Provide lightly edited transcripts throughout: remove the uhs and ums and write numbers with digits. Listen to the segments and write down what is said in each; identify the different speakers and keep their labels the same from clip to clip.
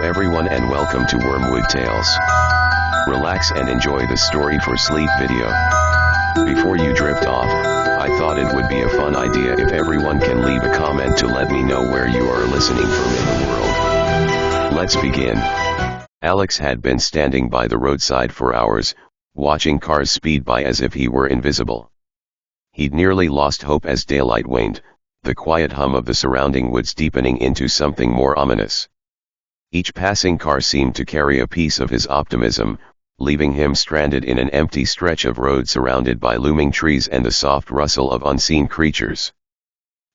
Speaker 1: everyone and welcome to Wormwood Tales. Relax and enjoy the story for sleep video. Before you drift off, I thought it would be a fun idea if everyone can leave a comment to let me know where you are listening from in the world. Let's begin. Alex had been standing by the roadside for hours, watching cars speed by as if he were invisible. He'd nearly lost hope as daylight waned, the quiet hum of the surrounding woods deepening into something more ominous. Each passing car seemed to carry a piece of his optimism, leaving him stranded in an empty stretch of road surrounded by looming trees and the soft rustle of unseen creatures.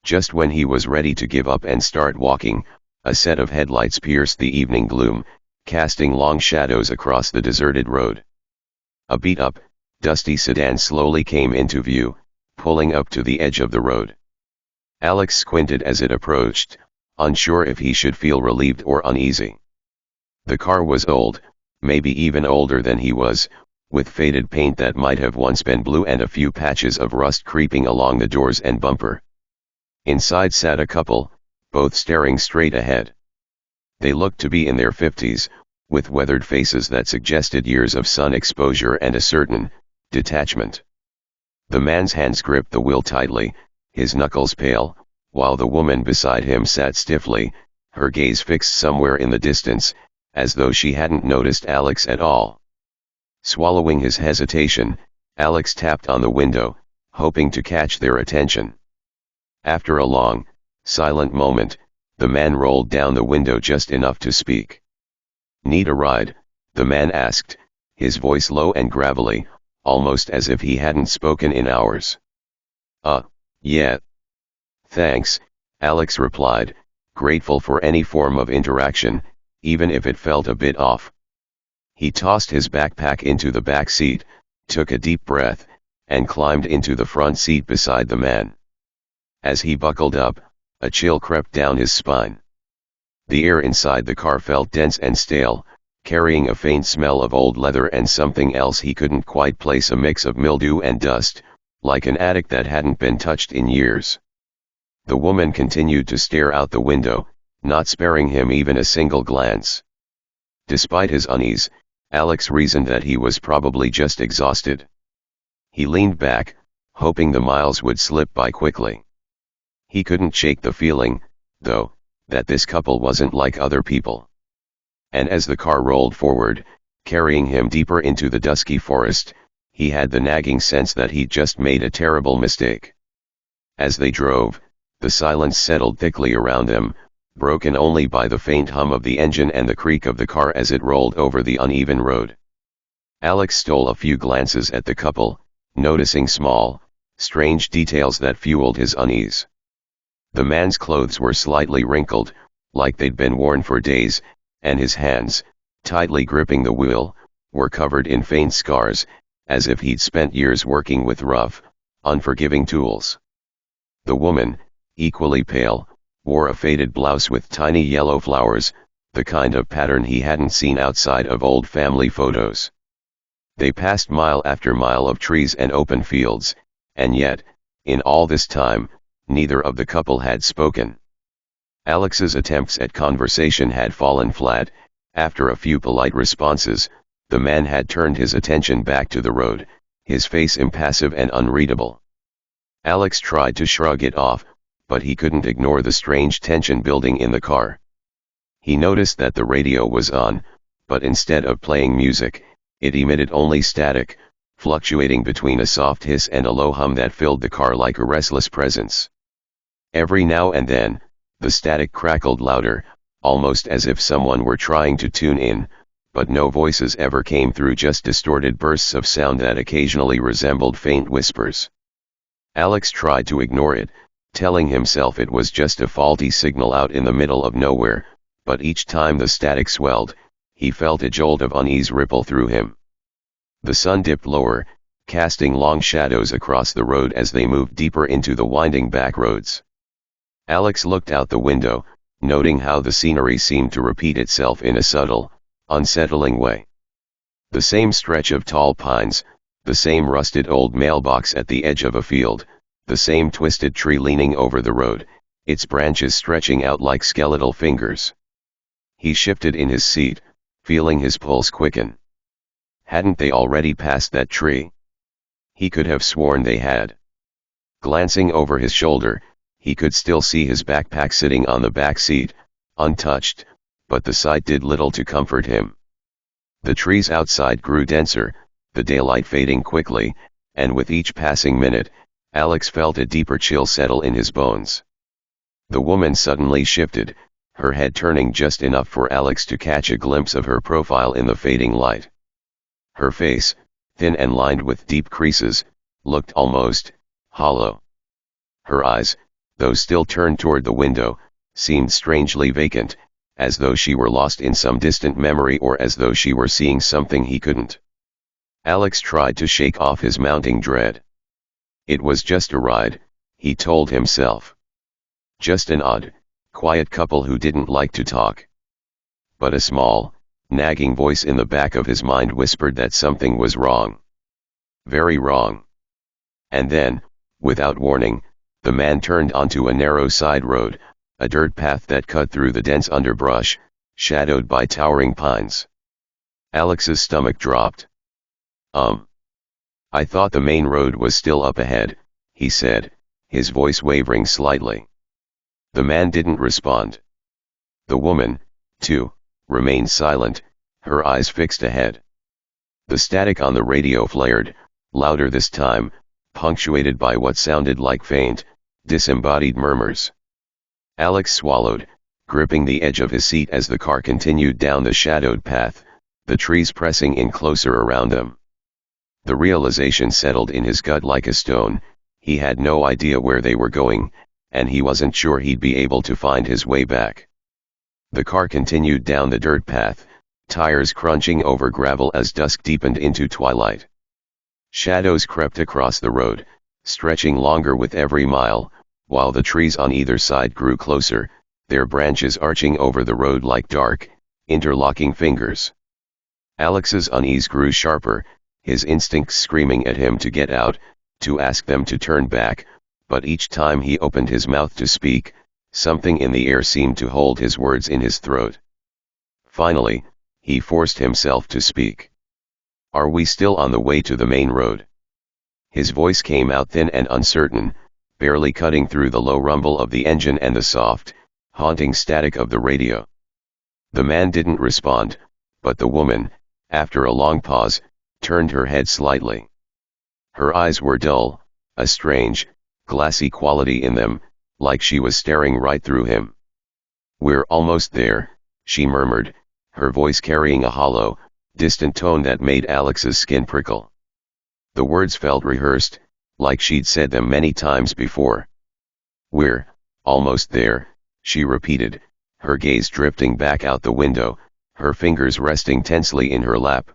Speaker 1: Just when he was ready to give up and start walking, a set of headlights pierced the evening gloom, casting long shadows across the deserted road. A beat-up, dusty sedan slowly came into view, pulling up to the edge of the road. Alex squinted as it approached, unsure if he should feel relieved or uneasy. The car was old, maybe even older than he was, with faded paint that might have once been blue and a few patches of rust creeping along the doors and bumper. Inside sat a couple, both staring straight ahead. They looked to be in their 50s, with weathered faces that suggested years of sun exposure and a certain detachment. The man's hands gripped the wheel tightly, his knuckles pale, while the woman beside him sat stiffly, her gaze fixed somewhere in the distance, as though she hadn't noticed Alex at all. Swallowing his hesitation, Alex tapped on the window, hoping to catch their attention. After a long, silent moment, the man rolled down the window just enough to speak. "Need a ride?" the man asked, his voice low and gravelly, almost as if he hadn't spoken in hours. Yeah. Thanks," Alex replied, grateful for any form of interaction, even if it felt a bit off. He tossed his backpack into the back seat, took a deep breath, and climbed into the front seat beside the man. As he buckled up, a chill crept down his spine. The air inside the car felt dense and stale, carrying a faint smell of old leather and something else he couldn't quite place, a mix of mildew and dust, like an attic that hadn't been touched in years. The woman continued to stare out the window, not sparing him even a single glance. Despite his unease, Alex reasoned that he was probably just exhausted. He leaned back, hoping the miles would slip by quickly. He couldn't shake the feeling, though, that this couple wasn't like other people. And as the car rolled forward, carrying him deeper into the dusky forest, he had the nagging sense that he'd just made a terrible mistake. As they drove, the silence settled thickly around them, broken only by the faint hum of the engine and the creak of the car as it rolled over the uneven road. Alex stole a few glances at the couple, noticing small, strange details that fueled his unease. The man's clothes were slightly wrinkled, like they'd been worn for days, and his hands, tightly gripping the wheel, were covered in faint scars, as if he'd spent years working with rough, unforgiving tools. The woman, equally pale, wore a faded blouse with tiny yellow flowers, the kind of pattern he hadn't seen outside of old family photos. They passed mile after mile of trees and open fields, and yet, in all this time, neither of the couple had spoken. Alex's attempts at conversation had fallen flat. After a few polite responses, the man had turned his attention back to the road, his face impassive and unreadable. Alex tried to shrug it off, but he couldn't ignore the strange tension building in the car. He noticed that the radio was on, but instead of playing music, it emitted only static, fluctuating between a soft hiss and a low hum that filled the car like a restless presence. Every now and then, the static crackled louder, almost as if someone were trying to tune in, but no voices ever came through, just distorted bursts of sound that occasionally resembled faint whispers. Alex tried to ignore it, telling himself it was just a faulty signal out in the middle of nowhere, but each time the static swelled, he felt a jolt of unease ripple through him. The sun dipped lower, casting long shadows across the road as they moved deeper into the winding back roads. Alex looked out the window, noting how the scenery seemed to repeat itself in a subtle, unsettling way. The same stretch of tall pines, the same rusted old mailbox at the edge of a field, the same twisted tree leaning over the road, its branches stretching out like skeletal fingers. He shifted in his seat, feeling his pulse quicken. Hadn't they already passed that tree? He could have sworn they had. Glancing over his shoulder, he could still see his backpack sitting on the back seat, untouched, but the sight did little to comfort him. The trees outside grew denser, the daylight fading quickly, and with each passing minute, Alex felt a deeper chill settle in his bones. The woman suddenly shifted, her head turning just enough for Alex to catch a glimpse of her profile in the fading light. Her face, thin and lined with deep creases, looked almost hollow. Her eyes, though still turned toward the window, seemed strangely vacant, as though she were lost in some distant memory or as though she were seeing something he couldn't. Alex tried to shake off his mounting dread. It was just a ride, he told himself. Just an odd, quiet couple who didn't like to talk. But a small, nagging voice in the back of his mind whispered that something was wrong. Very wrong. And then, without warning, the man turned onto a narrow side road, a dirt path that cut through the dense underbrush, shadowed by towering pines. Alex's stomach dropped. I thought the main road was still up ahead, he said, his voice wavering slightly. The man didn't respond. The woman, too, remained silent, her eyes fixed ahead. The static on the radio flared, louder this time, punctuated by what sounded like faint, disembodied murmurs. Alex swallowed, gripping the edge of his seat as the car continued down the shadowed path, the trees pressing in closer around them. The realization settled in his gut like a stone, he had no idea where they were going, and he wasn't sure he'd be able to find his way back. The car continued down the dirt path, tires crunching over gravel as dusk deepened into twilight. Shadows crept across the road, stretching longer with every mile, while the trees on either side grew closer, their branches arching over the road like dark, interlocking fingers. Alex's unease grew sharper, his instincts screaming at him to get out, to ask them to turn back, but each time he opened his mouth to speak, something in the air seemed to hold his words in his throat. Finally, he forced himself to speak. Are we still on the way to the main road? His voice came out thin and uncertain, barely cutting through the low rumble of the engine and the soft, haunting static of the radio. The man didn't respond, but the woman, after a long pause, turned her head slightly. Her eyes were dull, a strange, glassy quality in them, like she was staring right through him. We're almost there, she murmured, her voice carrying a hollow, distant tone that made Alex's skin prickle. The words felt rehearsed, like she'd said them many times before. We're almost there, she repeated, her gaze drifting back out the window, her fingers resting tensely in her lap.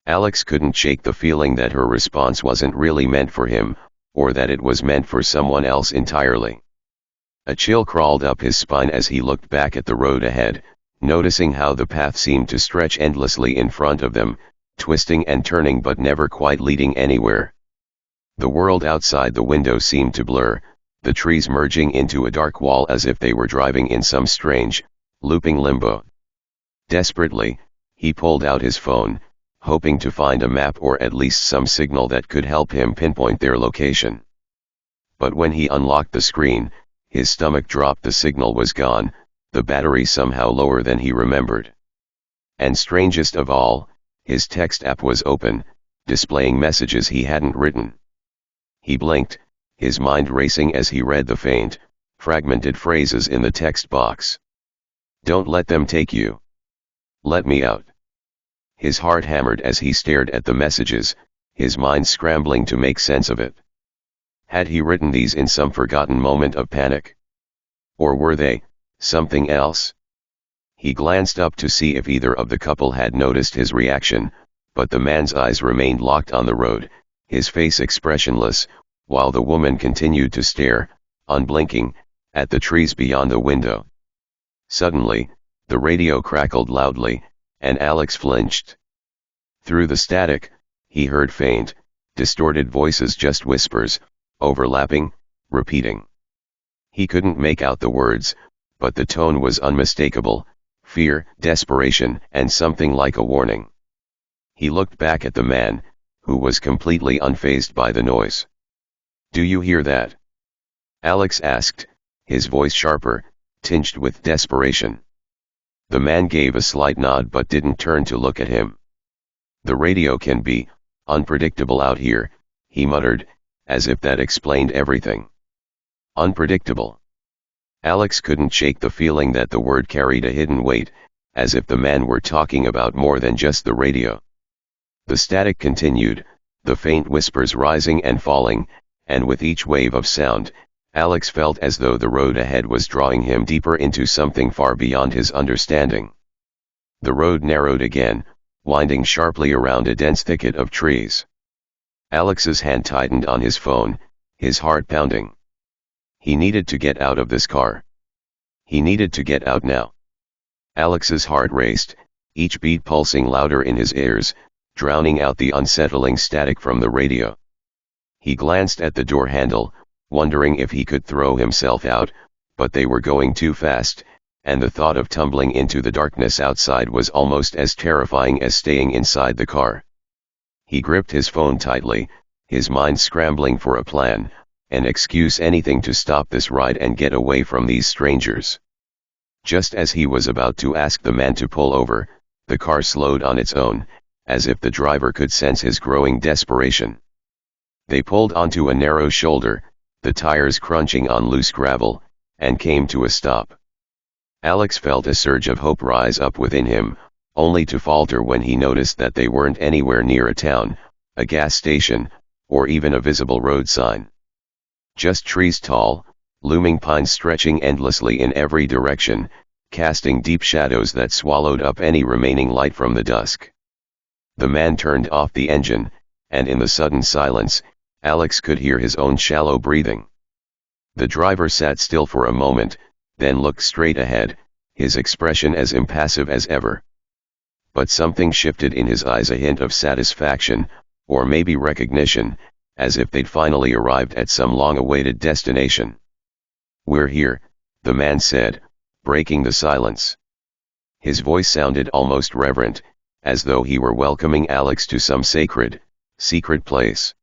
Speaker 1: Alex couldn't shake the feeling that her response wasn't really meant for him, or that it was meant for someone else entirely. A chill crawled up his spine as he looked back at the road ahead, noticing how the path seemed to stretch endlessly in front of them, twisting and turning but never quite leading anywhere. The world outside the window seemed to blur, the trees merging into a dark wall as if they were driving in some strange, looping limbo. Desperately, he pulled out his phone, hoping to find a map or at least some signal that could help him pinpoint their location. But when he unlocked the screen, his stomach dropped. The signal was gone, the battery somehow lower than he remembered. And strangest of all, his text app was open, displaying messages he hadn't written. He blinked, his mind racing as he read the faint, fragmented phrases in the text box. Don't let them take you. Let me out. His heart hammered as he stared at the messages, his mind scrambling to make sense of it. Had he written these in some forgotten moment of panic? Or were they something else? He glanced up to see if either of the couple had noticed his reaction, but the man's eyes remained locked on the road, his face expressionless, while the woman continued to stare, unblinking, at the trees beyond the window. Suddenly, the radio crackled loudly, and Alex flinched. Through the static, he heard faint, distorted voices, just whispers, overlapping, repeating. He couldn't make out the words, but the tone was unmistakable, fear, desperation, and something like a warning. He looked back at the man, who was completely unfazed by the noise. "Do you hear that?" Alex asked, his voice sharper, tinged with desperation. The man gave a slight nod but didn't turn to look at him. "The radio can be unpredictable out here," he muttered, as if that explained everything. Unpredictable. Alex couldn't shake the feeling that the word carried a hidden weight, as if the man were talking about more than just the radio. The static continued, the faint whispers rising and falling, and with each wave of sound, Alex felt as though the road ahead was drawing him deeper into something far beyond his understanding. The road narrowed again, winding sharply around a dense thicket of trees. Alex's hand tightened on his phone, his heart pounding. He needed to get out of this car. He needed to get out now. Alex's heart raced, each beat pulsing louder in his ears, drowning out the unsettling static from the radio. He glanced at the door handle, wondering if he could throw himself out, but they were going too fast, and the thought of tumbling into the darkness outside was almost as terrifying as staying inside the car. He gripped his phone tightly, his mind scrambling for a plan, an excuse, anything to stop this ride and get away from these strangers. Just as he was about to ask the man to pull over, the car slowed on its own, as if the driver could sense his growing desperation. They pulled onto a narrow shoulder, the tires crunching on loose gravel, and came to a stop. Alex felt a surge of hope rise up within him, only to falter when he noticed that they weren't anywhere near a town, a gas station, or even a visible road sign. Just trees tall, looming pines stretching endlessly in every direction, casting deep shadows that swallowed up any remaining light from the dusk. The man turned off the engine, and in the sudden silence, Alex could hear his own shallow breathing. The driver sat still for a moment, then looked straight ahead, his expression as impassive as ever. But something shifted in his eyes, a hint of satisfaction, or maybe recognition, as if they'd finally arrived at some long-awaited destination. "We're here," the man said, breaking the silence. His voice sounded almost reverent, as though he were welcoming Alex to some sacred, secret place.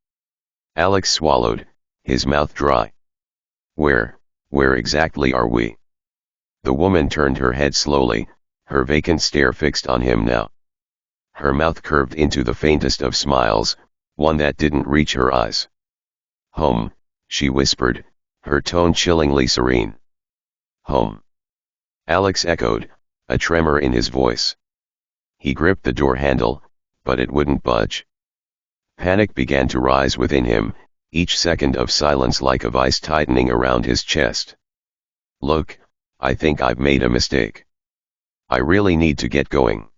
Speaker 1: Alex swallowed, his mouth dry. Where exactly are we?" The woman turned her head slowly, her vacant stare fixed on him now. Her mouth curved into the faintest of smiles, one that didn't reach her eyes. "Home," she whispered, her tone chillingly serene. "Home." Alex echoed, a tremor in his voice. He gripped the door handle, but it wouldn't budge. Panic began to rise within him, each second of silence like a vice tightening around his chest. "Look, I think I've made a mistake. I really need to get going.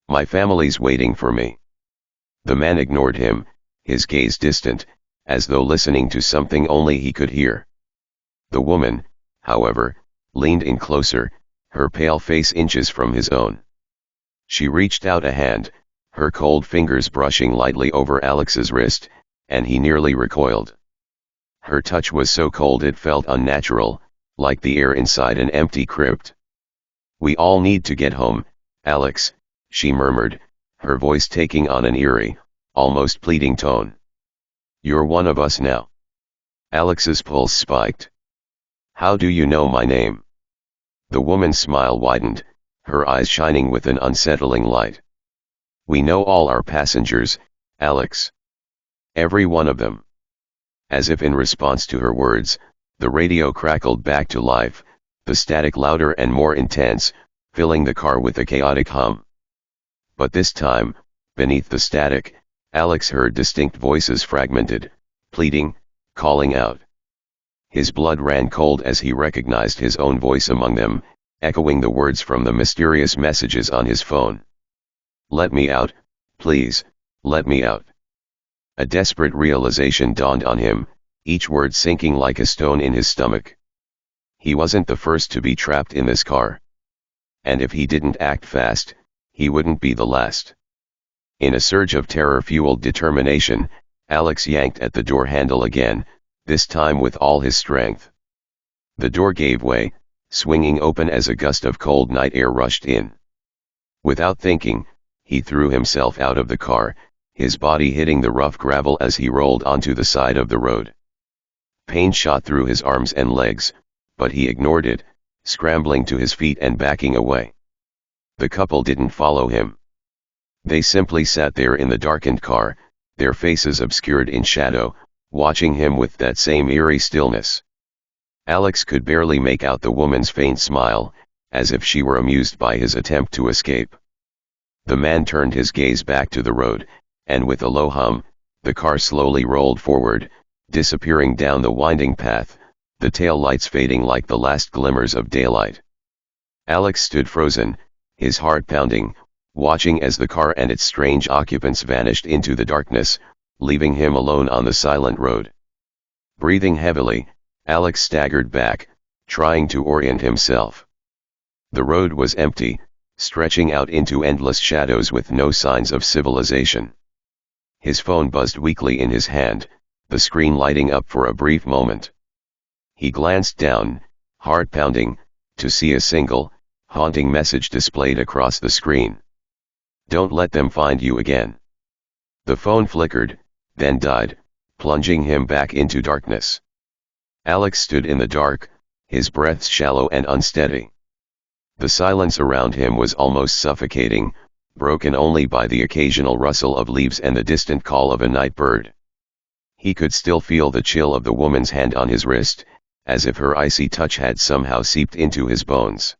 Speaker 1: My family's waiting for me." The man ignored him, his gaze distant, as though listening to something only he could hear. The woman, however, leaned in closer, her pale face inches from his own. She reached out a hand, her cold fingers brushing lightly over Alex's wrist, and he nearly recoiled. Her touch was so cold it felt unnatural, like the air inside an empty crypt. "We all need to get home, Alex," she murmured, her voice taking on an eerie, almost pleading tone. "You're one of us now." Alex's pulse spiked. "How do you know my name?" The woman's smile widened, her eyes shining with an unsettling light. "We know all our passengers, Alex. Every one of them." As if in response to her words, the radio crackled back to life, the static louder and more intense, filling the car with a chaotic hum. But this time, beneath the static, Alex heard distinct voices, fragmented, pleading, calling out. His blood ran cold as he recognized his own voice among them, echoing the words from the mysterious messages on his phone. "Let me out, please, let me out." A desperate realization dawned on him, each word sinking like a stone in his stomach. He wasn't the first to be trapped in this car. And if he didn't act fast, he wouldn't be the last. In a surge of terror-fueled determination, Alex yanked at the door handle again, this time with all his strength. The door gave way, swinging open as a gust of cold night air rushed in. Without thinking, he threw himself out of the car, his body hitting the rough gravel as he rolled onto the side of the road. Pain shot through his arms and legs, but he ignored it, scrambling to his feet and backing away. The couple didn't follow him. They simply sat there in the darkened car, their faces obscured in shadow, watching him with that same eerie stillness. Alex could barely make out the woman's faint smile, as if she were amused by his attempt to escape. The man turned his gaze back to the road, and with a low hum, the car slowly rolled forward, disappearing down the winding path, the tail lights fading like the last glimmers of daylight. Alex stood frozen, his heart pounding, watching as the car and its strange occupants vanished into the darkness, leaving him alone on the silent road. Breathing heavily, Alex staggered back, trying to orient himself. The road was empty, stretching out into endless shadows with no signs of civilization. His phone buzzed weakly in his hand, the screen lighting up for a brief moment. He glanced down, heart pounding, to see a single, haunting message displayed across the screen. "Don't let them find you again." The phone flickered, then died, plunging him back into darkness. Alex stood in the dark, his breath shallow and unsteady. The silence around him was almost suffocating, broken only by the occasional rustle of leaves and the distant call of a night bird. He could still feel the chill of the woman's hand on his wrist, as if her icy touch had somehow seeped into his bones.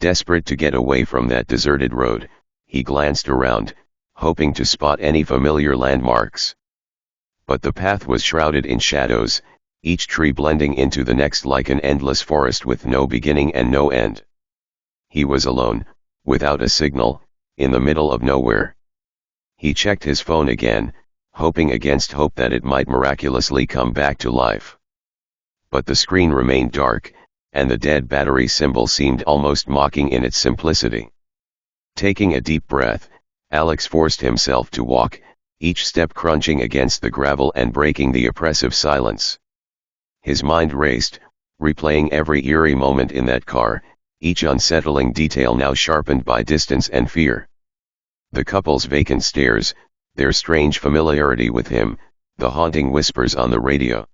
Speaker 1: Desperate to get away from that deserted road, he glanced around, hoping to spot any familiar landmarks. But the path was shrouded in shadows, each tree blending into the next like an endless forest with no beginning and no end. He was alone, without a signal, in the middle of nowhere. He checked his phone again, hoping against hope that it might miraculously come back to life. But the screen remained dark, and the dead battery symbol seemed almost mocking in its simplicity. Taking a deep breath, Alex forced himself to walk, each step crunching against the gravel and breaking the oppressive silence. His mind raced, replaying every eerie moment in that car, each unsettling detail now sharpened by distance and fear. The couple's vacant stares, their strange familiarity with him, the haunting whispers on the radio.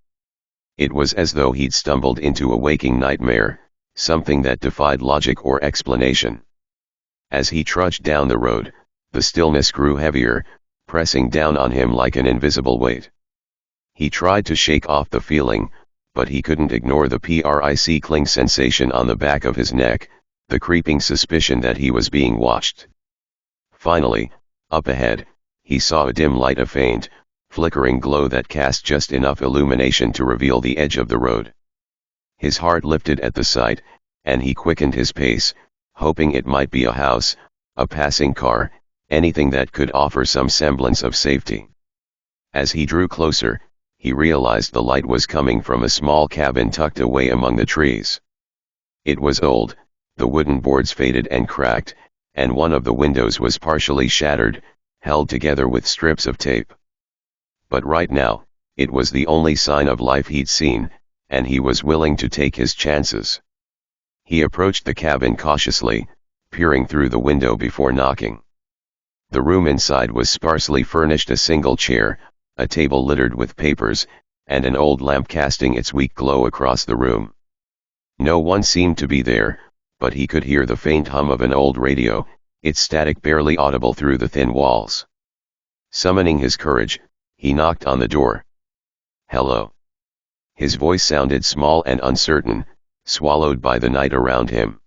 Speaker 1: It was as though he'd stumbled into a waking nightmare, something that defied logic or explanation. As he trudged down the road, the stillness grew heavier, pressing down on him like an invisible weight. He tried to shake off the feeling, but he couldn't ignore the prickling sensation on the back of his neck, the creeping suspicion that he was being watched. Finally, up ahead, he saw a dim light, a faint, flickering glow that cast just enough illumination to reveal the edge of the road. His heart lifted at the sight, and he quickened his pace, hoping it might be a house, a passing car, anything that could offer some semblance of safety. As he drew closer, he realized the light was coming from a small cabin tucked away among the trees. It was old, the wooden boards faded and cracked, and one of the windows was partially shattered, held together with strips of tape. But right now, it was the only sign of life he'd seen, and he was willing to take his chances. He approached the cabin cautiously, peering through the window before knocking. The room inside was sparsely furnished, a single chair, a table littered with papers, and an old lamp casting its weak glow across the room. No one seemed to be there, but he could hear the faint hum of an old radio, its static barely audible through the thin walls. Summoning his courage, he knocked on the door. "Hello." His voice sounded small and uncertain, swallowed by the night around him.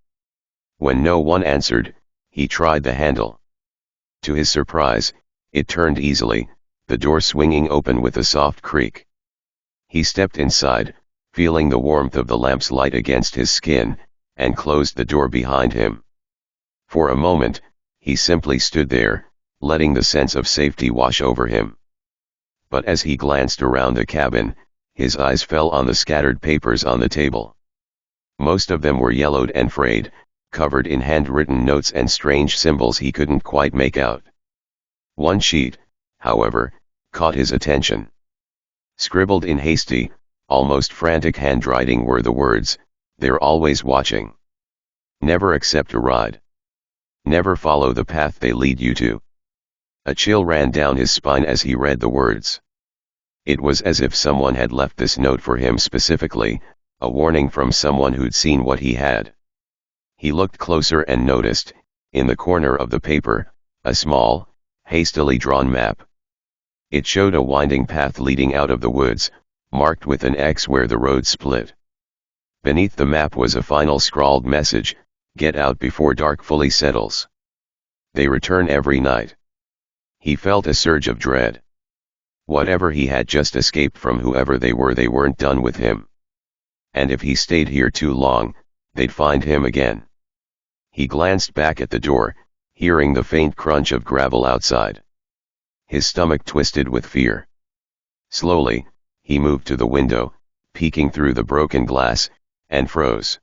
Speaker 1: When no one answered, he tried the handle. To his surprise, it turned easily, the door swinging open with a soft creak. He stepped inside, feeling the warmth of the lamp's light against his skin, and closed the door behind him. For a moment, he simply stood there, letting the sense of safety wash over him. But as he glanced around the cabin, his eyes fell on the scattered papers on the table. Most of them were yellowed and frayed, covered in handwritten notes and strange symbols he couldn't quite make out. One sheet, however, caught his attention. Scribbled in hasty, almost frantic handwriting were the words, They're always watching. Never accept a ride. Never follow the path they lead you to. A chill ran down his spine as he read the words. It was as if someone had left this note for him specifically, a warning from someone who'd seen what he had. He looked closer and noticed, in the corner of the paper, a small, hastily drawn map. It showed a winding path leading out of the woods, marked with an X where the road split. Beneath the map was a final scrawled message: "Get out before dark fully settles. They return every night." He felt a surge of dread. Whatever he had just escaped from, whoever they weren't done with him. And if he stayed here too long, they'd find him again. He glanced back at the door, hearing the faint crunch of gravel outside. His stomach twisted with fear. Slowly, he moved to the window, peeking through the broken glass, and froze.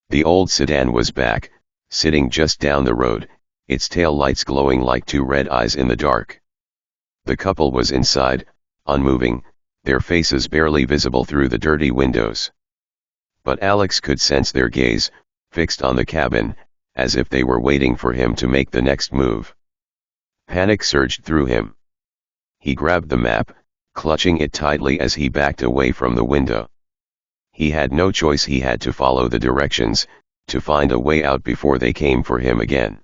Speaker 1: The old sedan was back, sitting just down the road, its tail lights glowing like two red eyes in the dark. The couple was inside, unmoving, their faces barely visible through the dirty windows. But Alex could sense their gaze, fixed on the cabin, as if they were waiting for him to make the next move. Panic surged through him. He grabbed the map, clutching it tightly as he backed away from the window. He had no choice, he had to follow the directions, to find a way out before they came for him again.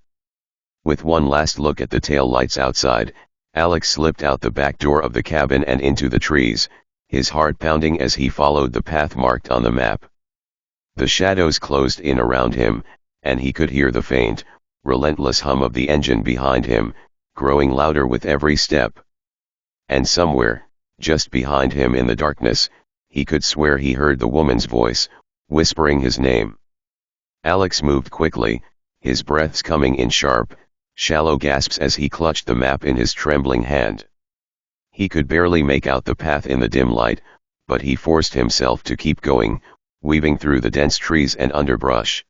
Speaker 1: With one last look at the tail lights outside, Alex slipped out the back door of the cabin and into the trees, his heart pounding as he followed the path marked on the map. The shadows closed in around him, and he could hear the faint, relentless hum of the engine behind him, growing louder with every step. And somewhere, just behind him in the darkness, he could swear he heard the woman's voice, whispering his name. Alex moved quickly, his breaths coming in sharp, shallow gasps as he clutched the map in his trembling hand. He could barely make out the path in the dim light, but he forced himself to keep going, weaving through the dense trees and underbrush.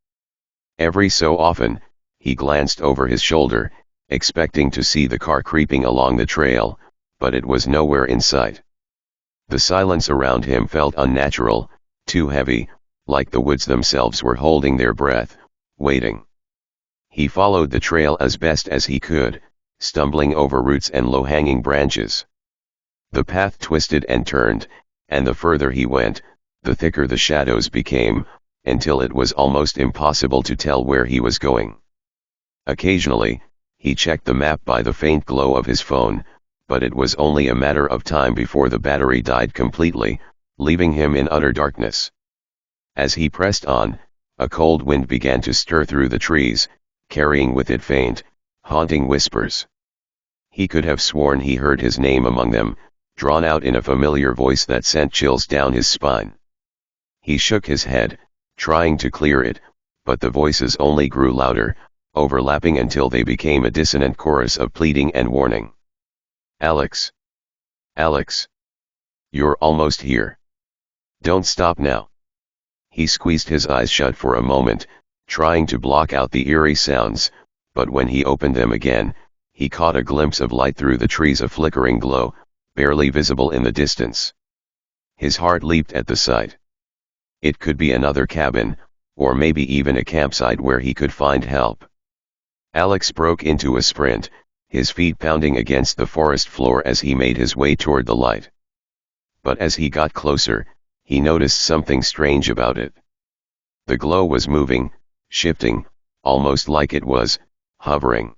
Speaker 1: Every so often, he glanced over his shoulder, expecting to see the car creeping along the trail, but it was nowhere in sight. The silence around him felt unnatural, too heavy, like the woods themselves were holding their breath, waiting. He followed the trail as best as he could, stumbling over roots and low-hanging branches. The path twisted and turned, and the further he went, the thicker the shadows became, until it was almost impossible to tell where he was going. Occasionally, he checked the map by the faint glow of his phone, but it was only a matter of time before the battery died completely, leaving him in utter darkness. As he pressed on, a cold wind began to stir through the trees, carrying with it faint, haunting whispers. He could have sworn he heard his name among them, drawn out in a familiar voice that sent chills down his spine. He shook his head, trying to clear it, but the voices only grew louder, overlapping until they became a dissonant chorus of pleading and warning. "Alex! Alex! You're almost here. Don't stop now." He squeezed his eyes shut for a moment, trying to block out the eerie sounds, but when he opened them again, he caught a glimpse of light through the trees, a flickering glow, barely visible in the distance. His heart leaped at the sight. It could be another cabin, or maybe even a campsite where he could find help. Alex broke into a sprint, his feet pounding against the forest floor as he made his way toward the light. But as he got closer, he noticed something strange about it. The glow was moving, shifting, almost like it was hovering.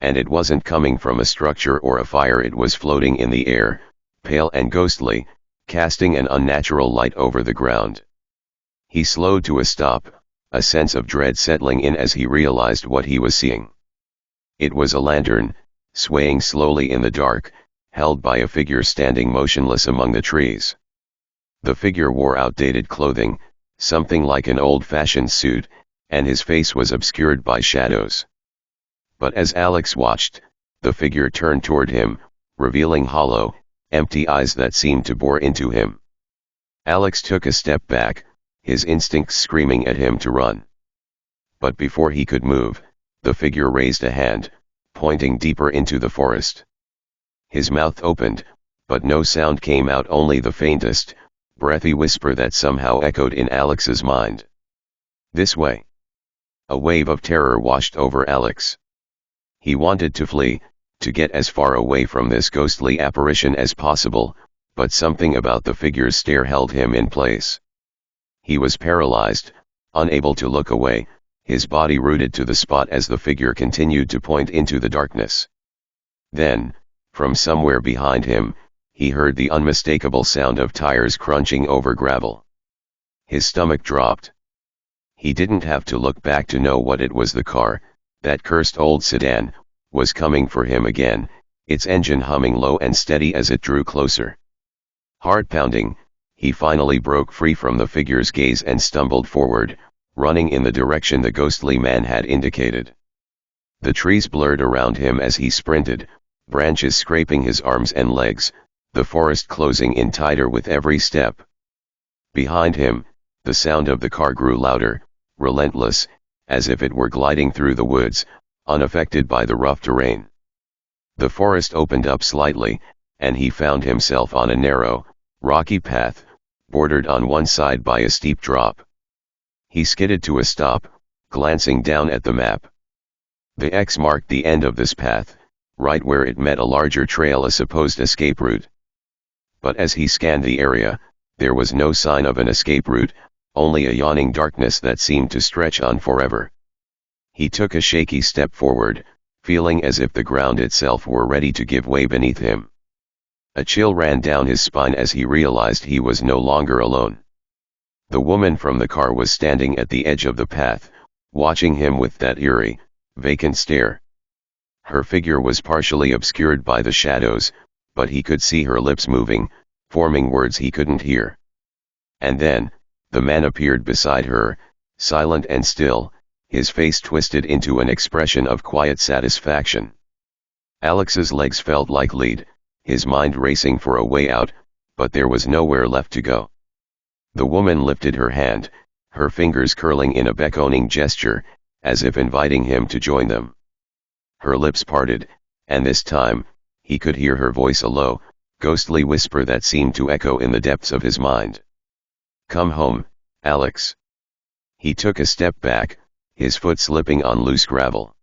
Speaker 1: And it wasn't coming from a structure or a fire, it was floating in the air, pale and ghostly, casting an unnatural light over the ground. He slowed to a stop, a sense of dread settling in as he realized what he was seeing. It was a lantern, swaying slowly in the dark, held by a figure standing motionless among the trees. The figure wore outdated clothing, something like an old-fashioned suit, and his face was obscured by shadows. But as Alex watched, the figure turned toward him, revealing hollow, empty eyes that seemed to bore into him. Alex took a step back, his instincts screaming at him to run. But before he could move, the figure raised a hand, pointing deeper into the forest. His mouth opened, but no sound came out, only the faintest, breathy whisper that somehow echoed in Alex's mind. This way. A wave of terror washed over Alex. He wanted to flee, to get as far away from this ghostly apparition as possible, but something about the figure's stare held him in place. He was paralyzed, unable to look away, his body rooted to the spot as the figure continued to point into the darkness. Then, from somewhere behind him, he heard the unmistakable sound of tires crunching over gravel. His stomach dropped. He didn't have to look back to know what it was. The car, that cursed old sedan, was coming for him again, its engine humming low and steady as it drew closer. Heart pounding, he finally broke free from the figure's gaze and stumbled forward, running in the direction the ghostly man had indicated. The trees blurred around him as he sprinted, branches scraping his arms and legs, the forest closing in tighter with every step. Behind him, the sound of the car grew louder, relentless, as if it were gliding through the woods, unaffected by the rough terrain. The forest opened up slightly, and he found himself on a narrow, rocky path, bordered on one side by a steep drop. He skidded to a stop, glancing down at the map. The X marked the end of this path, right where it met a larger trail, a supposed escape route. But as he scanned the area, there was no sign of an escape route, only a yawning darkness that seemed to stretch on forever. He took a shaky step forward, feeling as if the ground itself were ready to give way beneath him. A chill ran down his spine as he realized he was no longer alone. The woman from the car was standing at the edge of the path, watching him with that eerie, vacant stare. Her figure was partially obscured by the shadows, but he could see her lips moving, forming words he couldn't hear. And then, the man appeared beside her, silent and still, his face twisted into an expression of quiet satisfaction. Alex's legs felt like lead, his mind racing for a way out, but there was nowhere left to go. The woman lifted her hand, her fingers curling in a beckoning gesture, as if inviting him to join them. Her lips parted, and this time, he could hear her voice, a low, ghostly whisper that seemed to echo in the depths of his mind. "Come home, Alex." He took a step back, his foot slipping on loose gravel.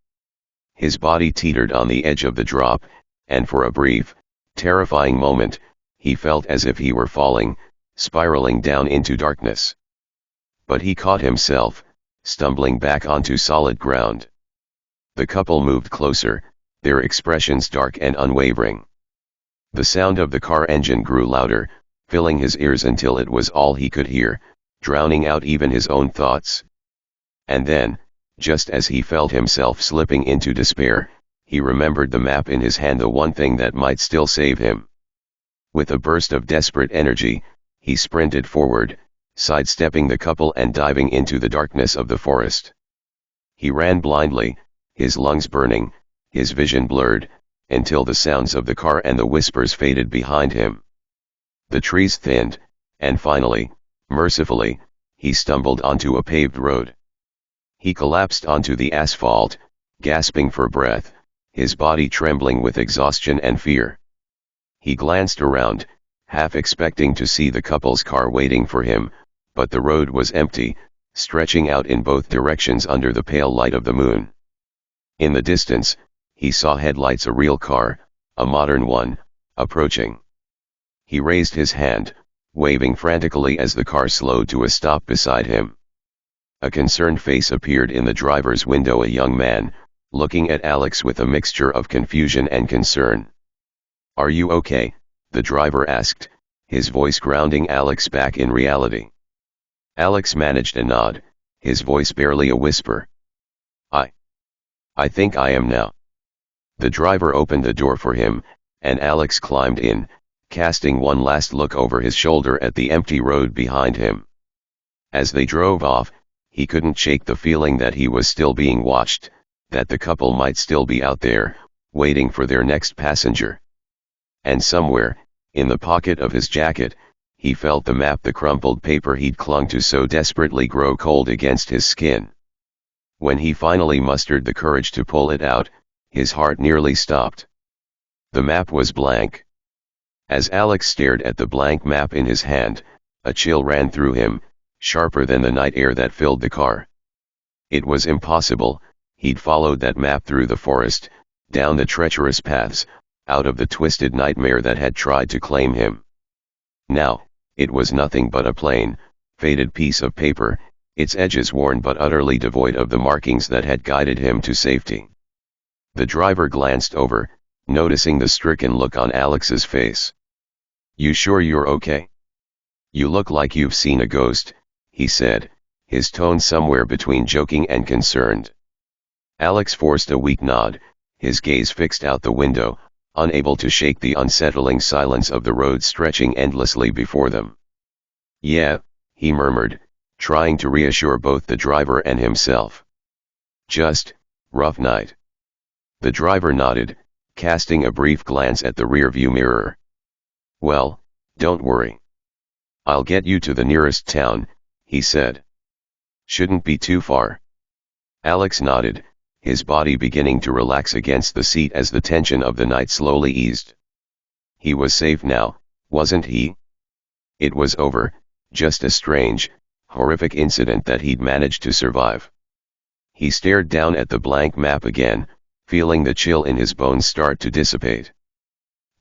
Speaker 1: His body teetered on the edge of the drop, and for a brief, terrifying moment, he felt as if he were falling, spiraling down into darkness. But he caught himself, stumbling back onto solid ground. The couple moved closer, their expressions dark and unwavering. The sound of the car engine grew louder, filling his ears until it was all he could hear, drowning out even his own thoughts. And then, just as he felt himself slipping into despair, he remembered the map in his hand, the one thing that might still save him. With a burst of desperate energy, he sprinted forward, sidestepping the couple and diving into the darkness of the forest. He ran blindly, his lungs burning, his vision blurred, until the sounds of the car and the whispers faded behind him. The trees thinned, and finally, mercifully, he stumbled onto a paved road. He collapsed onto the asphalt, gasping for breath, his body trembling with exhaustion and fear. He glanced around, half expecting to see the couple's car waiting for him, but the road was empty, stretching out in both directions under the pale light of the moon. In the distance, he saw headlights, a real car, a modern one, approaching. He raised his hand, waving frantically as the car slowed to a stop beside him. A concerned face appeared in the driver's window, a young man, looking at Alex with a mixture of confusion and concern. "Are you okay?" the driver asked, his voice grounding Alex back in reality. Alex managed a nod, his voice barely a whisper. I think I am now." The driver opened the door for him, and Alex climbed in, casting one last look over his shoulder at the empty road behind him. As they drove off, he couldn't shake the feeling that he was still being watched, that the couple might still be out there, waiting for their next passenger. And somewhere, in the pocket of his jacket, he felt the map, the crumpled paper he'd clung to so desperately, grow cold against his skin. When he finally mustered the courage to pull it out, his heart nearly stopped. The map was blank. As Alex stared at the blank map in his hand, A chill ran through him, sharper than the night air that filled the car. It was impossible. He'd followed that map through the forest, down the treacherous paths, out of the twisted nightmare that had tried to claim him. Now, it was nothing but a plain, faded piece of paper, its edges worn but utterly devoid of the markings that had guided him to safety. The driver glanced over, noticing the stricken look on Alex's face. "You sure you're okay? You look like you've seen a ghost," he said, his tone somewhere between joking and concerned. Alex forced a weak nod, his gaze fixed out the window, unable to shake the unsettling silence of the road stretching endlessly before them. "Yeah," he murmured, trying to reassure both the driver and himself. "Just, rough night." The driver nodded, casting a brief glance at the rearview mirror. "Well, don't worry. I'll get you to the nearest town," he said. "Shouldn't be too far." Alex nodded, his body beginning to relax against the seat as the tension of the night slowly eased. He was safe now, wasn't he? It was over, just a strange, horrific incident that he'd managed to survive. He stared down at the blank map again, feeling the chill in his bones start to dissipate.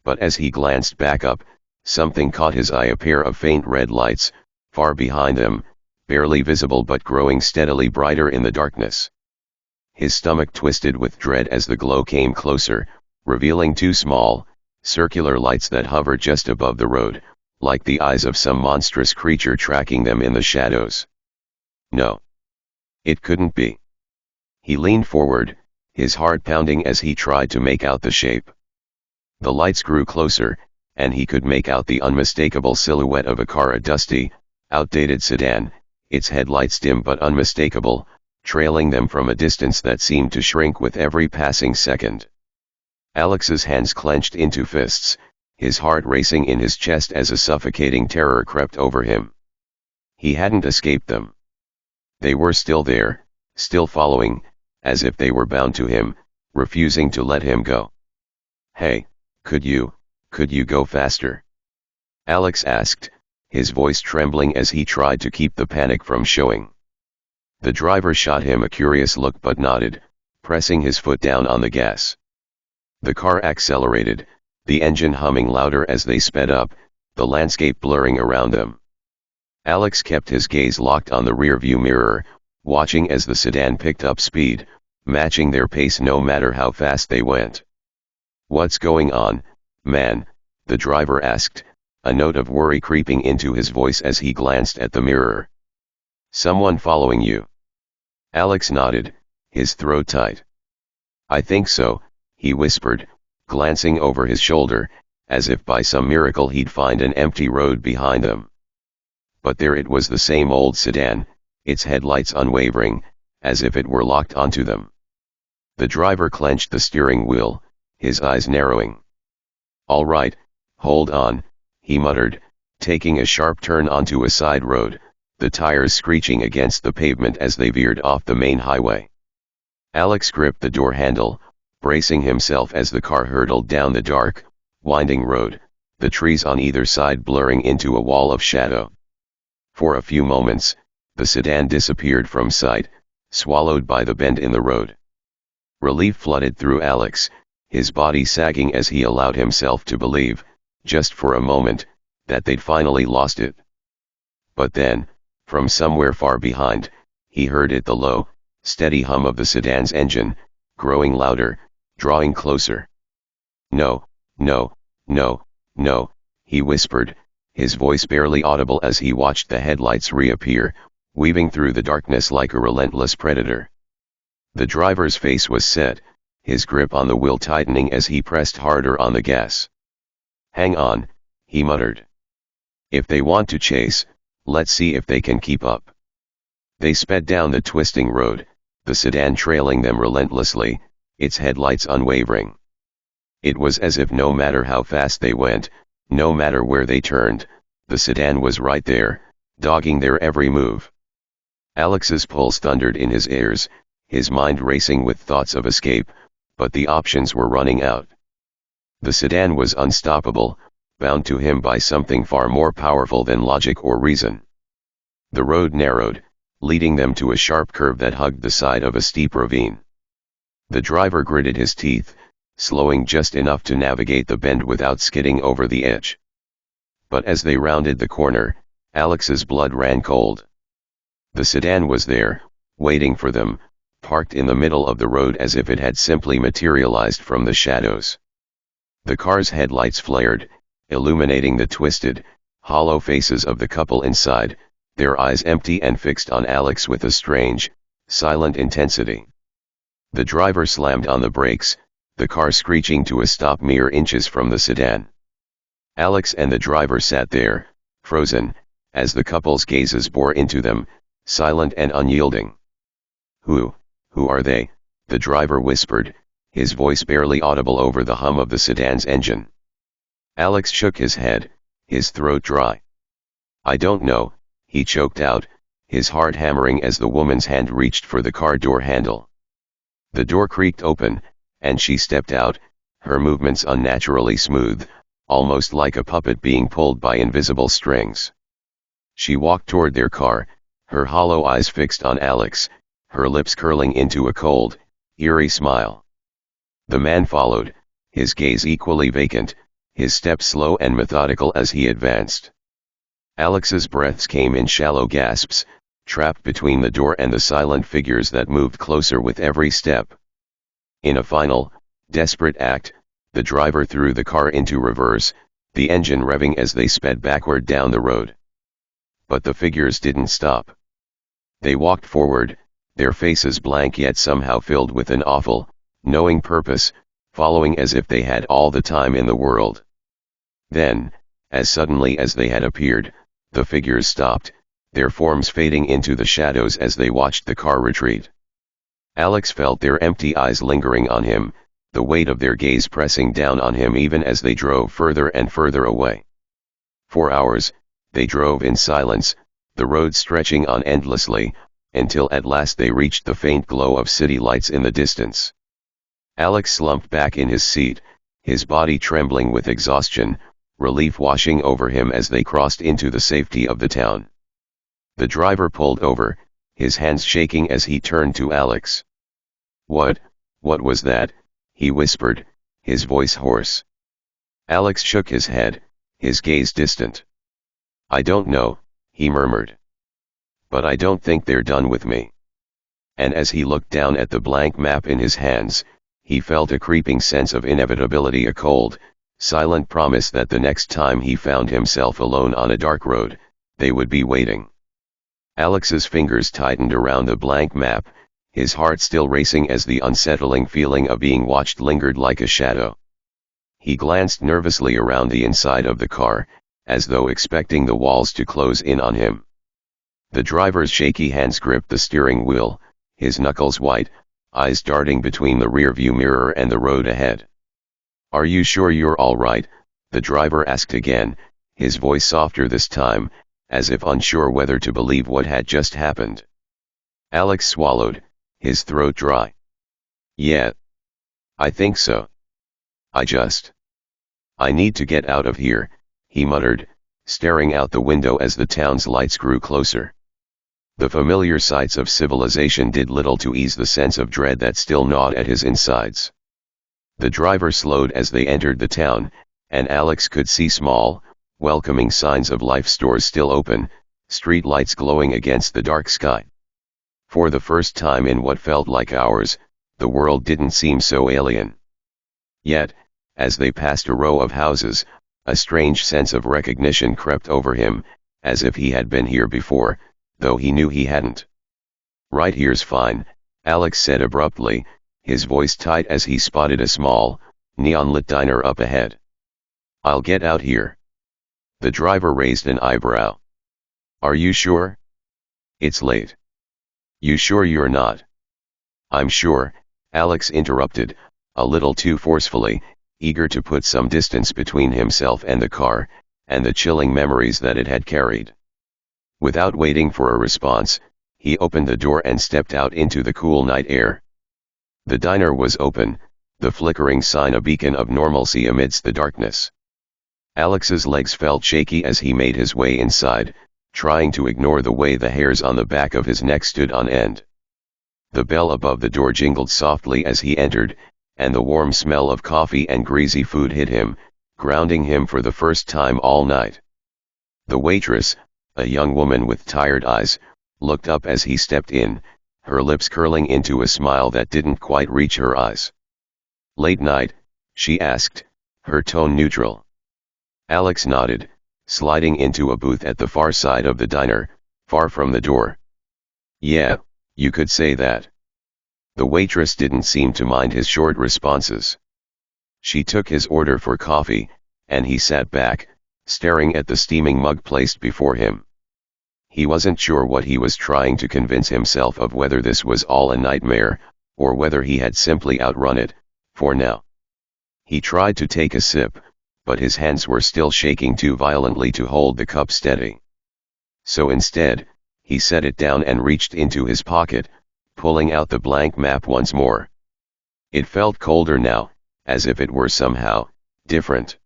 Speaker 1: But as he glanced back up, something caught his eye, a pair of faint red lights, far behind them, barely visible but growing steadily brighter in the darkness. His stomach twisted with dread as the glow came closer, revealing two small, circular lights that hovered just above the road, like the eyes of some monstrous creature tracking them in the shadows. No. It couldn't be. He leaned forward, his heart pounding as he tried to make out the shape. The lights grew closer, and he could make out the unmistakable silhouette of a car, a dusty, outdated sedan, its headlights dim but unmistakable, trailing them from a distance that seemed to shrink with every passing second. Alex's hands clenched into fists, his heart racing in his chest as a suffocating terror crept over him. He hadn't escaped them. They were still there, still following, as if they were bound to him, refusing to let him go. "Hey, could you go faster?" Alex asked, his voice trembling as he tried to keep the panic from showing. The driver shot him a curious look but nodded, pressing his foot down on the gas. The car accelerated, the engine humming louder as they sped up, the landscape blurring around them. Alex kept his gaze locked on the rearview mirror, watching as the sedan picked up speed, matching their pace no matter how fast they went. "What's going on, man?" the driver asked, a note of worry creeping into his voice as he glanced at the mirror. "Someone following you?" Alex nodded, his throat tight. "I think so," he whispered, glancing over his shoulder, as if by some miracle he'd find an empty road behind them. But there it was, the same old sedan, its headlights unwavering, as if it were locked onto them. The driver clenched the steering wheel, his eyes narrowing. "All right, hold on," he muttered, taking a sharp turn onto a side road, the tires screeching against the pavement as they veered off the main highway. Alex gripped the door handle, bracing himself as the car hurtled down the dark, winding road, the trees on either side blurring into a wall of shadow. For a few moments, the sedan disappeared from sight, swallowed by the bend in the road. Relief flooded through Alex, his body sagging as he allowed himself to believe, just for a moment, that they'd finally lost it. But then, from somewhere far behind, he heard it, the low, steady hum of the sedan's engine, growing louder, drawing closer. "No, no, no, no," he whispered, his voice barely audible as he watched the headlights reappear, weaving through the darkness like a relentless predator. The driver's face was set, his grip on the wheel tightening as he pressed harder on the gas. "Hang on," he muttered. "If they want to chase, let's see if they can keep up." They sped down the twisting road, the sedan trailing them relentlessly, its headlights unwavering. It was as if no matter how fast they went, no matter where they turned, the sedan was right there, dogging their every move. Alex's pulse thundered in his ears, his mind racing with thoughts of escape, but the options were running out. The sedan was unstoppable, bound to him by something far more powerful than logic or reason. The road narrowed, leading them to a sharp curve that hugged the side of a steep ravine. The driver gritted his teeth, slowing just enough to navigate the bend without skidding over the edge. But as they rounded the corner, Alex's blood ran cold. The sedan was there, waiting for them, parked in the middle of the road as if it had simply materialized from the shadows. The car's headlights flared, illuminating the twisted, hollow faces of the couple inside, their eyes empty and fixed on Alex with a strange, silent intensity. The driver slammed on the brakes, the car screeching to a stop mere inches from the sedan. Alex and the driver sat there, frozen, as the couple's gazes bore into them, silent and unyielding. Who are they?" the driver whispered, his voice barely audible over the hum of the sedan's engine. Alex shook his head, his throat dry. "I don't know," he choked out, his heart hammering as the woman's hand reached for the car door handle. The door creaked open, and she stepped out, her movements unnaturally smooth, almost like a puppet being pulled by invisible strings. She walked toward their car, her hollow eyes fixed on Alex, her lips curling into a cold, eerie smile. The man followed, his gaze equally vacant, his steps slow and methodical as he advanced. Alex's breaths came in shallow gasps, trapped between the door and the silent figures that moved closer with every step. In a final, desperate act, the driver threw the car into reverse, the engine revving as they sped backward down the road. But the figures didn't stop. They walked forward, their faces blank yet somehow filled with an awful, knowing purpose, following as if they had all the time in the world. Then, as suddenly as they had appeared, the figures stopped, their forms fading into the shadows as they watched the car retreat. Alex felt their empty eyes lingering on him, the weight of their gaze pressing down on him even as they drove further and further away. For hours, they drove in silence, the road stretching on endlessly, until at last they reached the faint glow of city lights in the distance. Alex slumped back in his seat, his body trembling with exhaustion, relief washing over him as they crossed into the safety of the town. The driver pulled over, his hands shaking as he turned to Alex. What was that?" he whispered, his voice hoarse. Alex shook his head, his gaze distant. "I don't know," he murmured. "But I don't think they're done with me." And as he looked down at the blank map in his hands, he felt a creeping sense of inevitability, a cold, silent promise that the next time he found himself alone on a dark road, they would be waiting. Alex's fingers tightened around the blank map, his heart still racing as the unsettling feeling of being watched lingered like a shadow. He glanced nervously around the inside of the car, as though expecting the walls to close in on him. The driver's shaky hands gripped the steering wheel, his knuckles white, eyes darting between the rearview mirror and the road ahead. "Are you sure you're all right?" the driver asked again, his voice softer this time, as if unsure whether to believe what had just happened. Alex swallowed, his throat dry. "Yeah. I think so. I need to get out of here," he muttered, staring out the window as the town's lights grew closer. The familiar sights of civilization did little to ease the sense of dread that still gnawed at his insides. The driver slowed as they entered the town, and Alex could see small, welcoming signs of life, stores still open, street lights glowing against the dark sky. For the first time in what felt like hours, the world didn't seem so alien. Yet, as they passed a row of houses, a strange sense of recognition crept over him, as if he had been here before, though he knew he hadn't. "Right here's fine," Alex said abruptly, his voice tight as he spotted a small, neon-lit diner up ahead. "I'll get out here." The driver raised an eyebrow. "Are you sure? It's late." "You sure you're not?" "I'm sure," Alex interrupted, a little too forcefully, eager to put some distance between himself and the car, and the chilling memories that it had carried. Without waiting for a response, he opened the door and stepped out into the cool night air. The diner was open, the flickering sign a beacon of normalcy amidst the darkness. Alex's legs felt shaky as he made his way inside, trying to ignore the way the hairs on the back of his neck stood on end. The bell above the door jingled softly as he entered, and the warm smell of coffee and greasy food hit him, grounding him for the first time all night. The waitress, a young woman with tired eyes, looked up as he stepped in, her lips curling into a smile that didn't quite reach her eyes. "Late night?" she asked, her tone neutral. Alex nodded, sliding into a booth at the far side of the diner, far from the door. "Yeah, you could say that." The waitress didn't seem to mind his short responses. She took his order for coffee, and he sat back, staring at the steaming mug placed before him. He wasn't sure what he was trying to convince himself of, whether this was all a nightmare, or whether he had simply outrun it, for now. He tried to take a sip, but his hands were still shaking too violently to hold the cup steady. So instead, he set it down and reached into his pocket, pulling out the blank map once more. It felt colder now, as if it were somehow different.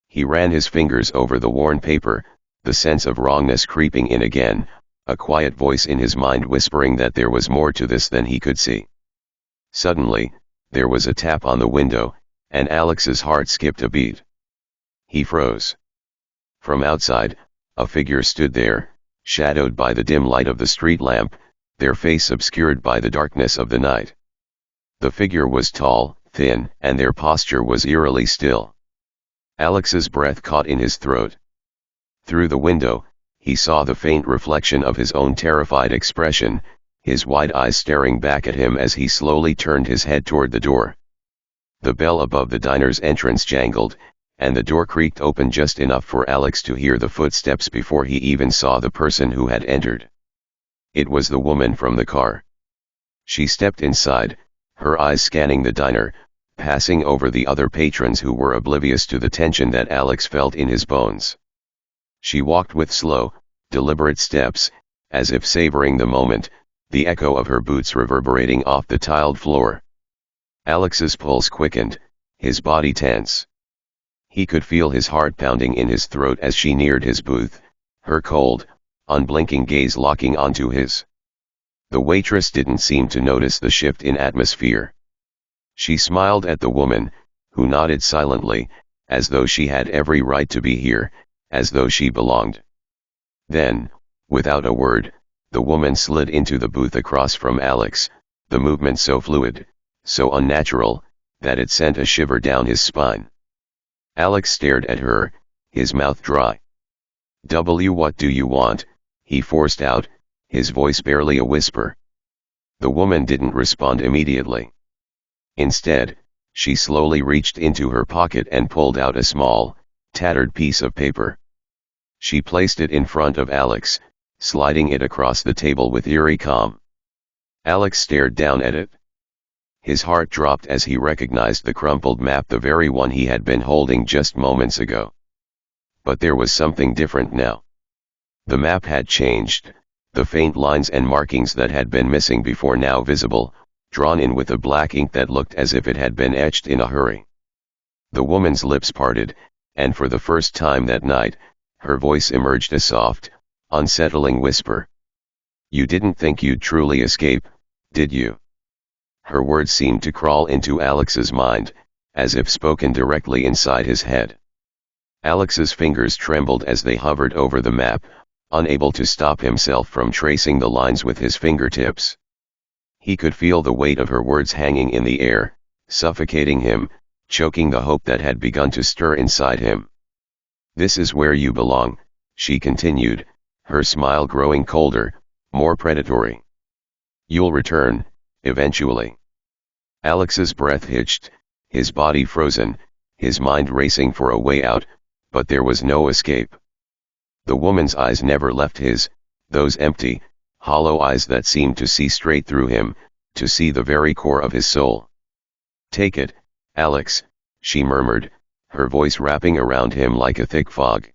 Speaker 1: He ran his fingers over the worn paper, the sense of wrongness creeping in again, a quiet voice in his mind whispering that there was more to this than he could see. Suddenly, there was a tap on the window, and Alex's heart skipped a beat. He froze. From outside, a figure stood there, shadowed by the dim light of the street lamp, their face obscured by the darkness of the night. The figure was tall, thin, and their posture was eerily still. Alex's breath caught in his throat. Through the window, he saw the faint reflection of his own terrified expression, his wide eyes staring back at him as he slowly turned his head toward the door. The bell above the diner's entrance jangled, and the door creaked open just enough for Alex to hear the footsteps before he even saw the person who had entered. It was the woman from the car. She stepped inside, her eyes scanning the diner, passing over the other patrons who were oblivious to the tension that Alex felt in his bones. She walked with slow, deliberate steps, as if savoring the moment, the echo of her boots reverberating off the tiled floor. Alex's pulse quickened, his body tense. He could feel his heart pounding in his throat as she neared his booth, her cold, unblinking gaze locking onto his. The waitress didn't seem to notice the shift in atmosphere. She smiled at the woman, who nodded silently, as though she had every right to be here, as though she belonged. Then, without a word, the woman slid into the booth across from Alex, the movement so fluid, so unnatural, that it sent a shiver down his spine. Alex stared at her, his mouth dry. What do you want?" he forced out, his voice barely a whisper. The woman didn't respond immediately. Instead, she slowly reached into her pocket and pulled out a small, tattered piece of paper. She placed it in front of Alex, sliding it across the table with eerie calm. Alex stared down at it. His heart dropped as he recognized the crumpled map, the very one he had been holding just moments ago. But there was something different now. The map had changed, the faint lines and markings that had been missing before now visible, drawn in with a black ink that looked as if it had been etched in a hurry. The woman's lips parted, and for the first time that night, her voice emerged a soft, unsettling whisper. "You didn't think you'd truly escape, did you?" Her words seemed to crawl into Alex's mind, as if spoken directly inside his head. Alex's fingers trembled as they hovered over the map, unable to stop himself from tracing the lines with his fingertips. He could feel the weight of her words hanging in the air, suffocating him, choking the hope that had begun to stir inside him. "This is where you belong," she continued, her smile growing colder, more predatory. "You'll return, eventually." Alex's breath hitched, his body frozen, his mind racing for a way out, but there was no escape. The woman's eyes never left his, those empty, hollow eyes that seemed to see straight through him, to see the very core of his soul. "Take it, Alex," she murmured, her voice wrapping around him like a thick fog.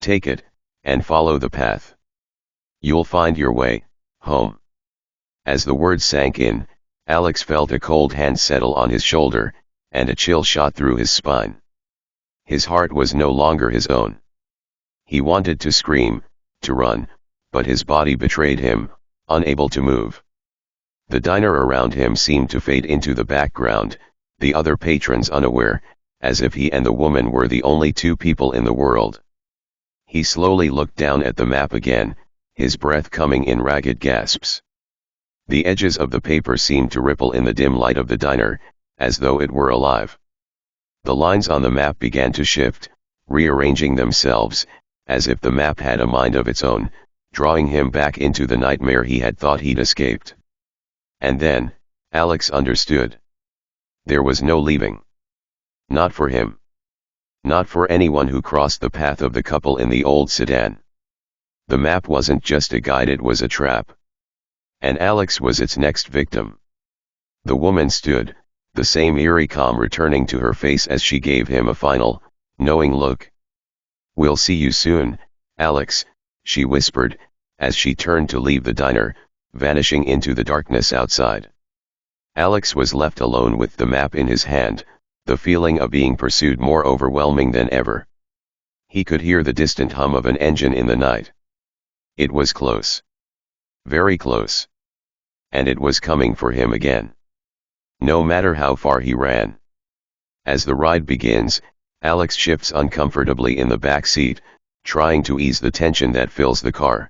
Speaker 1: "Take it, and follow the path. You'll find your way home." As the words sank in, Alex felt a cold hand settle on his shoulder, and a chill shot through his spine. His heart was no longer his own. He wanted to scream, to run, but his body betrayed him, unable to move. The diner around him seemed to fade into the background, the other patrons unaware, as if he and the woman were the only two people in the world. He slowly looked down at the map again, his breath coming in ragged gasps. The edges of the paper seemed to ripple in the dim light of the diner, as though it were alive. The lines on the map began to shift, rearranging themselves, as if the map had a mind of its own, drawing him back into the nightmare he had thought he'd escaped. And then, Alex understood. There was no leaving. Not for him. Not for anyone who crossed the path of the couple in the old sedan. The map wasn't just a guide, it was a trap. And Alex was its next victim. The woman stood, the same eerie calm returning to her face as she gave him a final, knowing look. "We'll see you soon, Alex," she whispered, as she turned to leave the diner, vanishing into the darkness outside. Alex was left alone with the map in his hand, the feeling of being pursued more overwhelming than ever. He could hear the distant hum of an engine in the night. It was close. Very close. And it was coming for him again. No matter how far he ran. As the ride begins, Alex shifts uncomfortably in the back seat, trying to ease the tension that fills the car.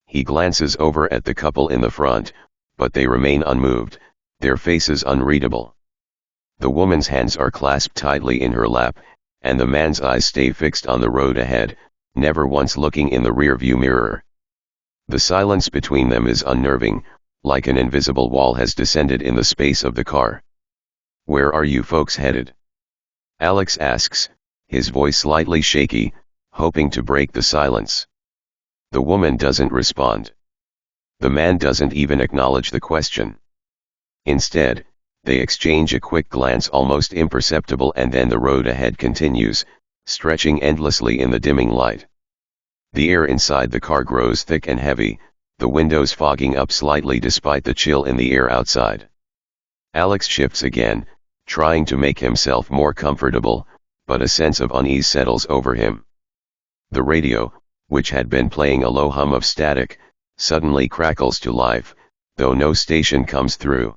Speaker 1: He glances over at the couple in the front, but they remain unmoved, their faces unreadable. The woman's hands are clasped tightly in her lap, and the man's eyes stay fixed on the road ahead, never once looking in the rearview mirror. The silence between them is unnerving, like an invisible wall has descended in the space of the car. "Where are you folks headed?" Alex asks, his voice slightly shaky, hoping to break the silence. The woman doesn't respond. The man doesn't even acknowledge the question. Instead, they exchange a quick glance, almost imperceptible, and then the road ahead continues, stretching endlessly in the dimming light. The air inside the car grows thick and heavy, the windows fogging up slightly despite the chill in the air outside. Alex shifts again, trying to make himself more comfortable, but a sense of unease settles over him. The radio, which had been playing a low hum of static, suddenly crackles to life, though no station comes through.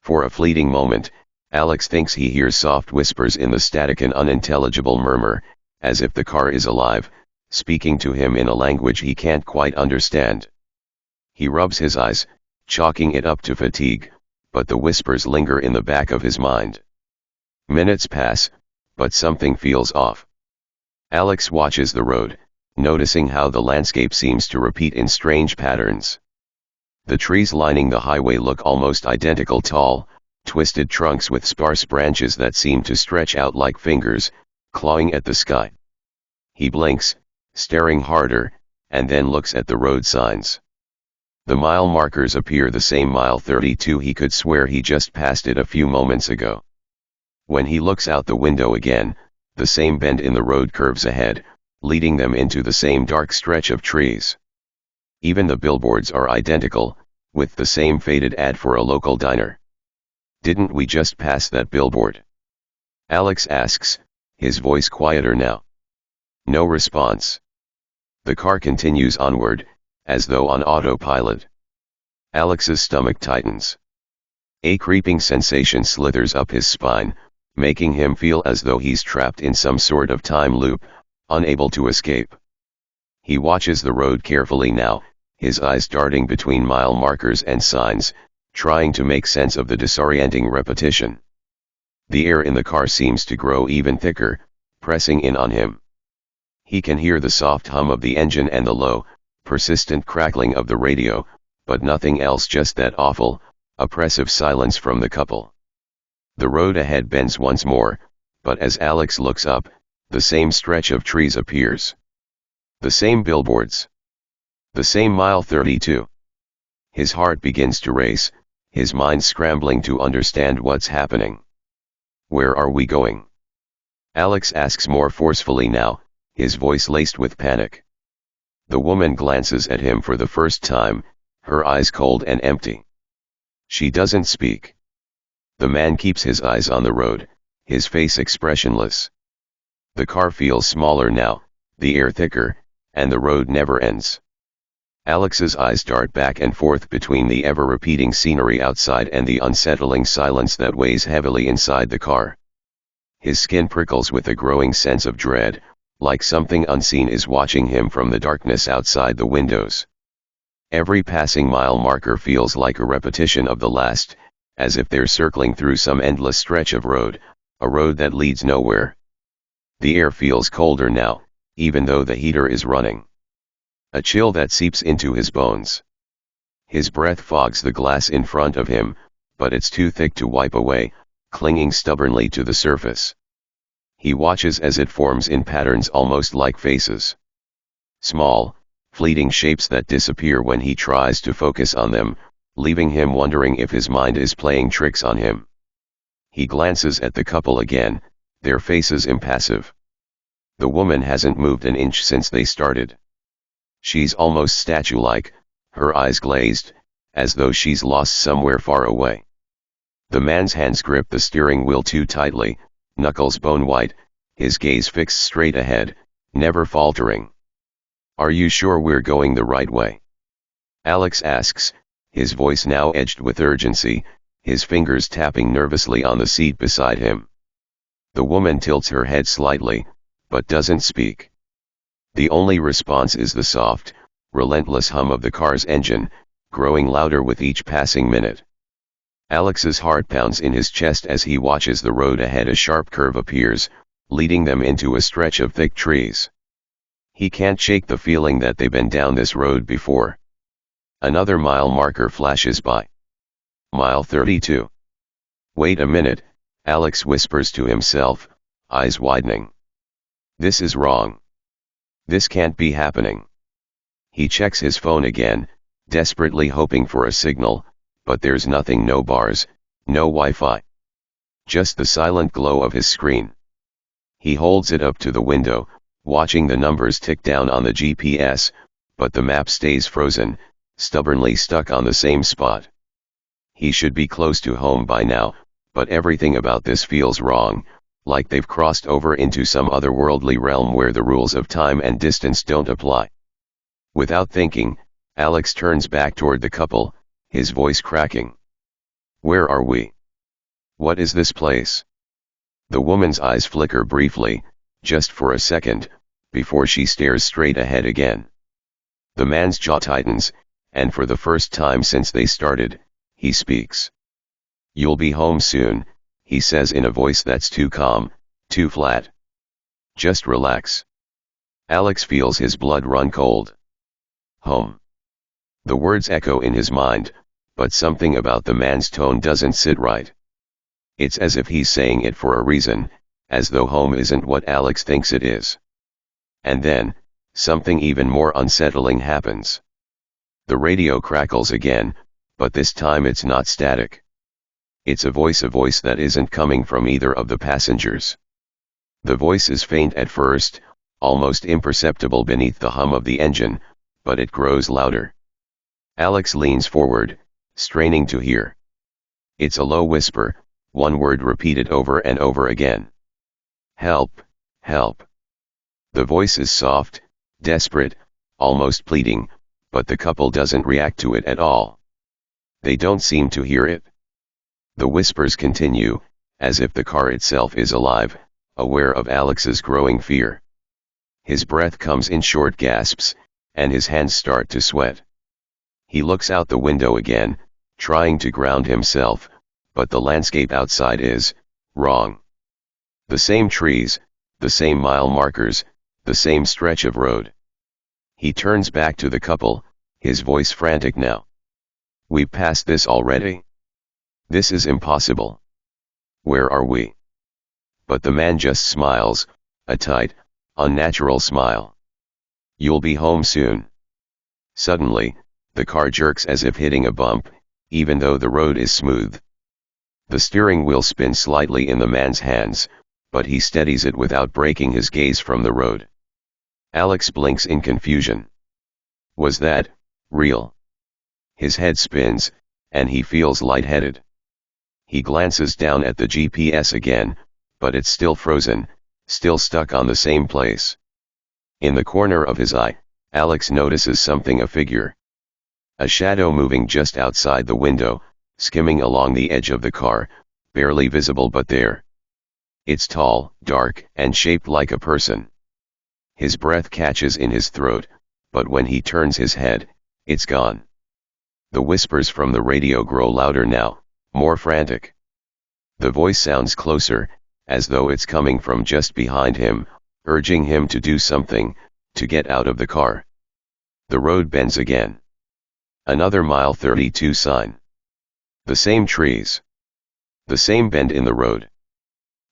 Speaker 1: For a fleeting moment, Alex thinks he hears soft whispers in the static, an unintelligible murmur, as if the car is alive, speaking to him in a language he can't quite understand. He rubs his eyes, chalking it up to fatigue, but the whispers linger in the back of his mind. Minutes pass, but something feels off. Alex watches the road, noticing how the landscape seems to repeat in strange patterns. The trees lining the highway look almost identical, tall, twisted trunks with sparse branches that seem to stretch out like fingers, clawing at the sky. He blinks, staring harder, and then looks at the road signs. The mile markers appear the same, mile 32. He could swear he just passed it a few moments ago. When he looks out the window again, the same bend in the road curves ahead, leading them into the same dark stretch of trees. Even the billboards are identical, with the same faded ad for a local diner. "Didn't we just pass that billboard?" Alex asks, his voice quieter now. No response. The car continues onward, as though on autopilot. Alex's stomach tightens. A creeping sensation slithers up his spine, making him feel as though he's trapped in some sort of time loop, unable to escape. He watches the road carefully now, his eyes darting between mile markers and signs, trying to make sense of the disorienting repetition. The air in the car seems to grow even thicker, pressing in on him. He can hear the soft hum of the engine and the low, persistent crackling of the radio, but nothing else, just that awful, oppressive silence from the couple. The road ahead bends once more, but as Alex looks up, the same stretch of trees appears. The same billboards. The same mile 32. His heart begins to race, his mind scrambling to understand what's happening. "Where are we going?" Alex asks more forcefully now, his voice laced with panic. The woman glances at him for the first time, her eyes cold and empty. She doesn't speak. The man keeps his eyes on the road, his face expressionless. The car feels smaller now, the air thicker, and the road never ends. Alex's eyes dart back and forth between the ever-repeating scenery outside and the unsettling silence that weighs heavily inside the car. His skin prickles with a growing sense of dread, like something unseen is watching him from the darkness outside the windows. Every passing mile marker feels like a repetition of the last, as if they're circling through some endless stretch of road, a road that leads nowhere. The air feels colder now, even though the heater is running. A chill that seeps into his bones. His breath fogs the glass in front of him, but it's too thick to wipe away, clinging stubbornly to the surface. He watches as it forms in patterns almost like faces. Small, fleeting shapes that disappear when he tries to focus on them, leaving him wondering if his mind is playing tricks on him. He glances at the couple again, their faces impassive. The woman hasn't moved an inch since they started. She's almost statue-like, her eyes glazed, as though she's lost somewhere far away. The man's hands grip the steering wheel too tightly, knuckles bone-white, his gaze fixed straight ahead, never faltering. "Are you sure we're going the right way?" Alex asks, his voice now edged with urgency, his fingers tapping nervously on the seat beside him. The woman tilts her head slightly, but doesn't speak. The only response is the soft, relentless hum of the car's engine, growing louder with each passing minute. Alex's heart pounds in his chest as he watches the road ahead. A sharp curve appears, leading them into a stretch of thick trees. He can't shake the feeling that they've been down this road before. Another mile marker flashes by. Mile 32. "Wait a minute," Alex whispers to himself, eyes widening. "This is wrong. This can't be happening." He checks his phone again, desperately hoping for a signal, but there's nothing. No bars, no Wi-Fi. Just the silent glow of his screen. He holds it up to the window, watching the numbers tick down on the GPS, but the map stays frozen, stubbornly stuck on the same spot. He should be close to home by now, but everything about this feels wrong, like they've crossed over into some otherworldly realm where the rules of time and distance don't apply. Without thinking, Alex turns back toward the couple, his voice cracking. "Where are we? What is this place?" The woman's eyes flicker briefly, just for a second, before she stares straight ahead again. The man's jaw tightens, and for the first time since they started, he speaks. "You'll be home soon," he says in a voice that's too calm, too flat. "Just relax." Alex feels his blood run cold. Home. The words echo in his mind, but something about the man's tone doesn't sit right. It's as if he's saying it for a reason, as though home isn't what Alex thinks it is. And then, something even more unsettling happens. The radio crackles again, but this time it's not static. It's a voice that isn't coming from either of the passengers. The voice is faint at first, almost imperceptible beneath the hum of the engine, but it grows louder. Alex leans forward, straining to hear. It's a low whisper, one word repeated over and over again. "Help, help." The voice is soft, desperate, almost pleading, but the couple doesn't react to it at all. They don't seem to hear it. The whispers continue, as if the car itself is alive, aware of Alex's growing fear. His breath comes in short gasps, and his hands start to sweat. He looks out the window again, trying to ground himself, but the landscape outside is wrong. The same trees, the same mile markers, the same stretch of road. He turns back to the couple, his voice frantic now. "We passed this already? This is impossible. Where are we?" But the man just smiles, a tight, unnatural smile. "You'll be home soon." Suddenly, the car jerks as if hitting a bump, even though the road is smooth. The steering wheel spins slightly in the man's hands, but he steadies it without breaking his gaze from the road. Alex blinks in confusion. Was that real? His head spins, and he feels lightheaded. He glances down at the GPS again, but it's still frozen, still stuck on the same place. In the corner of his eye, Alex notices something, a figure. A shadow moving just outside the window, skimming along the edge of the car, barely visible but there. It's tall, dark, and shaped like a person. His breath catches in his throat, but when he turns his head, it's gone. The whispers from the radio grow louder now, more frantic. The voice sounds closer, as though it's coming from just behind him, urging him to do something, to get out of the car. The road bends again. Another mile 32 sign. The same trees. The same bend in the road.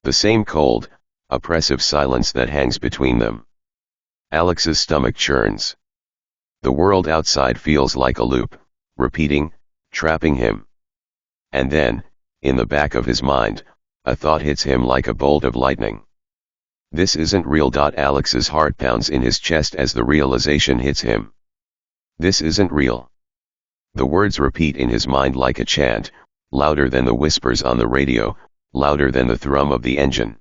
Speaker 1: The same cold, oppressive silence that hangs between them. Alex's stomach churns. The world outside feels like a loop, repeating, trapping him. And then, in the back of his mind, a thought hits him like a bolt of lightning. This isn't real. Alex's heart pounds in his chest as the realization hits him. This isn't real. The words repeat in his mind like a chant, louder than the whispers on the radio, louder than the thrum of the engine.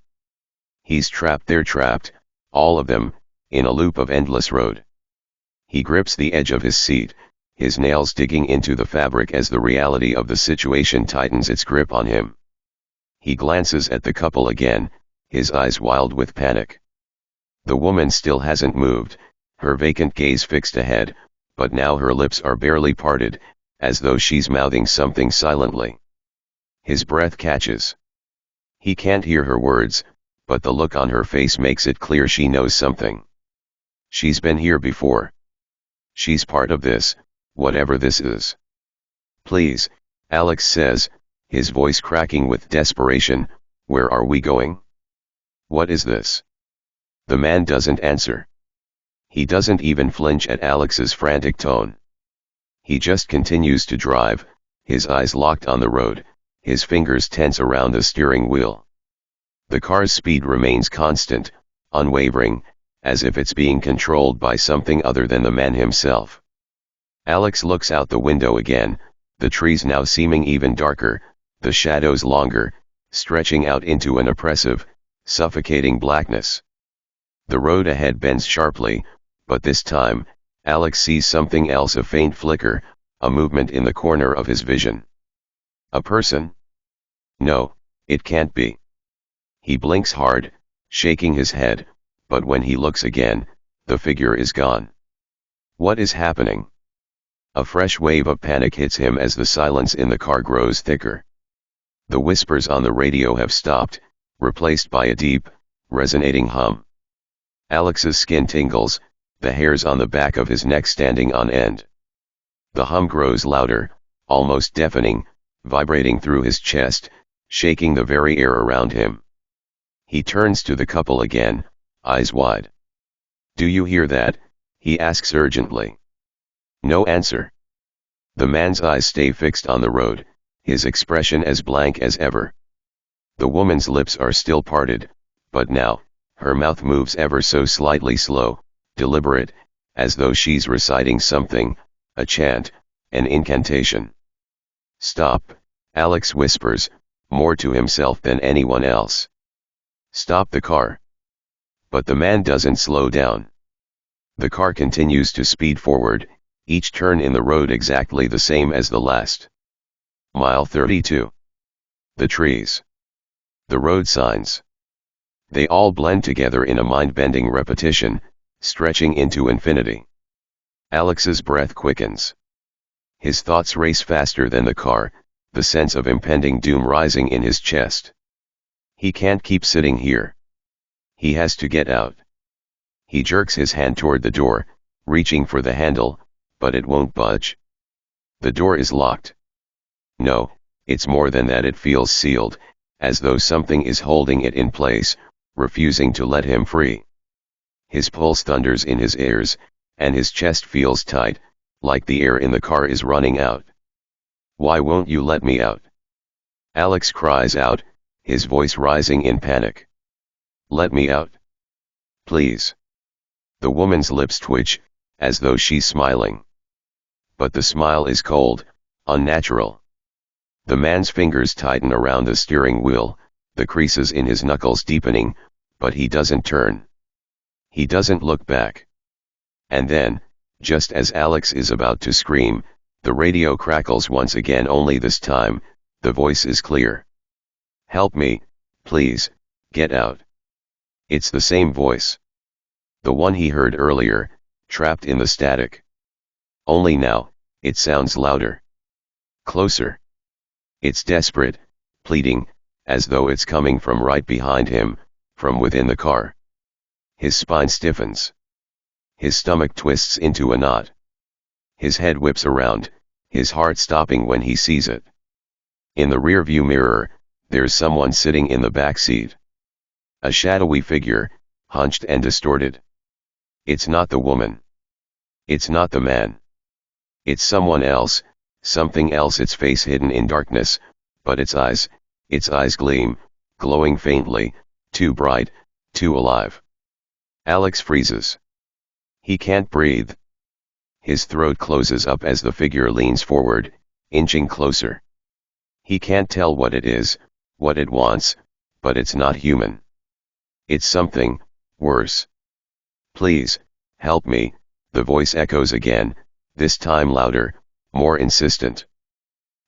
Speaker 1: He's trapped. They're trapped, all of them, in a loop of endless road. He grips the edge of his seat, his nails digging into the fabric as the reality of the situation tightens its grip on him. He glances at the couple again, his eyes wild with panic. The woman still hasn't moved, her vacant gaze fixed ahead, but now her lips are barely parted, as though she's mouthing something silently. His breath catches. He can't hear her words, but the look on her face makes it clear she knows something. She's been here before. She's part of this, whatever this is. Please, Alex says, his voice cracking with desperation, where are we going? What is this? The man doesn't answer. He doesn't even flinch at Alex's frantic tone. He just continues to drive, his eyes locked on the road, his fingers tense around the steering wheel. The car's speed remains constant, unwavering, as if it's being controlled by something other than the man himself. Alex looks out the window again, the trees now seeming even darker, the shadows longer, stretching out into an oppressive, suffocating blackness. The road ahead bends sharply, but this time, Alex sees something else, a faint flicker, a movement in the corner of his vision. A person? No, it can't be. He blinks hard, shaking his head, but when he looks again, the figure is gone. What is happening? A fresh wave of panic hits him as the silence in the car grows thicker. The whispers on the radio have stopped, replaced by a deep, resonating hum. Alex's skin tingles, the hairs on the back of his neck standing on end. The hum grows louder, almost deafening, vibrating through his chest, shaking the very air around him. He turns to the couple again, eyes wide. Do you hear that? He asks urgently. No answer. The man's eyes stay fixed on the road, his expression as blank as ever. The woman's lips are still parted, but now, her mouth moves ever so slightly, slow, deliberate, as though she's reciting something, a chant, an incantation. Stop, Alex whispers, more to himself than anyone else. Stop the car. But the man doesn't slow down. The car continues to speed forward, each turn in the road exactly the same as the last. Mile 32. The trees. The road signs. They all blend together in a mind-bending repetition, stretching into infinity. Alex's breath quickens. His thoughts race faster than the car, the sense of impending doom rising in his chest. He can't keep sitting here. He has to get out. He jerks his hand toward the door, reaching for the handle, but it won't budge. The door is locked. No, it's more than that, it feels sealed, as though something is holding it in place, refusing to let him free. His pulse thunders in his ears, and his chest feels tight, like the air in the car is running out. Why won't you let me out? Alex cries out, his voice rising in panic. Let me out. Please. The woman's lips twitch, as though she's smiling. But the smile is cold, unnatural. The man's fingers tighten around the steering wheel, the creases in his knuckles deepening, but he doesn't turn. He doesn't look back. And then, just as Alex is about to scream, the radio crackles once again, only this time, the voice is clear. "Help me, please, get out." It's the same voice. The one he heard earlier, trapped in the static. Only now, it sounds louder. Closer. It's desperate, pleading, as though it's coming from right behind him, from within the car. His spine stiffens. His stomach twists into a knot. His head whips around, his heart stopping when he sees it. In the rearview mirror, there's someone sitting in the back seat. A shadowy figure, hunched and distorted. It's not the woman. It's not the man. It's someone else, something else, its face hidden in darkness, but its eyes gleam, glowing faintly, too bright, too alive. Alex freezes. He can't breathe. His throat closes up as the figure leans forward, inching closer. He can't tell what it is, what it wants, but it's not human. It's something worse. "Please, help me," the voice echoes again, this time louder, more insistent.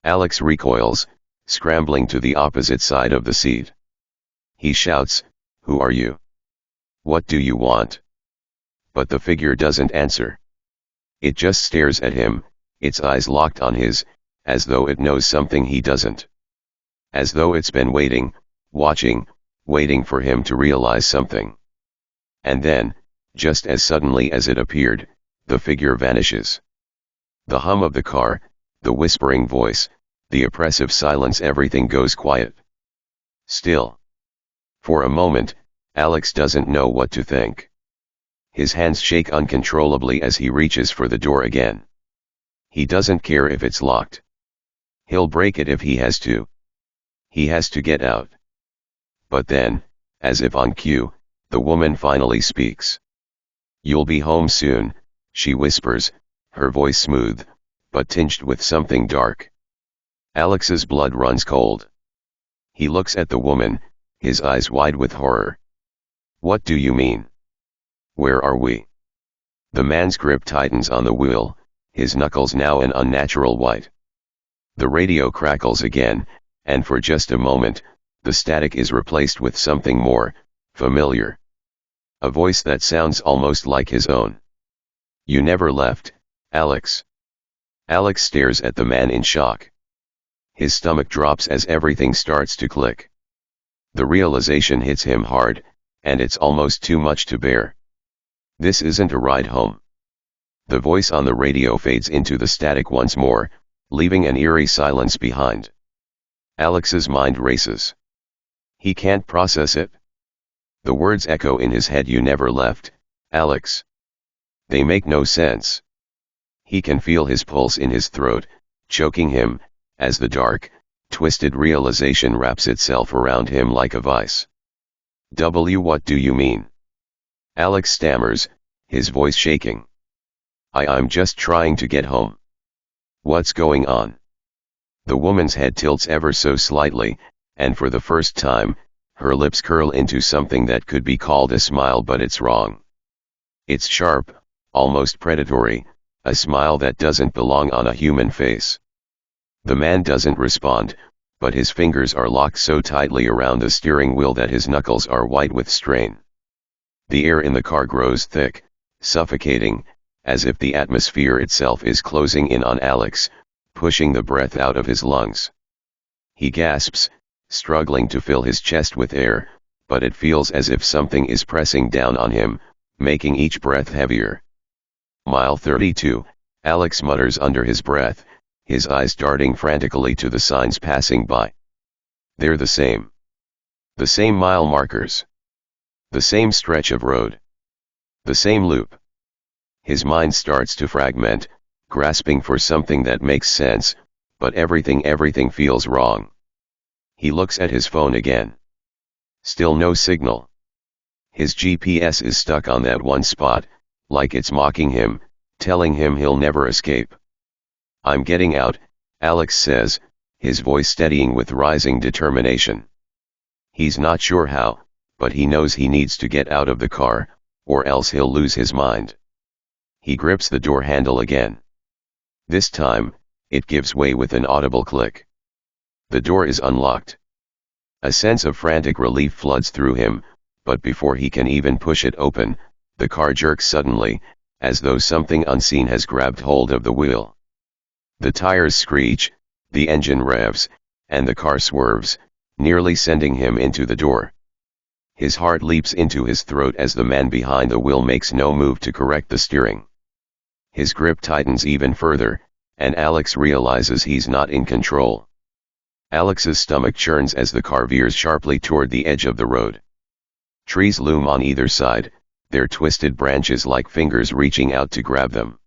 Speaker 1: Alex recoils, scrambling to the opposite side of the seat. He shouts, "Who are you? What do you want?" But the figure doesn't answer. It just stares at him, its eyes locked on his, as though it knows something he doesn't. As though it's been waiting, watching, waiting for him to realize something. And then, just as suddenly as it appeared, the figure vanishes. The hum of the car, the whispering voice, the oppressive silence, everything goes quiet. Still. For a moment, Alex doesn't know what to think. His hands shake uncontrollably as he reaches for the door again. He doesn't care if it's locked. He'll break it if he has to. He has to get out. But then, as if on cue, the woman finally speaks. "You'll be home soon," she whispers, her voice smooth, but tinged with something dark. Alex's blood runs cold. He looks at the woman, his eyes wide with horror. "What do you mean? Where are we?" The man's grip tightens on the wheel, his knuckles now an unnatural white. The radio crackles again, and for just a moment, the static is replaced with something more familiar. A voice that sounds almost like his own. "You never left, Alex." Alex stares at the man in shock. His stomach drops as everything starts to click. The realization hits him hard, and it's almost too much to bear. This isn't a ride home. The voice on the radio fades into the static once more, leaving an eerie silence behind. Alex's mind races. He can't process it. The words echo in his head, "You never left, Alex." They make no sense. He can feel his pulse in his throat, choking him, as the dark, twisted realization wraps itself around him like a vice. What do you mean?" Alex stammers, his voice shaking. I'm just trying to get home." "What's going on?" The woman's head tilts ever so slightly, and for the first time, her lips curl into something that could be called a smile, but it's wrong. It's sharp, almost predatory, a smile that doesn't belong on a human face. The man doesn't respond, but his fingers are locked so tightly around the steering wheel that his knuckles are white with strain. The air in the car grows thick, suffocating, as if the atmosphere itself is closing in on Alex, pushing the breath out of his lungs. He gasps, struggling to fill his chest with air, but it feels as if something is pressing down on him, making each breath heavier. Mile 32, Alex mutters under his breath, his eyes darting frantically to the signs passing by. They're the same. The same mile markers. The same stretch of road. The same loop. His mind starts to fragment, grasping for something that makes sense, but everything feels wrong. He looks at his phone again. Still no signal. His GPS is stuck on that one spot, like it's mocking him, telling him he'll never escape. "I'm getting out," Alex says, his voice steadying with rising determination. He's not sure how, but he knows he needs to get out of the car, or else he'll lose his mind. He grips the door handle again. This time, it gives way with an audible click. The door is unlocked. A sense of frantic relief floods through him, but before he can even push it open, the car jerks suddenly, as though something unseen has grabbed hold of the wheel. The tires screech, the engine revs, and the car swerves, nearly sending him into the door. His heart leaps into his throat as the man behind the wheel makes no move to correct the steering. His grip tightens even further, and Alex realizes he's not in control. Alex's stomach churns as the car veers sharply toward the edge of the road. Trees loom on either side, their twisted branches like fingers reaching out to grab them.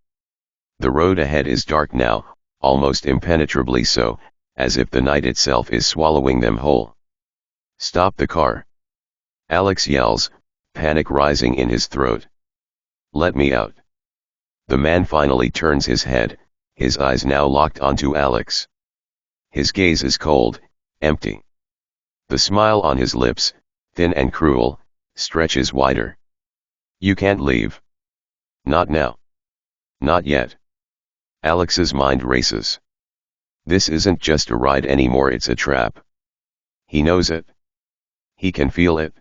Speaker 1: The road ahead is dark now, almost impenetrably so, as if the night itself is swallowing them whole. "Stop the car!" Alex yells, panic rising in his throat. "Let me out." The man finally turns his head, his eyes now locked onto Alex. His gaze is cold, empty. The smile on his lips, thin and cruel, stretches wider. "You can't leave. Not now. Not yet." Alex's mind races. This isn't just a ride anymore, it's a trap. He knows it. He can feel it.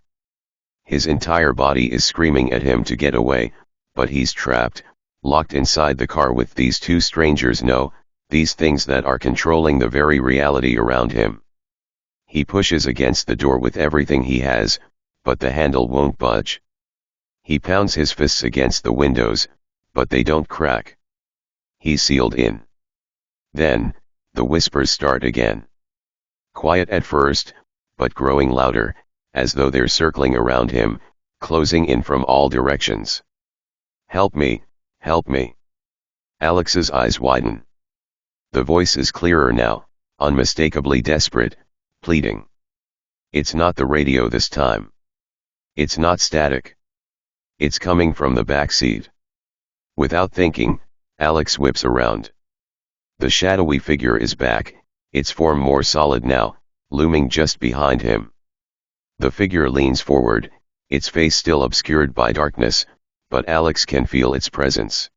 Speaker 1: His entire body is screaming at him to get away, but he's trapped, locked inside the car with these two strangers. No, these things that are controlling the very reality around him. He pushes against the door with everything he has, but the handle won't budge. He pounds his fists against the windows, but they don't crack. He's sealed in. Then, the whispers start again. Quiet at first, but growing louder, as though they're circling around him, closing in from all directions. "Help me, help me." Alex's eyes widen. The voice is clearer now, unmistakably desperate, pleading. It's not the radio this time. It's not static. It's coming from the back seat. Without thinking, Alex whips around. The shadowy figure is back, its form more solid now, looming just behind him. The figure leans forward, its face still obscured by darkness, but Alex can feel its presence.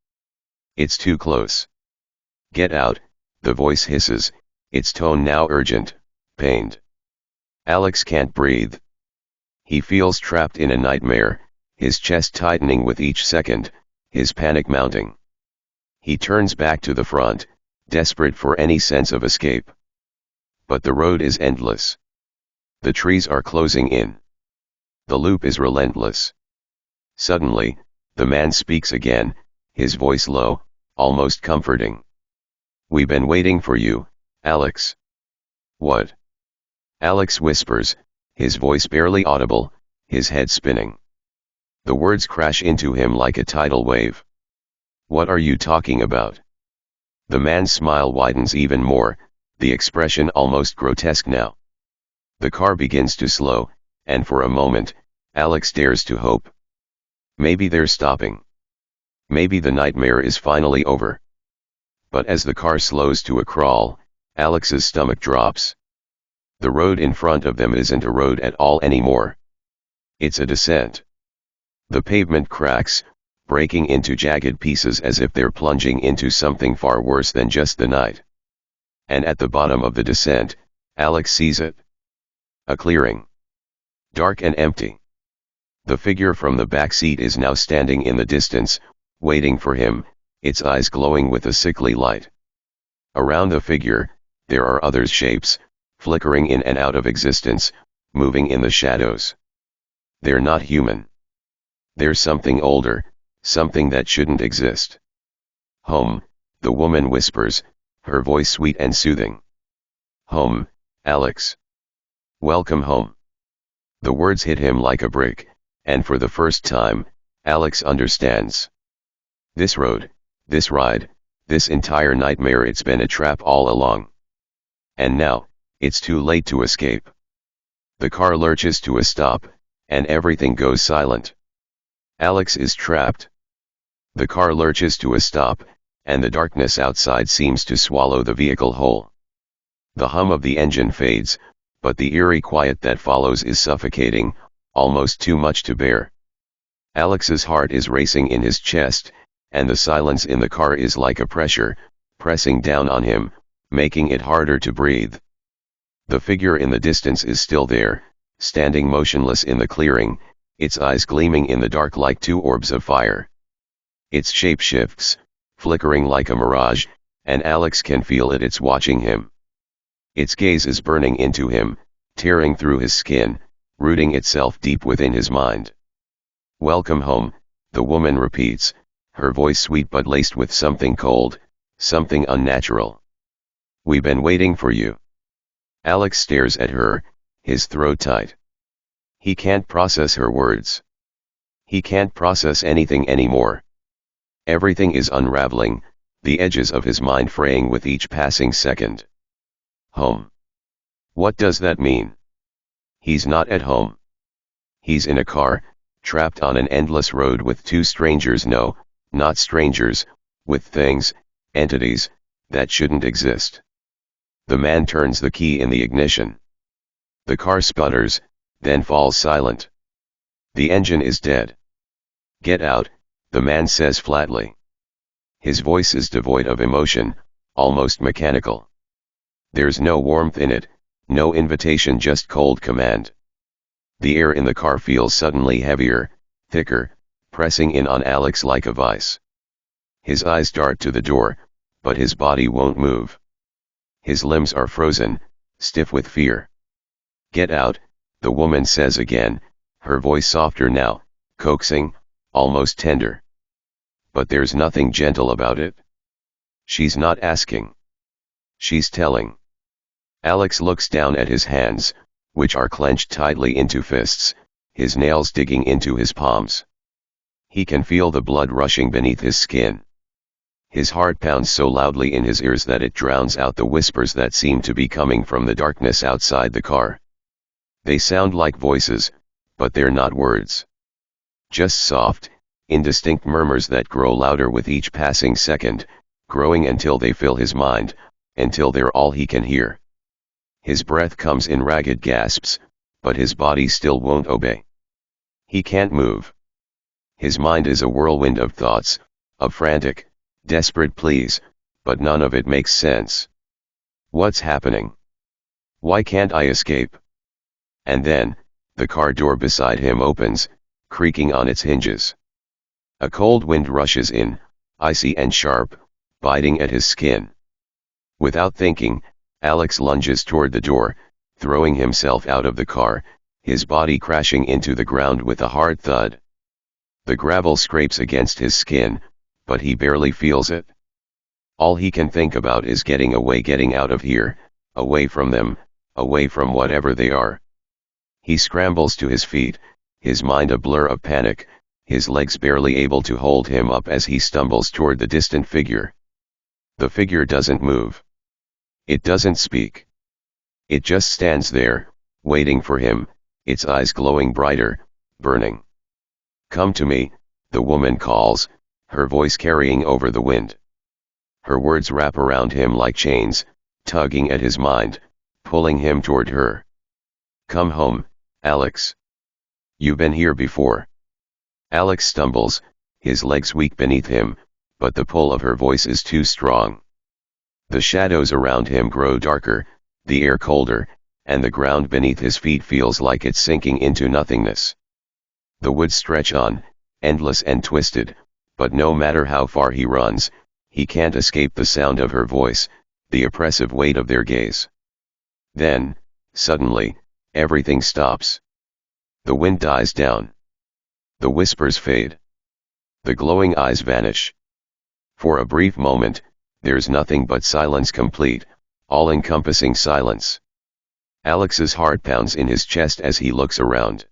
Speaker 1: It's too close. "Get out," the voice hisses, its tone now urgent, pained. Alex can't breathe. He feels trapped in a nightmare, his chest tightening with each second, his panic mounting. He turns back to the front, desperate for any sense of escape. But the road is endless. The trees are closing in. The loop is relentless. Suddenly, the man speaks again, his voice low, almost comforting. "We've been waiting for you, Alex." "What?" Alex whispers, his voice barely audible, his head spinning. The words crash into him like a tidal wave. "What are you talking about?" The man's smile widens even more, the expression almost grotesque now. The car begins to slow, and for a moment, Alex dares to hope. Maybe they're stopping. Maybe the nightmare is finally over. But as the car slows to a crawl, Alex's stomach drops. The road in front of them isn't a road at all anymore. It's a descent. The pavement cracks, breaking into jagged pieces as if they're plunging into something far worse than just the night. And at the bottom of the descent, Alex sees it. A clearing. Dark and empty. The figure from the back seat is now standing in the distance, waiting for him, its eyes glowing with a sickly light. Around the figure, there are other shapes, flickering in and out of existence, moving in the shadows. They're not human. They're something older, something that shouldn't exist. "Home," the woman whispers, her voice sweet and soothing. "Home, Alex. Welcome home." The words hit him like a brick, and for the first time, Alex understands. This road, this ride, this entire nightmare, it's been a trap all along. And now, it's too late to escape. The car lurches to a stop, and everything goes silent. Alex is trapped. The car lurches to a stop, and the darkness outside seems to swallow the vehicle whole. The hum of the engine fades, but the eerie quiet that follows is suffocating, almost too much to bear. Alex's heart is racing in his chest, and the silence in the car is like a pressure, pressing down on him, making it harder to breathe. The figure in the distance is still there, standing motionless in the clearing, its eyes gleaming in the dark like two orbs of fire. Its shape shifts, flickering like a mirage, and Alex can feel it's watching him. Its gaze is burning into him, tearing through his skin, rooting itself deep within his mind. "Welcome home," the woman repeats, her voice sweet but laced with something cold, something unnatural. "We've been waiting for you." Alex stares at her, his throat tight. He can't process her words. He can't process anything anymore. Everything is unraveling, the edges of his mind fraying with each passing second. Home. What does that mean? He's not at home. He's in a car, trapped on an endless road with two strangers, no, not strangers, with things, entities, that shouldn't exist. The man turns the key in the ignition. The car sputters, then falls silent. The engine is dead. "Get out," the man says flatly. His voice is devoid of emotion, almost mechanical. There's no warmth in it, no invitation, just cold command. The air in the car feels suddenly heavier, thicker, pressing in on Alex like a vice. His eyes dart to the door, but his body won't move. His limbs are frozen, stiff with fear. "Get out," the woman says again, her voice softer now, coaxing, almost tender. But there's nothing gentle about it. She's not asking. She's telling. Alex looks down at his hands, which are clenched tightly into fists, his nails digging into his palms. He can feel the blood rushing beneath his skin. His heart pounds so loudly in his ears that it drowns out the whispers that seem to be coming from the darkness outside the car. They sound like voices, but they're not words. Just soft, indistinct murmurs that grow louder with each passing second, growing until they fill his mind, until they're all he can hear. His breath comes in ragged gasps, but his body still won't obey. He can't move. His mind is a whirlwind of thoughts, of frantic, desperate pleas, but none of it makes sense. What's happening? Why can't I escape? And then, the car door beside him opens, creaking on its hinges. A cold wind rushes in, icy and sharp, biting at his skin. Without thinking, Alex lunges toward the door, throwing himself out of the car, his body crashing into the ground with a hard thud. The gravel scrapes against his skin, but he barely feels it. All he can think about is getting away, getting out of here, away from them, away from whatever they are. He scrambles to his feet, his mind a blur of panic, his legs barely able to hold him up as he stumbles toward the distant figure. The figure doesn't move. It doesn't speak. It just stands there, waiting for him, its eyes glowing brighter, burning. "Come to me," the woman calls, her voice carrying over the wind. Her words wrap around him like chains, tugging at his mind, pulling him toward her. "Come home, Alex. You've been here before." Alex stumbles, his legs weak beneath him, but the pull of her voice is too strong. The shadows around him grow darker, the air colder, and the ground beneath his feet feels like it's sinking into nothingness. The woods stretch on, endless and twisted, but no matter how far he runs, he can't escape the sound of her voice, the oppressive weight of their gaze. Then, suddenly, everything stops. The wind dies down. The whispers fade. The glowing eyes vanish. For a brief moment, there's nothing but silence, complete, all-encompassing silence. Alex's heart pounds in his chest as he looks around.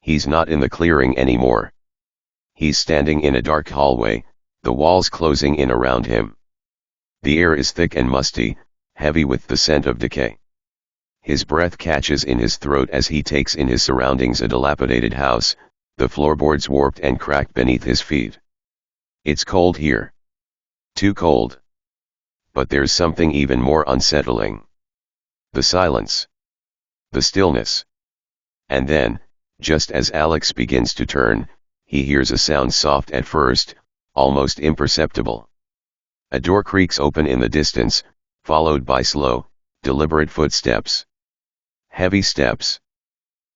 Speaker 1: He's not in the clearing anymore. He's standing in a dark hallway, the walls closing in around him. The air is thick and musty, heavy with the scent of decay. His breath catches in his throat as he takes in his surroundings: a dilapidated house, the floorboards warped and cracked beneath his feet. It's cold here. Too cold. But there's something even more unsettling. The silence. The stillness. And then, Just as Alex begins to turn, he hears a sound soft at first, almost imperceptible. A door creaks open in the distance, followed by slow, deliberate footsteps. Heavy steps.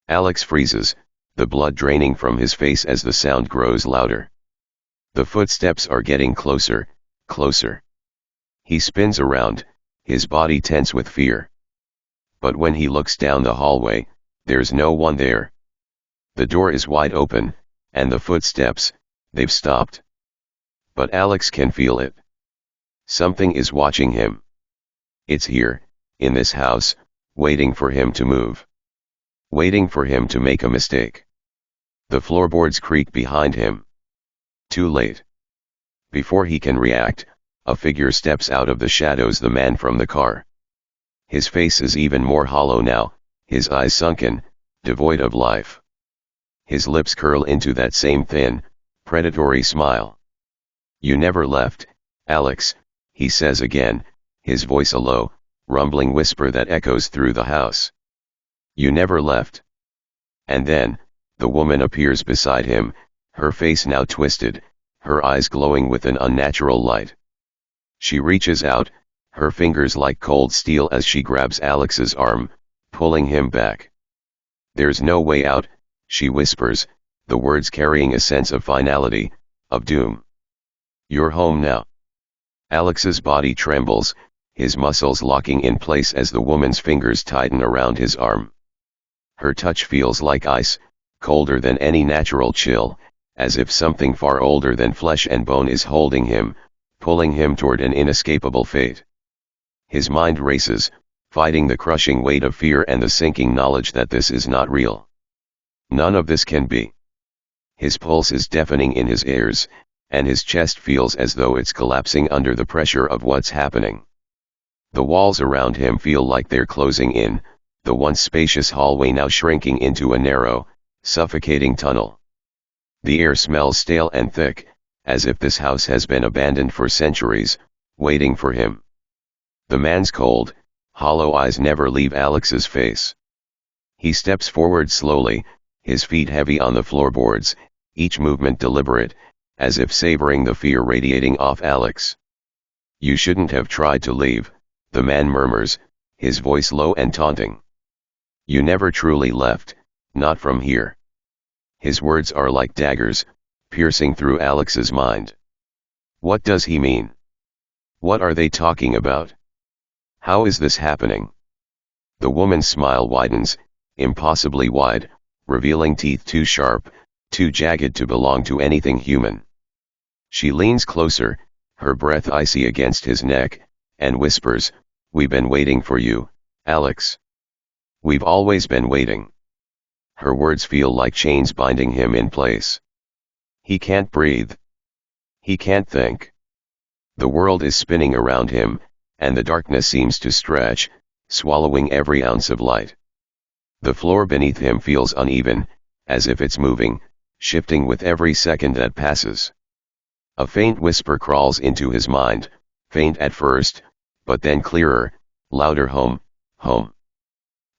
Speaker 1: Alex freezes, the blood draining from his face as the sound grows louder. The footsteps are getting closer, closer. He spins around, his body tense with fear. But when he looks down the hallway, there's no one there. The door is wide open, and the footsteps, they've stopped. But Alex can feel it. Something is watching him. It's here, in this house, waiting for him to move. Waiting for him to make a mistake. The floorboards creak behind him. Too late. Before he can react, a figure steps out of the shadows, the man from the car. His face is even more hollow now, his eyes sunken, devoid of life. His lips curl into that same thin, predatory smile. "You never left, Alex," he says again, his voice a low, rumbling whisper that echoes through the house. "You never left." And then, the woman appears beside him, her face now twisted, her eyes glowing with an unnatural light. She reaches out, her fingers like cold steel as she grabs Alex's arm, pulling him back. "There's no way out," she whispers, the words carrying a sense of finality, of doom. "You're home now." Alex's body trembles, his muscles locking in place as the woman's fingers tighten around his arm. Her touch feels like ice, colder than any natural chill, as if something far older than flesh and bone is holding him, pulling him toward an inescapable fate. His mind races, fighting the crushing weight of fear and the sinking knowledge that this is not real. None of this can be. His pulse is deafening in his ears, and his chest feels as though it's collapsing under the pressure of what's happening. The walls around him feel like they're closing in, the once spacious hallway now shrinking into a narrow, suffocating tunnel. The air smells stale and thick, as if this house has been abandoned for centuries, waiting for him. The man's cold, hollow eyes never leave Alex's face. He steps forward slowly, his feet heavy on the floorboards, each movement deliberate, as if savoring the fear radiating off Alex. "You shouldn't have tried to leave," the man murmurs, his voice low and taunting. "You never truly left, not from here." His words are like daggers, piercing through Alex's mind. What does he mean? What are they talking about? How is this happening? The woman's smile widens, impossibly wide, revealing teeth too sharp, too jagged to belong to anything human. She leans closer, her breath icy against his neck, and whispers, "We've been waiting for you, Alex. We've always been waiting." Her words feel like chains binding him in place. He can't breathe. He can't think. The world is spinning around him, and the darkness seems to stretch, swallowing every ounce of light. The floor beneath him feels uneven, as if it's moving, shifting with every second that passes. A faint whisper crawls into his mind, faint at first, but then clearer, louder: "Home, home."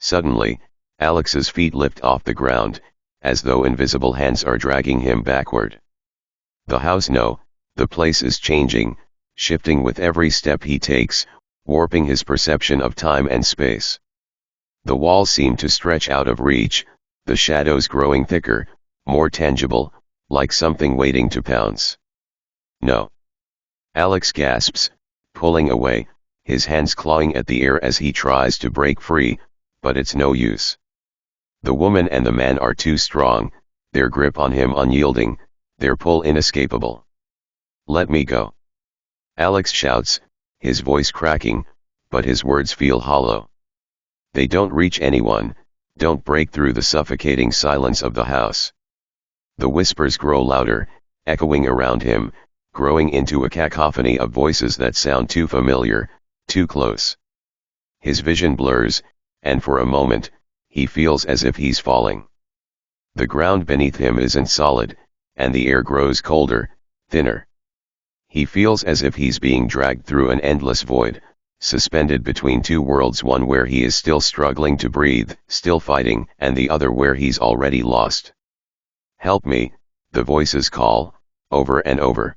Speaker 1: Suddenly, Alex's feet lift off the ground, as though invisible hands are dragging him backward. The house, no, the place is changing, shifting with every step he takes, warping his perception of time and space. The walls seem to stretch out of reach, the shadows growing thicker, more tangible, like something waiting to pounce. "No." Alex gasps, pulling away, his hands clawing at the air as he tries to break free, but it's no use. The woman and the man are too strong, their grip on him unyielding, their pull inescapable. "Let me go." Alex shouts, his voice cracking, but his words feel hollow. They don't reach anyone, don't break through the suffocating silence of the house. The whispers grow louder, echoing around him, growing into a cacophony of voices that sound too familiar, too close. His vision blurs, and for a moment, he feels as if he's falling. The ground beneath him isn't solid, and the air grows colder, thinner. He feels as if he's being dragged through an endless void, suspended between two worlds, one where he is still struggling to breathe, still fighting, and the other where he's already lost. "Help me," the voices call, over and over.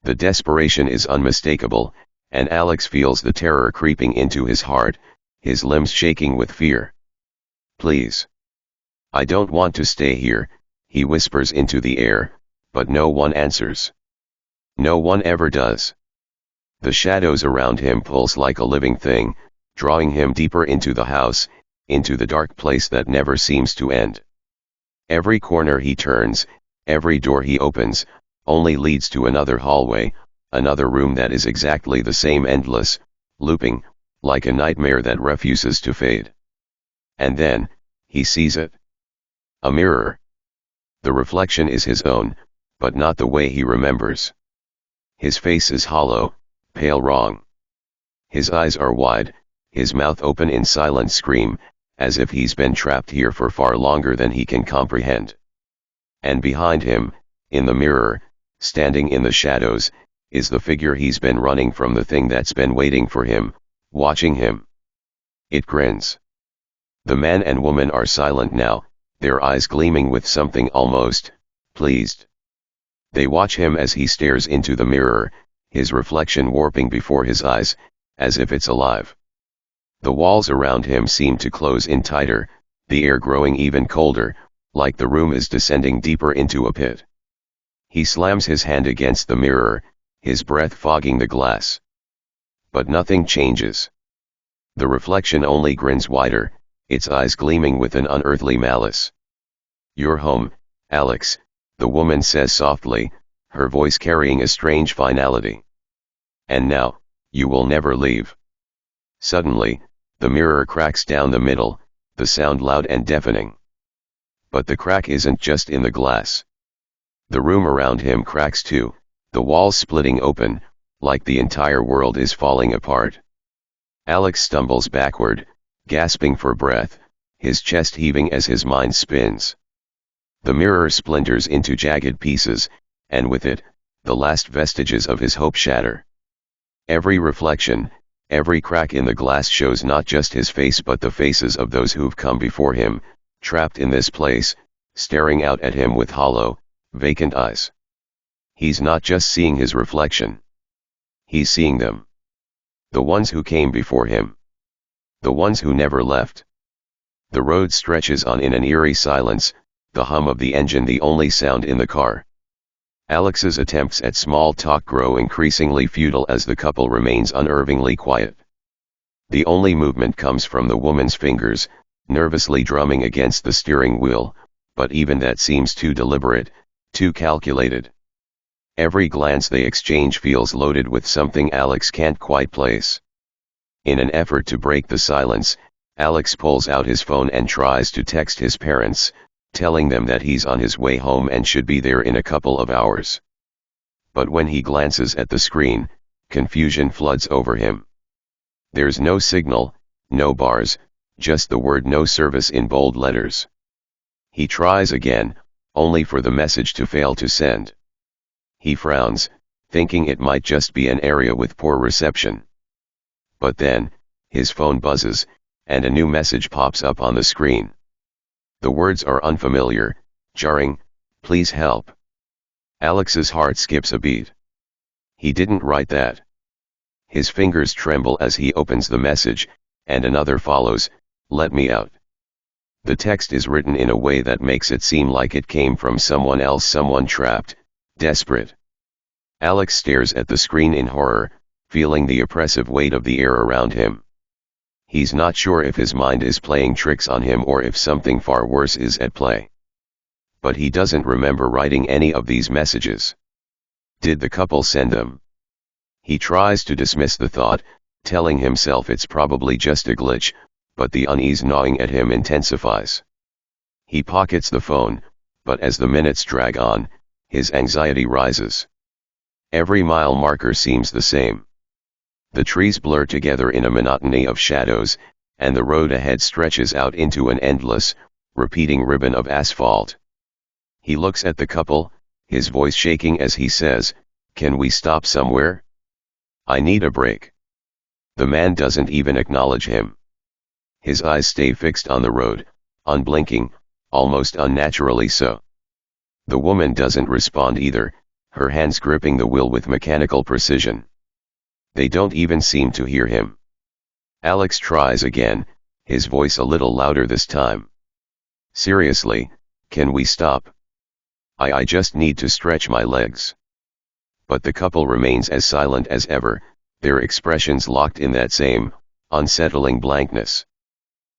Speaker 1: The desperation is unmistakable, and Alex feels the terror creeping into his heart, his limbs shaking with fear. "Please. I don't want to stay here," he whispers into the air, but no one answers. No one ever does. The shadows around him pulse like a living thing, drawing him deeper into the house, into the dark place that never seems to end. Every corner he turns, every door he opens, only leads to another hallway, another room that is exactly the same, endless, looping, like a nightmare that refuses to fade. And then, he sees it. A mirror. The reflection is his own, but not the way he remembers. His face is hollow, pale, wrong. His eyes are wide, his mouth open in silent scream, as if he's been trapped here for far longer than he can comprehend. And behind him, in the mirror, standing in the shadows, is the figure he's been running from, the thing that's been waiting for him, watching him. It grins. The man and woman are silent now, their eyes gleaming with something almost pleased. They watch him as he stares into the mirror, his reflection warping before his eyes, as if it's alive. The walls around him seem to close in tighter, the air growing even colder, like the room is descending deeper into a pit. He slams his hand against the mirror, his breath fogging the glass. But nothing changes. The reflection only grins wider, its eyes gleaming with an unearthly malice. "You're home, Alex," the woman says softly, her voice carrying a strange finality. "And now, you will never leave." Suddenly, the mirror cracks down the middle, the sound loud and deafening. But the crack isn't just in the glass. The room around him cracks too, the walls splitting open, like the entire world is falling apart. Alex stumbles backward, gasping for breath, his chest heaving as his mind spins. The mirror splinters into jagged pieces, and with it, the last vestiges of his hope shatter. Every reflection, every crack in the glass shows not just his face but the faces of those who've come before him, trapped in this place, staring out at him with hollow, vacant eyes. He's not just seeing his reflection. He's seeing them. The ones who came before him. The ones who never left. The road stretches on in an eerie silence, the hum of the engine the only sound in the car. Alex's attempts at small talk grow increasingly futile as the couple remains unnervingly quiet. The only movement comes from the woman's fingers, nervously drumming against the steering wheel, but even that seems too deliberate, too calculated. Every glance they exchange feels loaded with something Alex can't quite place. In an effort to break the silence, Alex pulls out his phone and tries to text his parents, telling them that he's on his way home and should be there in a couple of hours. But when he glances at the screen, confusion floods over him. There's no signal, no bars, just the word "no service" in bold letters. He tries again, only for the message to fail to send. He frowns, thinking it might just be an area with poor reception. But then, his phone buzzes, and a new message pops up on the screen. The words are unfamiliar, jarring, "Please help." Alex's heart skips a beat. He didn't write that. His fingers tremble as he opens the message, and another follows, "Let me out." The text is written in a way that makes it seem like it came from someone else, someone trapped, desperate. Alex stares at the screen in horror, feeling the oppressive weight of the air around him. He's not sure if his mind is playing tricks on him or if something far worse is at play. But he doesn't remember writing any of these messages. Did the couple send them? He tries to dismiss the thought, telling himself it's probably just a glitch, but the unease gnawing at him intensifies. He pockets the phone, but as the minutes drag on, his anxiety rises. Every mile marker seems the same. The trees blur together in a monotony of shadows, and the road ahead stretches out into an endless, repeating ribbon of asphalt. He looks at the couple, his voice shaking as he says, "Can we stop somewhere? I need a break." The man doesn't even acknowledge him. His eyes stay fixed on the road, unblinking, almost unnaturally so. The woman doesn't respond either, her hands gripping the wheel with mechanical precision. They don't even seem to hear him. Alex tries again, his voice a little louder this time. Seriously, can we stop? I just need to stretch my legs. But the couple remains as silent as ever, their expressions locked in that same, unsettling blankness.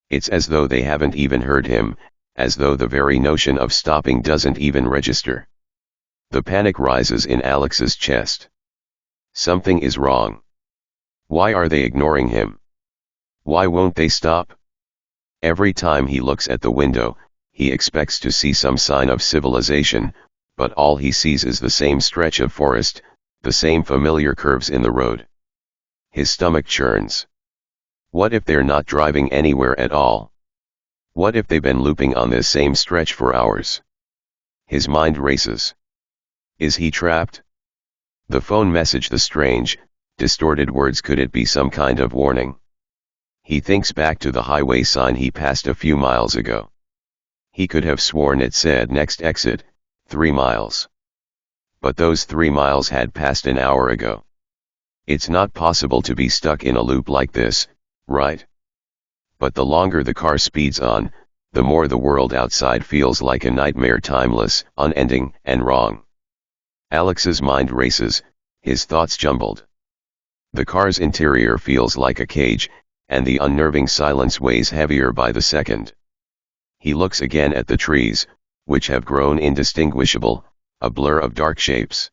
Speaker 1: It's as though they haven't even heard him, as though the very notion of stopping doesn't even register. The panic rises in Alex's chest. Something is wrong. Why are they ignoring him? Why won't they stop? Every time he looks at the window, he expects to see some sign of civilization, but all he sees is the same stretch of forest, the same familiar curves in the road. His stomach churns. What if they're not driving anywhere at all? What if they've been looping on this same stretch for hours? His mind races. Is he trapped? The phone message, the strange, distorted words, could it be some kind of warning? He thinks back to the highway sign he passed a few miles ago. He could have sworn it said next exit, 3 miles. But those 3 miles had passed an hour ago. It's not possible to be stuck in a loop like this, right? But the longer the car speeds on, the more the world outside feels like a nightmare, timeless, unending, and wrong. Alex's mind races, his thoughts jumbled. The car's interior feels like a cage, and the unnerving silence weighs heavier by the second. He looks again at the trees, which have grown indistinguishable, a blur of dark shapes.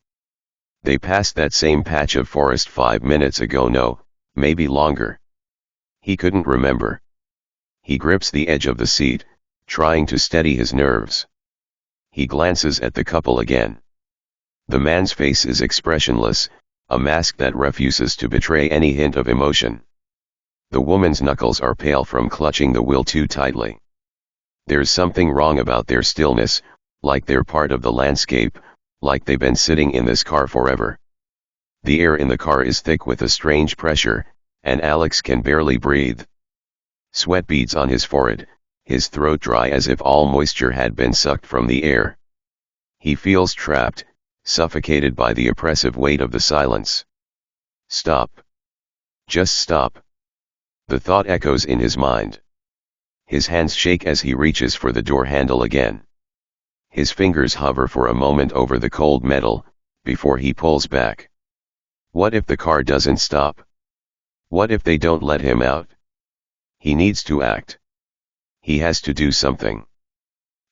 Speaker 1: They passed that same patch of forest 5 minutes ago, no, maybe longer. He couldn't remember. He grips the edge of the seat, trying to steady his nerves. He glances at the couple again. The man's face is expressionless, a mask that refuses to betray any hint of emotion. The woman's knuckles are pale from clutching the wheel too tightly. There's something wrong about their stillness, like they're part of the landscape, like they've been sitting in this car forever. The air in the car is thick with a strange pressure, and Alex can barely breathe. Sweat beads on his forehead, his throat dry as if all moisture had been sucked from the air. He feels trapped, suffocated by the oppressive weight of the silence. Stop. Just stop. The thought echoes in his mind. His hands shake as he reaches for the door handle again. His fingers hover for a moment over the cold metal, before he pulls back. What if the car doesn't stop? What if they don't let him out? He needs to act. He has to do something.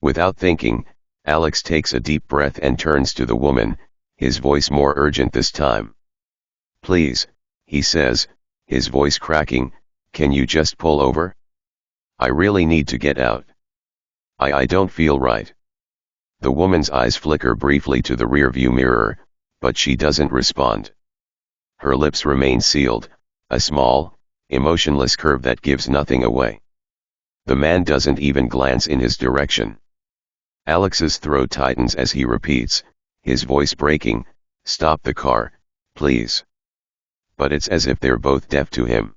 Speaker 1: Without thinking, Alex takes a deep breath and turns to the woman, his voice more urgent this time. Please, he says, his voice cracking, can you just pull over? I really need to get out. I don't feel right. The woman's eyes flicker briefly to the rearview mirror, but she doesn't respond. Her lips remain sealed, a small, emotionless curve that gives nothing away. The man doesn't even glance in his direction. Alex's throat tightens as he repeats, his voice breaking, stop the car, please. But it's as if they're both deaf to him.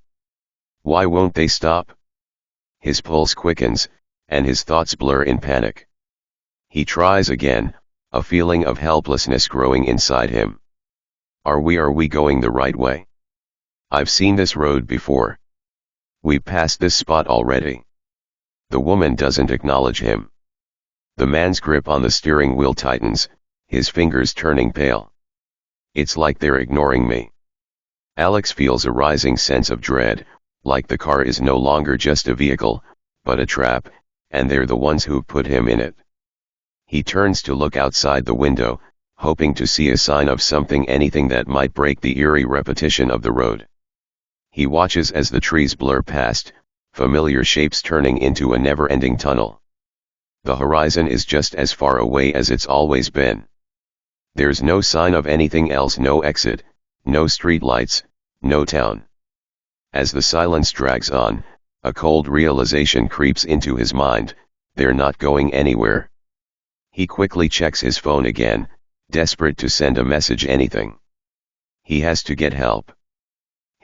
Speaker 1: Why won't they stop? His pulse quickens, and his thoughts blur in panic. He tries again, a feeling of helplessness growing inside him. Are we going the right way? I've seen this road before. We've passed this spot already. The woman doesn't acknowledge him. The man's grip on the steering wheel tightens, his fingers turning pale. It's like they're ignoring me. Alex feels a rising sense of dread, like the car is no longer just a vehicle, but a trap, and they're the ones who put him in it. He turns to look outside the window, hoping to see a sign of something, anything that might break the eerie repetition of the road. He watches as the trees blur past, familiar shapes turning into a never-ending tunnel. The horizon is just as far away as it's always been. There's no sign of anything else, no exit, no streetlights, no town. As the silence drags on, a cold realization creeps into his mind, they're not going anywhere. He quickly checks his phone again, desperate to send a message, anything. He has to get help.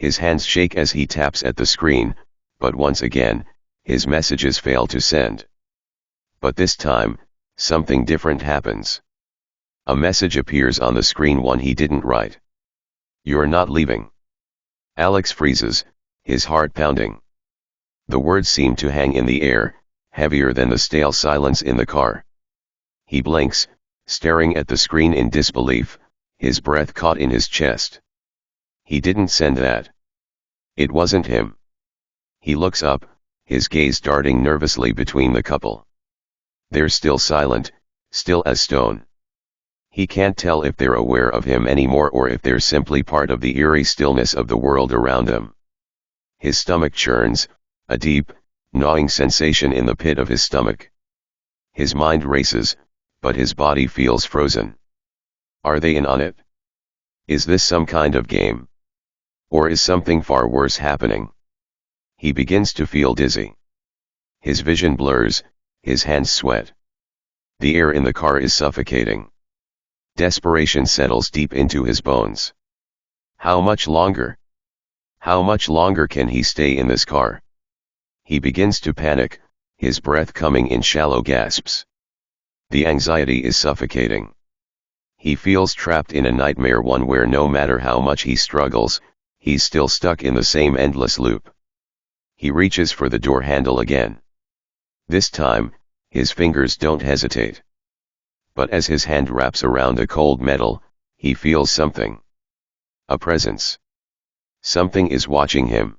Speaker 1: His hands shake as he taps at the screen, but once again, his messages fail to send. But this time, something different happens. A message appears on the screen, one he didn't write. "You're not leaving." Alex freezes, his heart pounding. The words seem to hang in the air, heavier than the stale silence in the car. He blinks, staring at the screen in disbelief, his breath caught in his chest. He didn't send that. It wasn't him. He looks up, his gaze darting nervously between the couple. They're still silent, still as stone. He can't tell if they're aware of him anymore or if they're simply part of the eerie stillness of the world around them. His stomach churns, a deep, gnawing sensation in the pit of his stomach. His mind races, but his body feels frozen. Are they in on it? Is this some kind of game? Or is something far worse happening? He begins to feel dizzy. His vision blurs, his hands sweat. The air in the car is suffocating. Desperation settles deep into his bones. How much longer? How much longer can he stay in this car? He begins to panic, his breath coming in shallow gasps. The anxiety is suffocating. He feels trapped in a nightmare, one where no matter how much he struggles, he's still stuck in the same endless loop. He reaches for the door handle again. This time, his fingers don't hesitate. But as his hand wraps around the cold metal, he feels something. A presence. Something is watching him.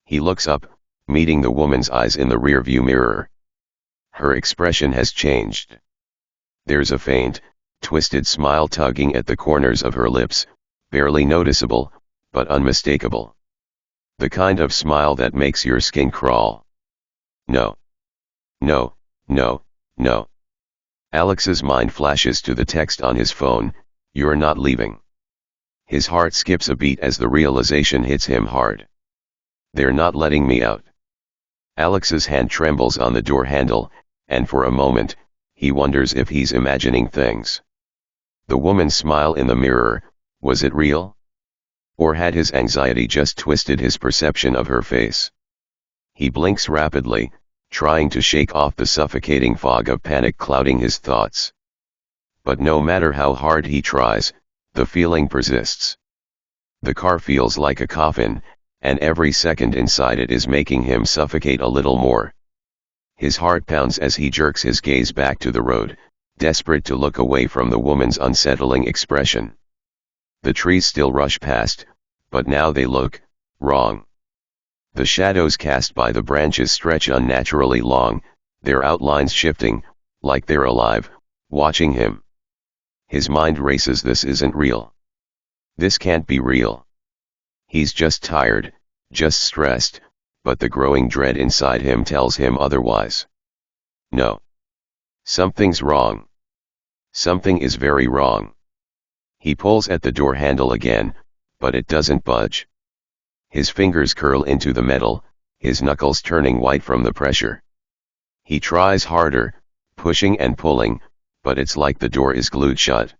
Speaker 1: He looks up, meeting the woman's eyes in the rearview mirror. Her expression has changed. There's a faint, twisted smile tugging at the corners of her lips, barely noticeable, but unmistakable. The kind of smile that makes your skin crawl. No. No, no, no. Alex's mind flashes to the text on his phone, "You're not leaving." His heart skips a beat as the realization hits him hard. They're not letting me out. Alex's hand trembles on the door handle, and for a moment, he wonders if he's imagining things. The woman's smile in the mirror, was it real? Or had his anxiety just twisted his perception of her face? He blinks rapidly, trying to shake off the suffocating fog of panic clouding his thoughts. But no matter how hard he tries, the feeling persists. The car feels like a coffin, and every second inside it is making him suffocate a little more. His heart pounds as he jerks his gaze back to the road, desperate to look away from the woman's unsettling expression. The trees still rush past, but now they look wrong. The shadows cast by the branches stretch unnaturally long, their outlines shifting, like they're alive, watching him. His mind races. This isn't real. This can't be real. He's just tired, just stressed, but the growing dread inside him tells him otherwise. No. Something's wrong. Something is very wrong. He pulls at the door handle again, but it doesn't budge. His fingers curl into the metal, his knuckles turning white from the pressure. He tries harder, pushing and pulling, but it's like the door is glued shut.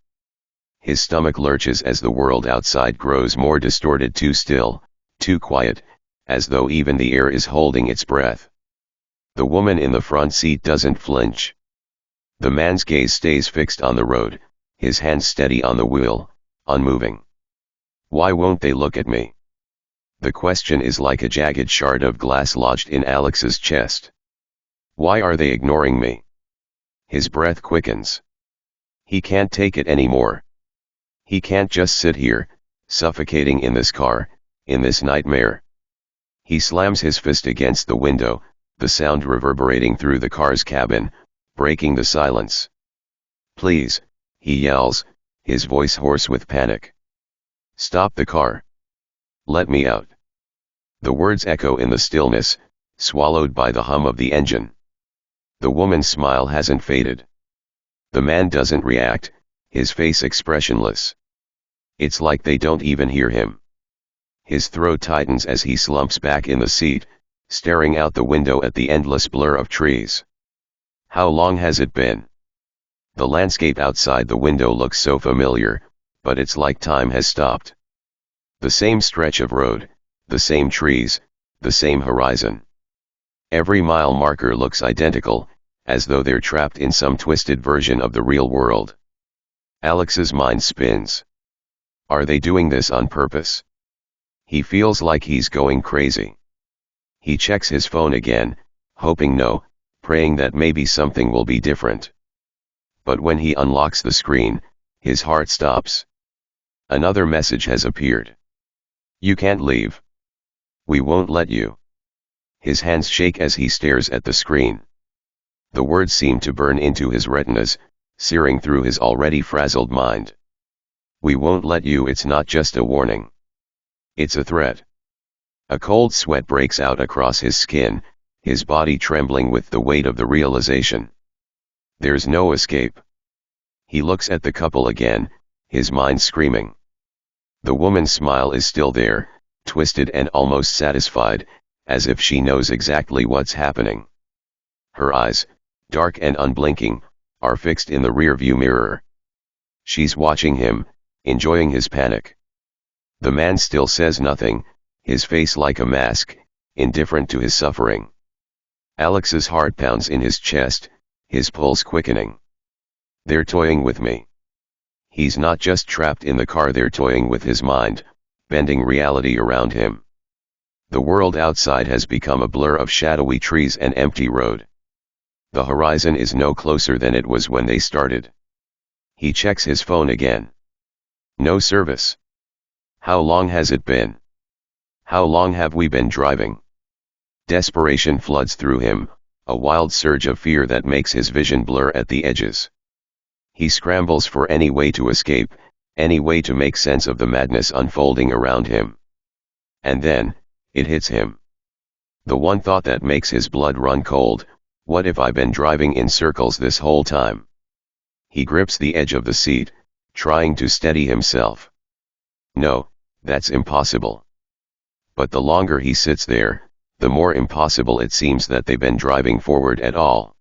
Speaker 1: His stomach lurches as the world outside grows more distorted, too still, too quiet, as though even the air is holding its breath. The woman in the front seat doesn't flinch. The man's gaze stays fixed on the road, his hands steady on the wheel, unmoving. Why won't they look at me? The question is like a jagged shard of glass lodged in Alex's chest. Why are they ignoring me? His breath quickens. He can't take it anymore. He can't just sit here, suffocating in this car, in this nightmare. He slams his fist against the window, the sound reverberating through the car's cabin, breaking the silence. "Please," he yells, his voice hoarse with panic. "Stop the car. Let me out." The words echo in the stillness, swallowed by the hum of the engine. The woman's smile hasn't faded. The man doesn't react, his face expressionless. It's like they don't even hear him. His throat tightens as he slumps back in the seat, staring out the window at the endless blur of trees. How long has it been? The landscape outside the window looks so familiar, but it's like time has stopped. The same stretch of road, the same trees, the same horizon. Every mile marker looks identical, as though they're trapped in some twisted version of the real world. Alex's mind spins. Are they doing this on purpose? He feels like he's going crazy. He checks his phone again, hoping no, praying that maybe something will be different. But when he unlocks the screen, his heart stops. Another message has appeared. You can't leave. We won't let you. His hands shake as he stares at the screen. The words seem to burn into his retinas, searing through his already frazzled mind. We won't let you. It's not just a warning. It's a threat. A cold sweat breaks out across his skin, his body trembling with the weight of the realization. There's no escape. He looks at the couple again, his mind screaming. The woman's smile is still there, twisted and almost satisfied, as if she knows exactly what's happening. Her eyes, dark and unblinking, are fixed in the rearview mirror. She's watching him, enjoying his panic. The man still says nothing, his face like a mask, indifferent to his suffering. Alex's heart pounds in his chest, his pulse quickening. They're toying with me. He's not just trapped in the car, they're toying with his mind, bending reality around him. The world outside has become a blur of shadowy trees and empty road. The horizon is no closer than it was when they started. He checks his phone again. No service. How long has it been? How long have we been driving? Desperation floods through him, a wild surge of fear that makes his vision blur at the edges. He scrambles for any way to escape, any way to make sense of the madness unfolding around him. And then, it hits him. The one thought that makes his blood run cold: what if I've been driving in circles this whole time? He grips the edge of the seat, trying to steady himself. No, that's impossible. But the longer he sits there, the more impossible it seems that they've been driving forward at all.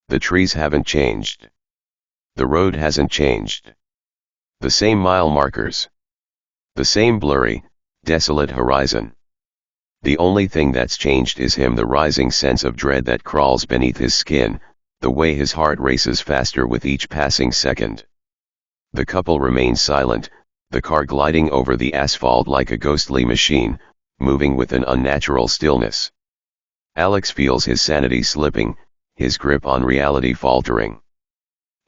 Speaker 1: The trees haven't changed. The road hasn't changed. The same mile markers. The same blurry, desolate horizon. The only thing that's changed is him, the rising sense of dread that crawls beneath his skin, the way his heart races faster with each passing second. The couple remains silent, the car gliding over the asphalt like a ghostly machine, moving with an unnatural stillness. Alex feels his sanity slipping, his grip on reality faltering.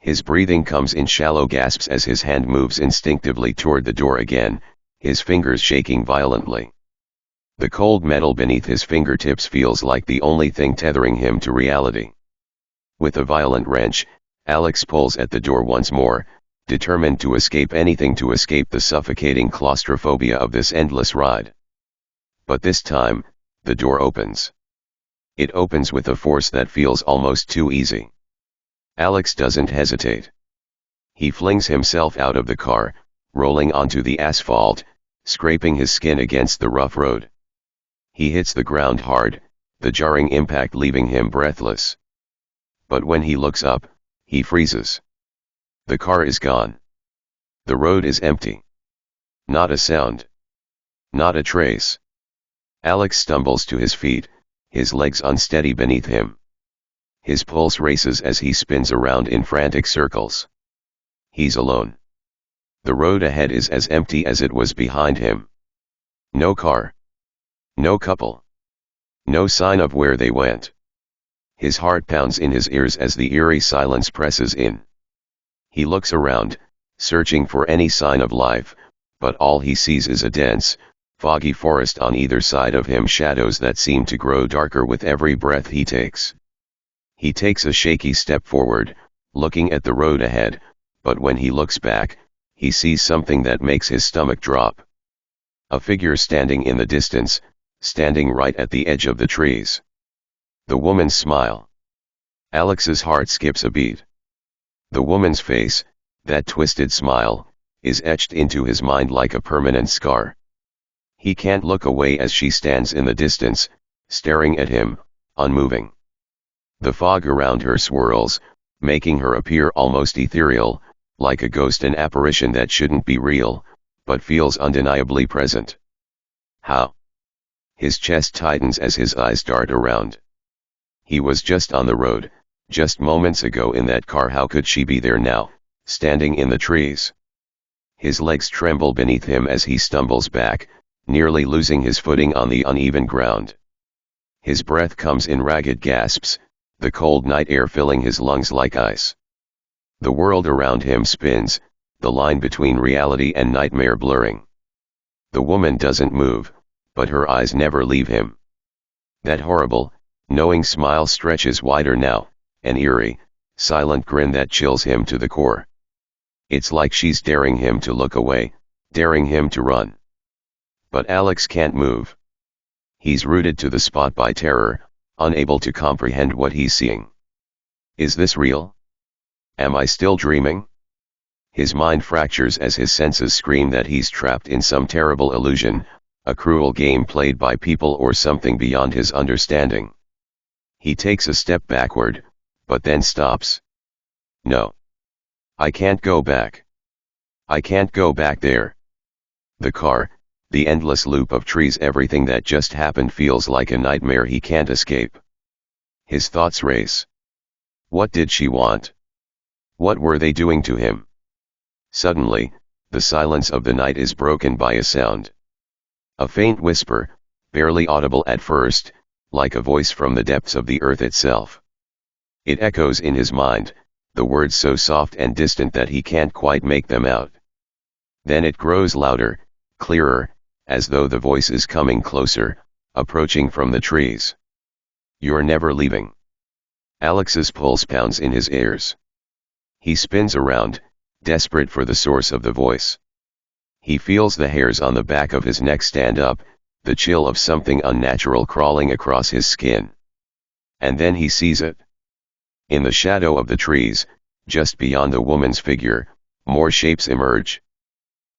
Speaker 1: His breathing comes in shallow gasps as his hand moves instinctively toward the door again, his fingers shaking violently. The cold metal beneath his fingertips feels like the only thing tethering him to reality. With a violent wrench, Alex pulls at the door once more, determined to escape anything to escape the suffocating claustrophobia of this endless ride. But this time, the door opens. It opens with a force that feels almost too easy. Alex doesn't hesitate. He flings himself out of the car, rolling onto the asphalt, scraping his skin against the rough road. He hits the ground hard, the jarring impact leaving him breathless. But when he looks up, he freezes. The car is gone. The road is empty. Not a sound. Not a trace. Alex stumbles to his feet, his legs unsteady beneath him. His pulse races as he spins around in frantic circles. He's alone. The road ahead is as empty as it was behind him. No car. No couple. No sign of where they went. His heart pounds in his ears as the eerie silence presses in. He looks around, searching for any sign of life, but all he sees is a dense, foggy forest on either side of him, shadows that seem to grow darker with every breath he takes. He takes a shaky step forward, looking at the road ahead, but when he looks back, he sees something that makes his stomach drop. A figure standing in the distance, standing right at the edge of the trees. The woman's smile. Alex's heart skips a beat. The woman's face, that twisted smile, is etched into his mind like a permanent scar. He can't look away as she stands in the distance, staring at him, unmoving. The fog around her swirls, making her appear almost ethereal, like a ghost, an apparition that shouldn't be real, but feels undeniably present. How? His chest tightens as his eyes dart around. He was just on the road, just moments ago in that car. How could she be there now, standing in the trees? His legs tremble beneath him as he stumbles back, nearly losing his footing on the uneven ground. His breath comes in ragged gasps, the cold night air filling his lungs like ice. The world around him spins, the line between reality and nightmare blurring. The woman doesn't move, but her eyes never leave him. That horrible, knowing smile stretches wider now, an eerie, silent grin that chills him to the core. It's like she's daring him to look away, daring him to run. But Alex can't move. He's rooted to the spot by terror, unable to comprehend what he's seeing. Is this real? Am I still dreaming? His mind fractures as his senses scream that he's trapped in some terrible illusion, a cruel game played by people or something beyond his understanding. He takes a step backward, but then stops. No. I can't go back. I can't go back there. The car, the endless loop of trees, everything that just happened feels like a nightmare he can't escape. His thoughts race. What did she want? What were they doing to him? Suddenly, the silence of the night is broken by a sound. A faint whisper, barely audible at first, like a voice from the depths of the earth itself. It echoes in his mind, the words so soft and distant that he can't quite make them out. Then it grows louder, clearer, as though the voice is coming closer, approaching from the trees. You're never leaving. Alex's pulse pounds in his ears. He spins around, desperate for the source of the voice. He feels the hairs on the back of his neck stand up, the chill of something unnatural crawling across his skin. And then he sees it. In the shadow of the trees, just beyond the woman's figure, more shapes emerge.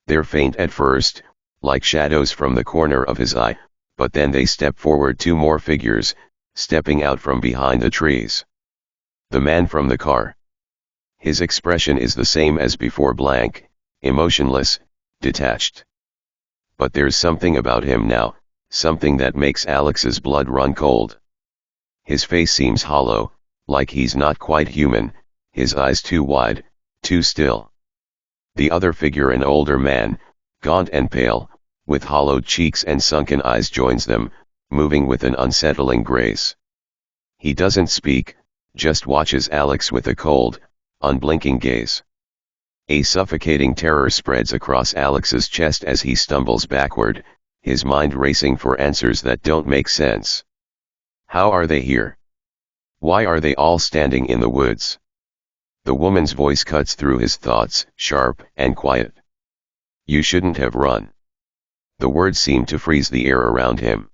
Speaker 1: They're faint at first, like shadows from the corner of his eye, but then they step forward, two more figures, stepping out from behind the trees. The man from the car. His expression is the same as before, blank, emotionless, detached. But there's something about him now, something that makes Alex's blood run cold. His face seems hollow, like he's not quite human, his eyes too wide, too still. The other figure, an older man, gaunt and pale, with hollowed cheeks and sunken eyes, joins them, moving with an unsettling grace. He doesn't speak, just watches Alex with a cold, unblinking gaze. A suffocating terror spreads across Alex's chest as he stumbles backward, his mind racing for answers that don't make sense. How are they here? Why are they all standing in the woods? The woman's voice cuts through his thoughts, sharp and quiet. You shouldn't have run. The words seem to freeze the air around him.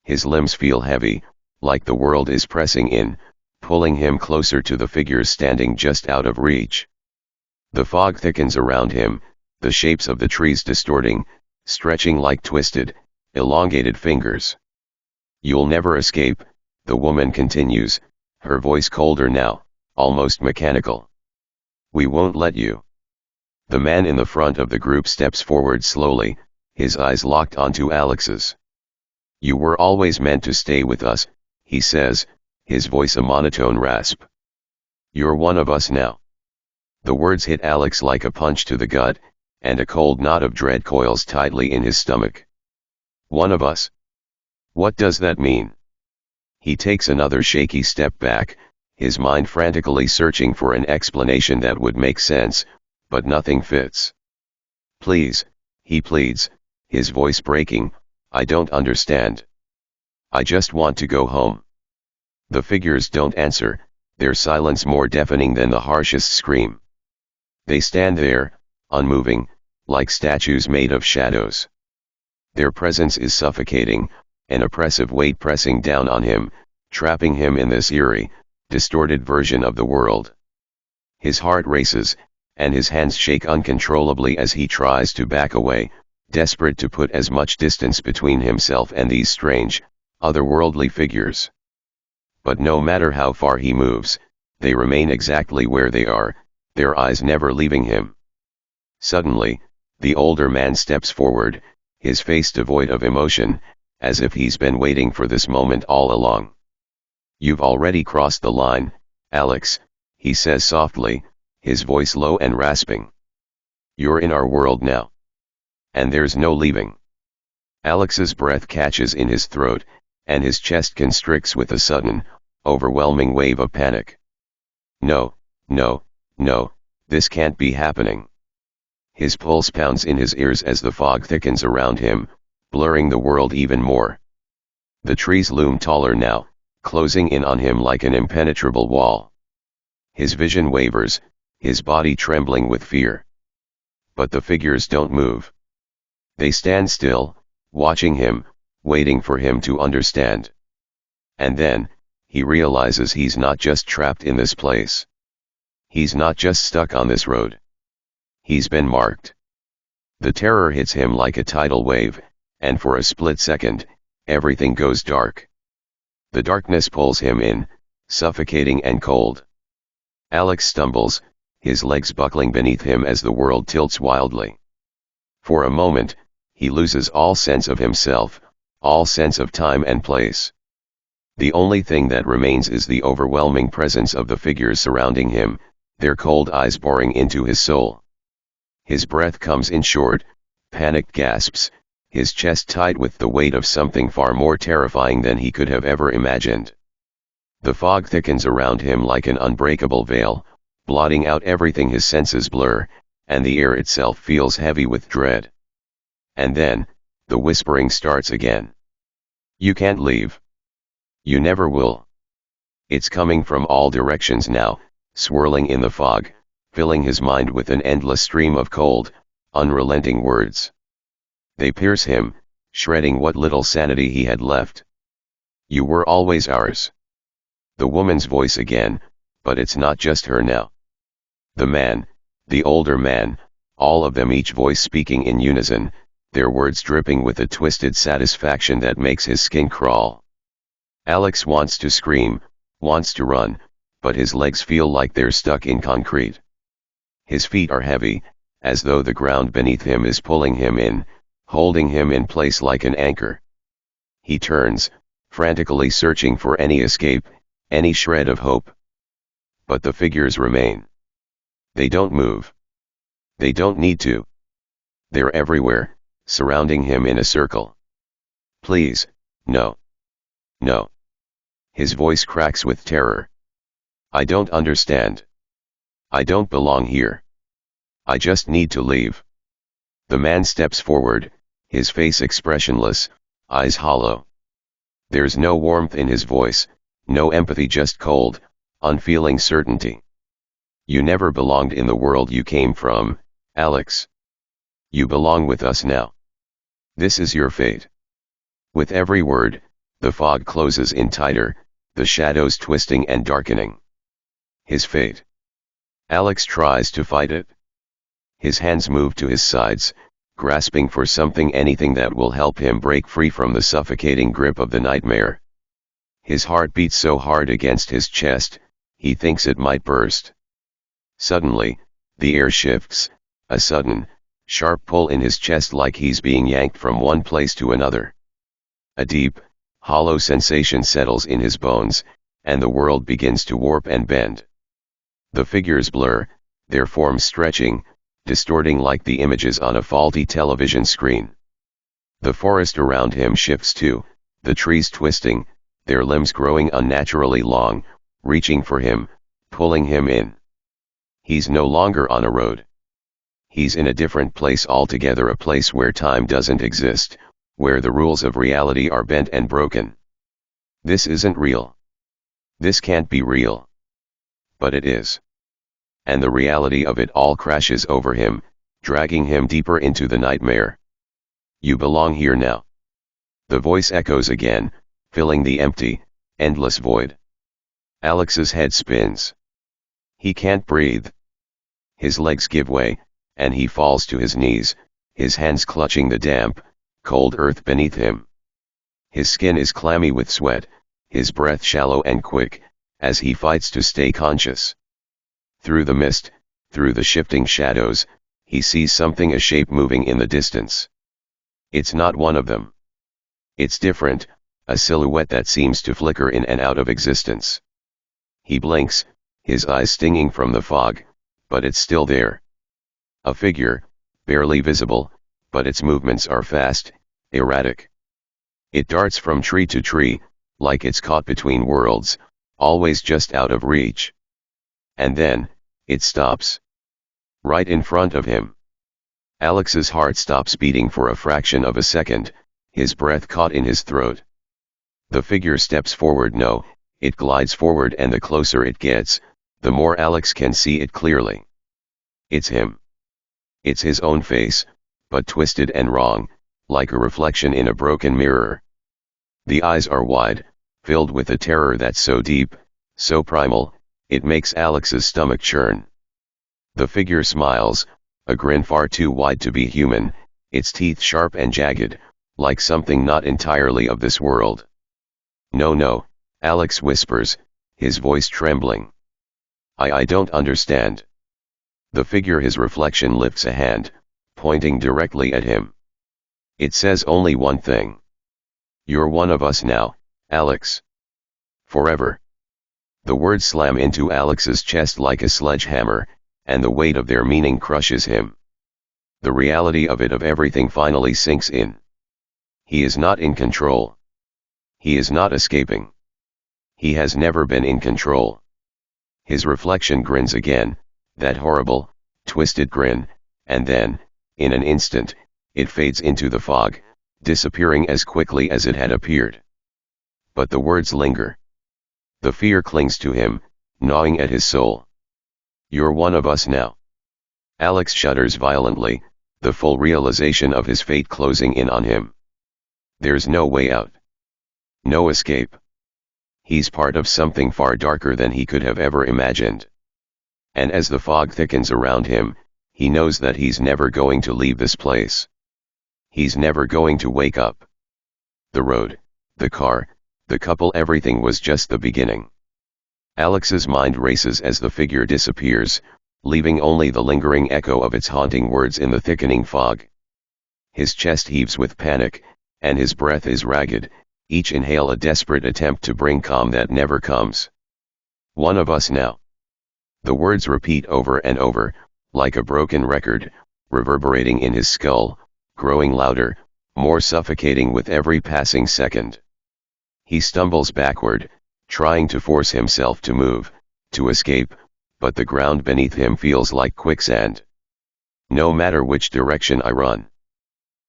Speaker 1: His limbs feel heavy, like the world is pressing in, pulling him closer to the figures standing just out of reach. The fog thickens around him, the shapes of the trees distorting, stretching like twisted, elongated fingers. You'll never escape, the woman continues, her voice colder now, almost mechanical. We won't let you. The man in the front of the group steps forward slowly, his eyes locked onto Alex's. You were always meant to stay with us, he says, his voice a monotone rasp. You're one of us now. The words hit Alex like a punch to the gut, and a cold knot of dread coils tightly in his stomach. One of us? What does that mean? He takes another shaky step back, his mind frantically searching for an explanation that would make sense, but nothing fits. Please, he pleads, his voice breaking, I don't understand. I just want to go home. The figures don't answer, their silence more deafening than the harshest scream. They stand there, unmoving, like statues made of shadows. Their presence is suffocating, an oppressive weight pressing down on him, trapping him in this eerie, distorted version of the world. His heart races, and his hands shake uncontrollably as he tries to back away, desperate to put as much distance between himself and these strange, otherworldly figures. But no matter how far he moves, they remain exactly where they are, their eyes never leaving him. Suddenly, the older man steps forward, his face devoid of emotion, as if he's been waiting for this moment all along. "You've already crossed the line, Alex," he says softly, his voice low and rasping. "You're in our world now. And there's no leaving." Alex's breath catches in his throat, and his chest constricts with a sudden, overwhelming wave of panic. No, no, no, this can't be happening. His pulse pounds in his ears as the fog thickens around him, blurring the world even more. The trees loom taller now, closing in on him like an impenetrable wall. His vision wavers, his body trembling with fear. But the figures don't move. They stand still, watching him, waiting for him to understand. And then, he realizes he's not just trapped in this place. He's not just stuck on this road. He's been marked. The terror hits him like a tidal wave, and for a split second, everything goes dark. The darkness pulls him in, suffocating and cold. Alex stumbles, his legs buckling beneath him as the world tilts wildly. For a moment, he loses all sense of himself, all sense of time and place. The only thing that remains is the overwhelming presence of the figures surrounding him, their cold eyes boring into his soul. His breath comes in short, panicked gasps, his chest tight with the weight of something far more terrifying than he could have ever imagined. The fog thickens around him like an unbreakable veil, blotting out everything his senses blur, and the air itself feels heavy with dread. And then, the whispering starts again. "You can't leave. You never will." It's coming from all directions now, swirling in the fog, filling his mind with an endless stream of cold, unrelenting words. They pierce him, shredding what little sanity he had left. "You were always ours." The woman's voice again, but it's not just her now. The man, the older man, all of them, each voice speaking in unison, their words dripping with a twisted satisfaction that makes his skin crawl. Alex wants to scream, wants to run, but his legs feel like they're stuck in concrete. His feet are heavy, as though the ground beneath him is pulling him in, holding him in place like an anchor. He turns, frantically searching for any escape, any shred of hope. But the figures remain. They don't move. They don't need to. They're everywhere, surrounding him in a circle. "Please, no. No." His voice cracks with terror. "I don't understand. I don't belong here. I just need to leave." The man steps forward, his face expressionless, eyes hollow. There's no warmth in his voice, no empathy, just cold, unfeeling certainty. "You never belonged in the world you came from, Alex. You belong with us now. This is your fate." With every word, the fog closes in tighter, the shadows twisting and darkening. His fate. Alex tries to fight it. His hands move to his sides, grasping for something, anything that will help him break free from the suffocating grip of the nightmare. His heart beats so hard against his chest, he thinks it might burst. Suddenly, the air shifts, a sudden, sharp pull in his chest like he's being yanked from one place to another. A deep, hollow sensation settles in his bones, and the world begins to warp and bend. The figures blur, their forms stretching, distorting like the images on a faulty television screen. The forest around him shifts too, the trees twisting, their limbs growing unnaturally long, reaching for him, pulling him in. He's no longer on a road. He's in a different place altogether, a place where time doesn't exist, where the rules of reality are bent and broken. This isn't real. This can't be real. But it is. And the reality of it all crashes over him, dragging him deeper into the nightmare. "You belong here now." The voice echoes again, filling the empty, endless void. Alex's head spins. He can't breathe. His legs give way, and he falls to his knees, his hands clutching the damp, cold earth beneath him. His skin is clammy with sweat, his breath shallow and quick, as he fights to stay conscious. Through the mist, through the shifting shadows, he sees something, a shape moving in the distance. It's not one of them. It's different, a silhouette that seems to flicker in and out of existence. He blinks, his eyes stinging from the fog, but it's still there. A figure, barely visible, but its movements are fast, erratic. It darts from tree to tree, like it's caught between worlds, always just out of reach. And then, it stops. Right in front of him. Alex's heart stops beating for a fraction of a second, his breath caught in his throat. The figure steps forward. No, it glides forward, and the closer it gets, the more Alex can see it clearly. It's him. It's his own face, but twisted and wrong, like a reflection in a broken mirror. The eyes are wide, filled with a terror that's so deep, so primal, it makes Alex's stomach churn. The figure smiles, a grin far too wide to be human, its teeth sharp and jagged, like something not entirely of this world. "No, no," Alex whispers, his voice trembling. I don't understand." The figure, his reflection, lifts a hand, pointing directly at him. It says only one thing. "You're one of us now, Alex. Forever." The words slam into Alex's chest like a sledgehammer, and the weight of their meaning crushes him. The reality of everything finally sinks in. He is not in control. He is not escaping. He has never been in control. His reflection grins again, that horrible, twisted grin, and then, in an instant, it fades into the fog, disappearing as quickly as it had appeared. But the words linger. The fear clings to him, gnawing at his soul. "You're one of us now." Alex shudders violently, the full realization of his fate closing in on him. There's no way out. No escape. He's part of something far darker than he could have ever imagined. And as the fog thickens around him, he knows that he's never going to leave this place. He's never going to wake up. The road, the car, the couple, everything was just the beginning. Alex's mind races as the figure disappears, leaving only the lingering echo of its haunting words in the thickening fog. His chest heaves with panic, and his breath is ragged, each inhale a desperate attempt to bring calm that never comes. "One of us now." The words repeat over and over, like a broken record, reverberating in his skull, growing louder, more suffocating with every passing second. He stumbles backward, trying to force himself to move, to escape, but the ground beneath him feels like quicksand. "No matter which direction I run."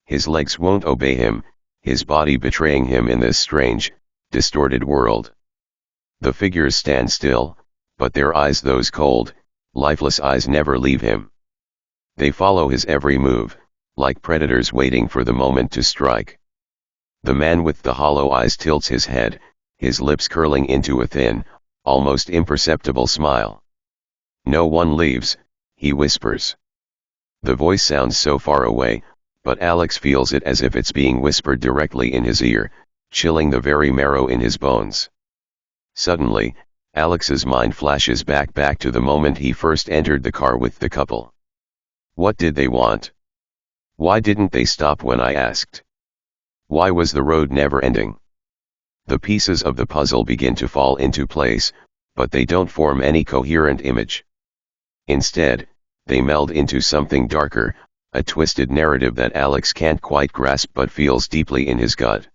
Speaker 1: His legs won't obey him, his body betraying him in this strange, distorted world. The figures stand still, but their eyes, those cold, lifeless eyes, never leave him. They follow his every move, like predators waiting for the moment to strike. The man with the hollow eyes tilts his head, his lips curling into a thin, almost imperceptible smile. "No one leaves," he whispers. The voice sounds so far away, but Alex feels it as if it's being whispered directly in his ear, chilling the very marrow in his bones. Suddenly, Alex's mind flashes back to the moment he first entered the car with the couple. What did they want? Why didn't they stop when I asked? Why was the road never ending? The pieces of the puzzle begin to fall into place, but they don't form any coherent image. Instead, they meld into something darker, a twisted narrative that Alex can't quite grasp but feels deeply in his gut.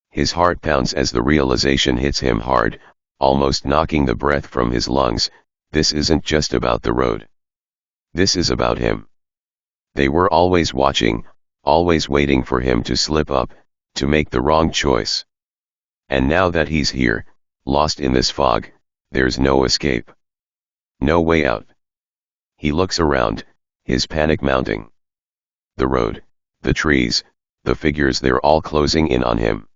Speaker 1: His heart pounds as the realization hits him hard, almost knocking the breath from his lungs. This isn't just about the road. This is about him. They were always watching, always waiting for him to slip up, to make the wrong choice. And now that he's here, lost in this fog, there's no escape. No way out. He looks around, his panic mounting. The road, the trees, the figures, they're all closing in on him.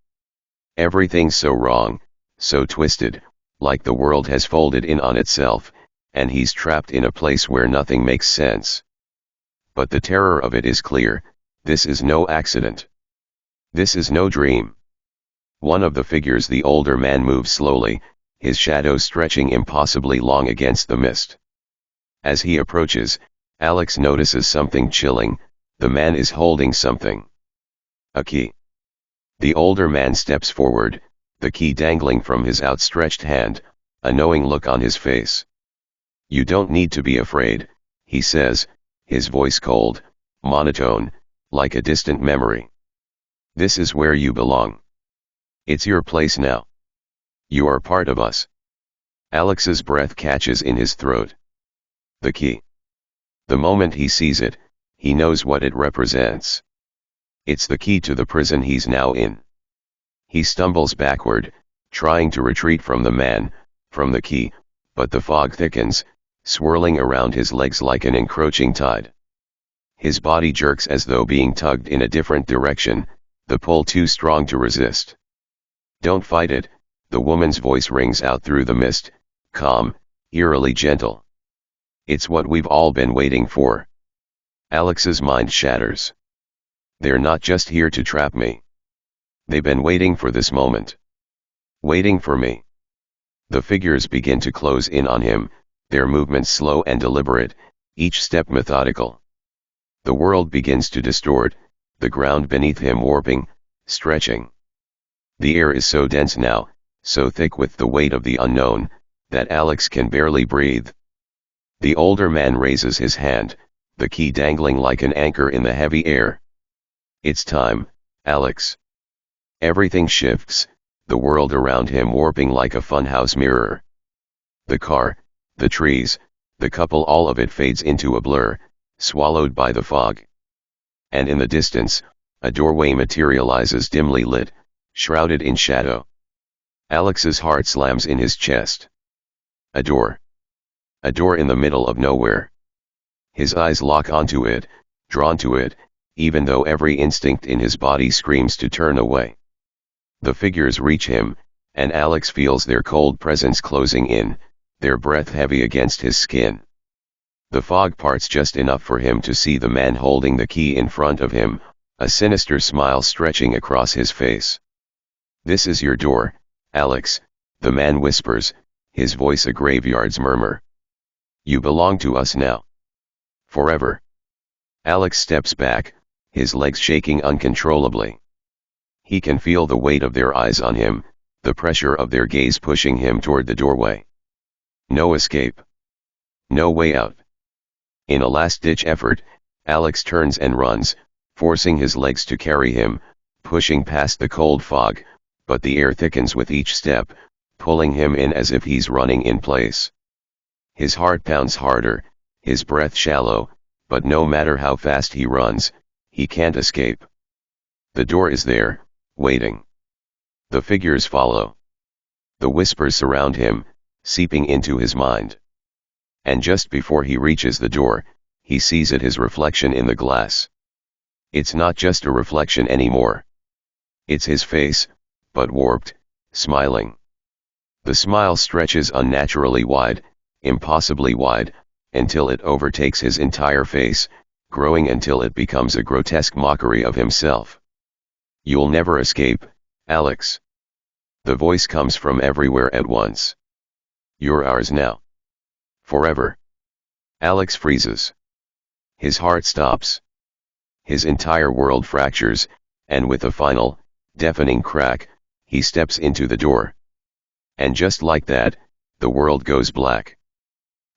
Speaker 1: Everything's so wrong, so twisted, like the world has folded in on itself, and he's trapped in a place where nothing makes sense. But the terror of it is clear. This is no accident. This is no dream. One of the figures, the older man, moves slowly, his shadow stretching impossibly long against the mist. As he approaches, Alex notices something chilling. The man is holding something. A key. The older man steps forward, the key dangling from his outstretched hand, a knowing look on his face. "You don't need to be afraid," he says, his voice cold, monotone, like a distant memory. "This is where you belong. It's your place now. You are part of us." Alex's breath catches in his throat. The key. The moment he sees it, he knows what it represents. It's the key to the prison he's now in. He stumbles backward, trying to retreat from the man, from the key, but the fog thickens, swirling around his legs like an encroaching tide. His body jerks as though being tugged in a different direction, the pull too strong to resist. "Don't fight it," the woman's voice rings out through the mist, calm, eerily gentle. "It's what we've all been waiting for." Alex's mind shatters. They're not just here to trap me. They've been waiting for this moment. Waiting for me. The figures begin to close in on him, their movements slow and deliberate, each step methodical. The world begins to distort, the ground beneath him warping, stretching. The air is so dense now, so thick with the weight of the unknown, that Alex can barely breathe. The older man raises his hand, the key dangling like an anchor in the heavy air. "It's time, Alex." Everything shifts, the world around him warping like a funhouse mirror. The car, the trees, the couple, all of it fades into a blur, swallowed by the fog. And in the distance, a doorway materializes dimly lit, shrouded in shadow. Alex's heart slams in his chest. A door. A door in the middle of nowhere. His eyes lock onto it, drawn to it, even though every instinct in his body screams to turn away. The figures reach him, and Alex feels their cold presence closing in, their breath heavy against his skin. The fog parts just enough for him to see the man holding the key in front of him, a sinister smile stretching across his face. "This is your door, Alex," the man whispers, his voice a graveyard's murmur. "You belong to us now. Forever." Alex steps back, his legs shaking uncontrollably. He can feel the weight of their eyes on him, the pressure of their gaze pushing him toward the doorway. No escape. No way out. In a last-ditch effort, Alex turns and runs, forcing his legs to carry him, pushing past the cold fog, but the air thickens with each step, pulling him in as if he's running in place. His heart pounds harder, his breath shallow, but no matter how fast he runs, he can't escape. The door is there, waiting. The figures follow. The whispers surround him, seeping into his mind. And just before he reaches the door, he sees it, his reflection in the glass. It's not just a reflection anymore. It's his face, but warped, smiling. The smile stretches unnaturally wide, impossibly wide, until it overtakes his entire face, growing until it becomes a grotesque mockery of himself. "You'll never escape, Alex." The voice comes from everywhere at once. "You're ours now. Forever." Alex freezes. His heart stops. His entire world fractures, and with a final, deafening crack, he steps into the door. And just like that, the world goes black.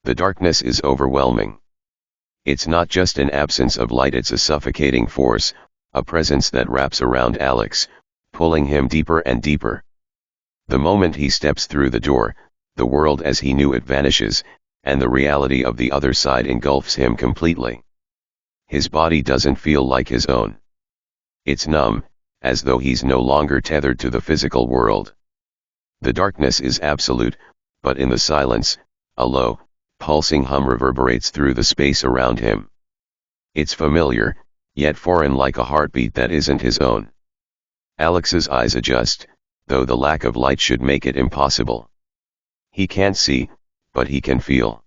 Speaker 1: The darkness is overwhelming. It's not just an absence of light, it's a suffocating force, a presence that wraps around Alex, pulling him deeper and deeper. The moment he steps through the door, the world as he knew it vanishes, and the reality of the other side engulfs him completely. His body doesn't feel like his own. It's numb, as though he's no longer tethered to the physical world. The darkness is absolute, but in the silence, a low, pulsing hum reverberates through the space around him. It's familiar, yet foreign, like a heartbeat that isn't his own. Alex's eyes adjust, though the lack of light should make it impossible. He can't see, but he can feel.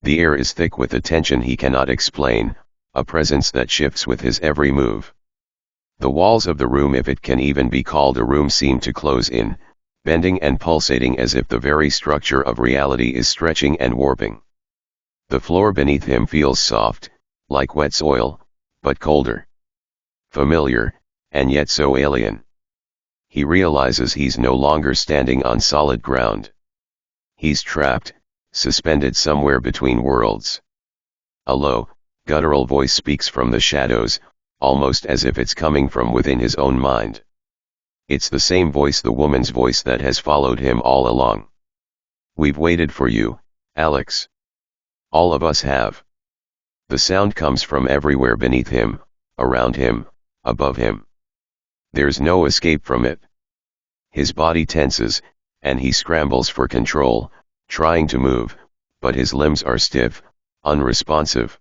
Speaker 1: The air is thick with a tension he cannot explain, a presence that shifts with his every move. The walls of the room, if it can even be called a room, seem to close in, bending and pulsating as if the very structure of reality is stretching and warping. The floor beneath him feels soft, like wet soil, but colder. Familiar, and yet so alien. he realizes he's no longer standing on solid ground. He's trapped, suspended somewhere between worlds. A low, guttural voice speaks from the shadows, almost as if it's coming from within his own mind. It's the same voice, the woman's voice that has followed him all along. "We've waited for you, Alex. All of us have." The sound comes from everywhere beneath him, around him, above him. There's no escape from it. His body tenses, and he scrambles for control, trying to move, but his limbs are stiff, unresponsive.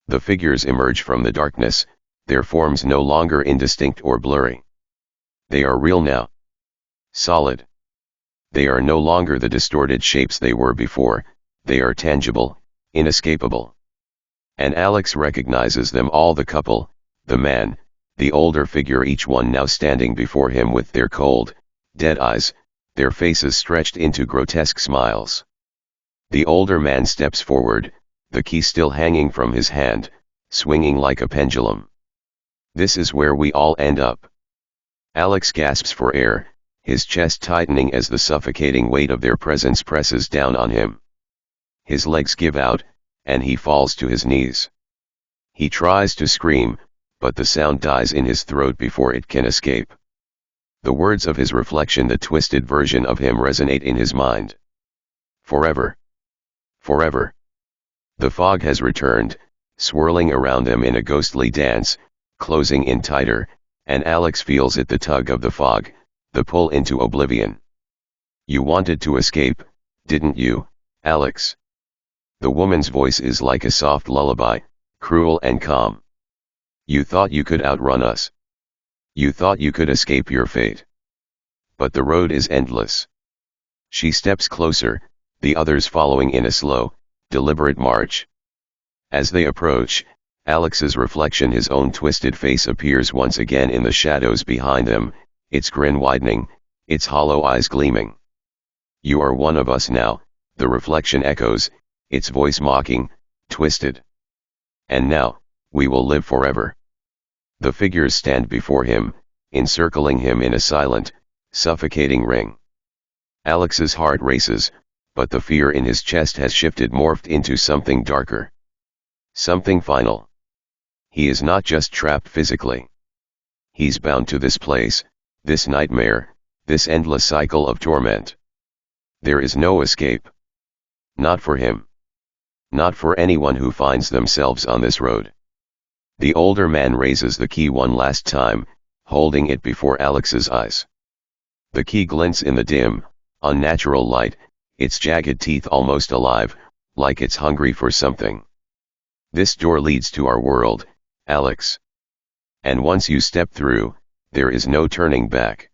Speaker 1: The figures emerge from the darkness, their forms no longer indistinct or blurry. They are real now. Solid. They are no longer the distorted shapes they were before, they are tangible, inescapable. And Alex recognizes them all: the couple, the man, the older figure, each one now standing before him with their cold, dead eyes, their faces stretched into grotesque smiles. The older man steps forward, the key still hanging from his hand, swinging like a pendulum. "This is where we all end up." Alex gasps for air, his chest tightening as the suffocating weight of their presence presses down on him. His legs give out, and he falls to his knees. He tries to scream, but the sound dies in his throat before it can escape. The words of his reflection, the twisted version of him, resonate in his mind. Forever. Forever. The fog has returned, swirling around them in a ghostly dance, closing in tighter, and Alex feels it, the tug of the fog, the pull into oblivion. "You wanted to escape, didn't you, Alex?" The woman's voice is like a soft lullaby, cruel and calm. "You thought you could outrun us. You thought you could escape your fate. But the road is endless." She steps closer, the others following in a slow, deliberate march. As they approach, Alex's reflection, his own twisted face, appears once again in the shadows behind them, its grin widening, its hollow eyes gleaming. "You are one of us now," the reflection echoes, its voice mocking, twisted. "And now, we will live forever." The figures stand before him, encircling him in a silent, suffocating ring. Alex's heart races, but the fear in his chest has shifted, morphed into something darker. Something final. He is not just trapped physically. He's bound to this place, this nightmare, this endless cycle of torment. There is no escape. Not for him. Not for anyone who finds themselves on this road. The older man raises the key one last time, holding it before Alex's eyes. The key glints in the dim, unnatural light, its jagged teeth almost alive, like it's hungry for something. "This door leads to our world, Alex. And once you step through, there is no turning back."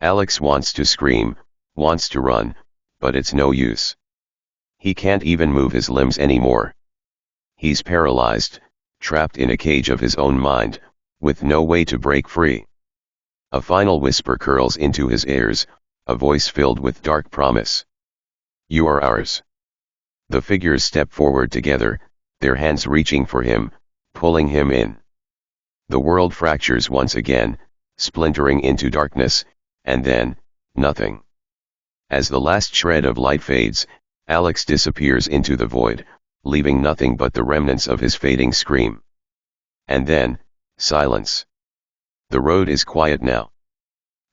Speaker 1: Alex wants to scream, wants to run, but it's no use. He can't even move his limbs anymore. He's paralyzed, trapped in a cage of his own mind, with no way to break free. A final whisper curls into his ears, a voice filled with dark promise. "You are ours." The figures step forward together, their hands reaching for him, pulling him in. The world fractures once again, splintering into darkness, and then, nothing. As the last shred of light fades, Alex disappears into the void, leaving nothing but the remnants of his fading scream. And then, silence. The road is quiet now.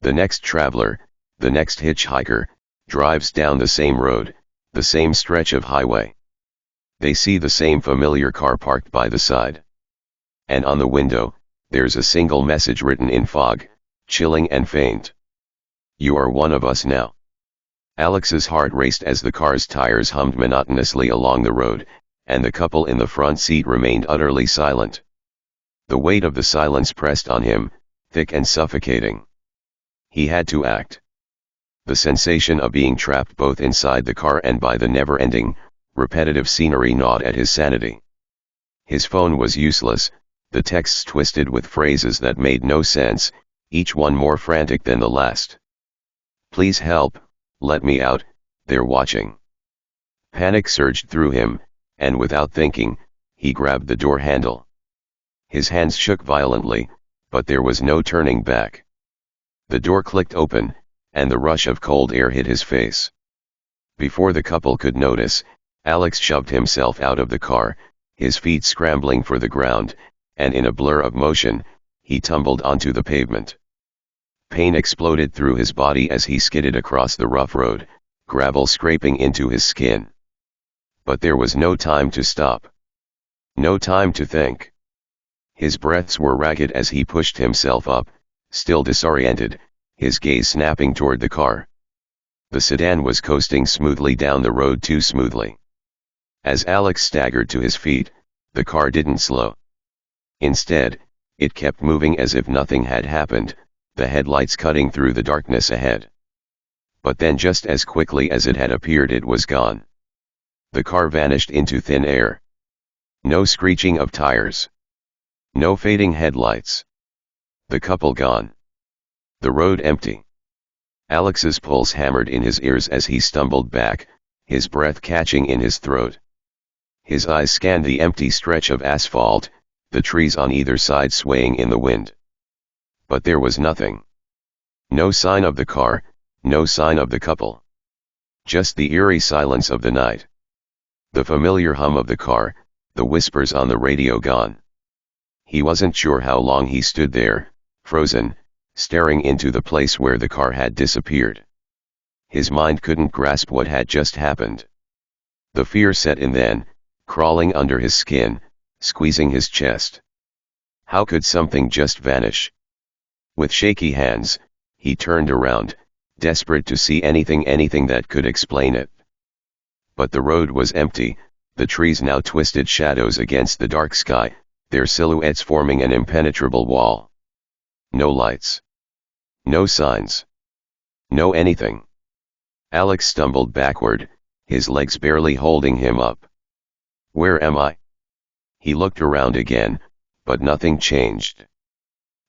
Speaker 1: The next traveler, the next hitchhiker, drives down the same road, the same stretch of highway. They see the same familiar car parked by the side. And on the window, there's a single message written in fog, chilling and faint. "You are one of us now." Alex's heart raced as the car's tires hummed monotonously along the road, and the couple in the front seat remained utterly silent. The weight of the silence pressed on him, thick and suffocating. He had to act. The sensation of being trapped both inside the car and by the never-ending, repetitive scenery gnawed at his sanity. His phone was useless, the texts twisted with phrases that made no sense, each one more frantic than the last. "Please help, let me out, they're watching." Panic surged through him, and without thinking, he grabbed the door handle. His hands shook violently, but there was no turning back. The door clicked open, and the rush of cold air hit his face. Before the couple could notice, Alex shoved himself out of the car, his feet scrambling for the ground, and in a blur of motion, he tumbled onto the pavement. Pain exploded through his body as he skidded across the rough road, gravel scraping into his skin. But there was no time to stop. No time to think. His breaths were ragged as he pushed himself up, still disoriented, his gaze snapping toward the car. The sedan was coasting smoothly down the road, too smoothly. As Alex staggered to his feet, the car didn't slow. Instead, it kept moving as if nothing had happened, the headlights cutting through the darkness ahead. But then, just as quickly as it had appeared, it was gone. The car vanished into thin air. No screeching of tires. No fading headlights. The couple gone. The road empty. Alex's pulse hammered in his ears as he stumbled back, his breath catching in his throat. His eyes scanned the empty stretch of asphalt, the trees on either side swaying in the wind. But there was nothing. No sign of the car, no sign of the couple. Just the eerie silence of the night. The familiar hum of the car, the whispers on the radio gone. He wasn't sure how long he stood there, frozen, staring into the place where the car had disappeared. His mind couldn't grasp what had just happened. The fear set in then, crawling under his skin, squeezing his chest. How could something just vanish? With shaky hands, he turned around, desperate to see anything that could explain it. But the road was empty, the trees now twisted shadows against the dark sky, their silhouettes forming an impenetrable wall. No lights. No signs. No anything. Alex stumbled backward, his legs barely holding him up. Where am I? He looked around again, but nothing changed.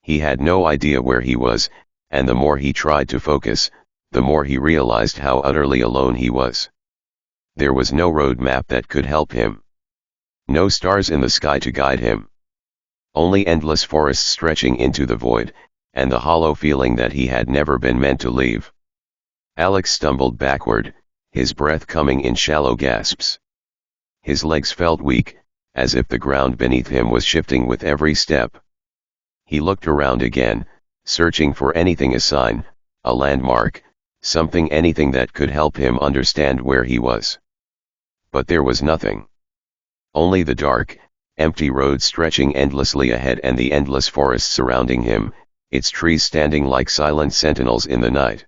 Speaker 1: He had no idea where he was, and the more he tried to focus, the more he realized how utterly alone he was. There was no road map that could help him. No stars in the sky to guide him. Only endless forests stretching into the void, and the hollow feeling that he had never been meant to leave. Alex stumbled backward, his breath coming in shallow gasps. His legs felt weak, as if the ground beneath him was shifting with every step. He looked around again, searching for anything, a sign, a landmark, anything that could help him understand where he was. But there was nothing. Only the dark, empty road stretching endlessly ahead and the endless forest surrounding him, its trees standing like silent sentinels in the night.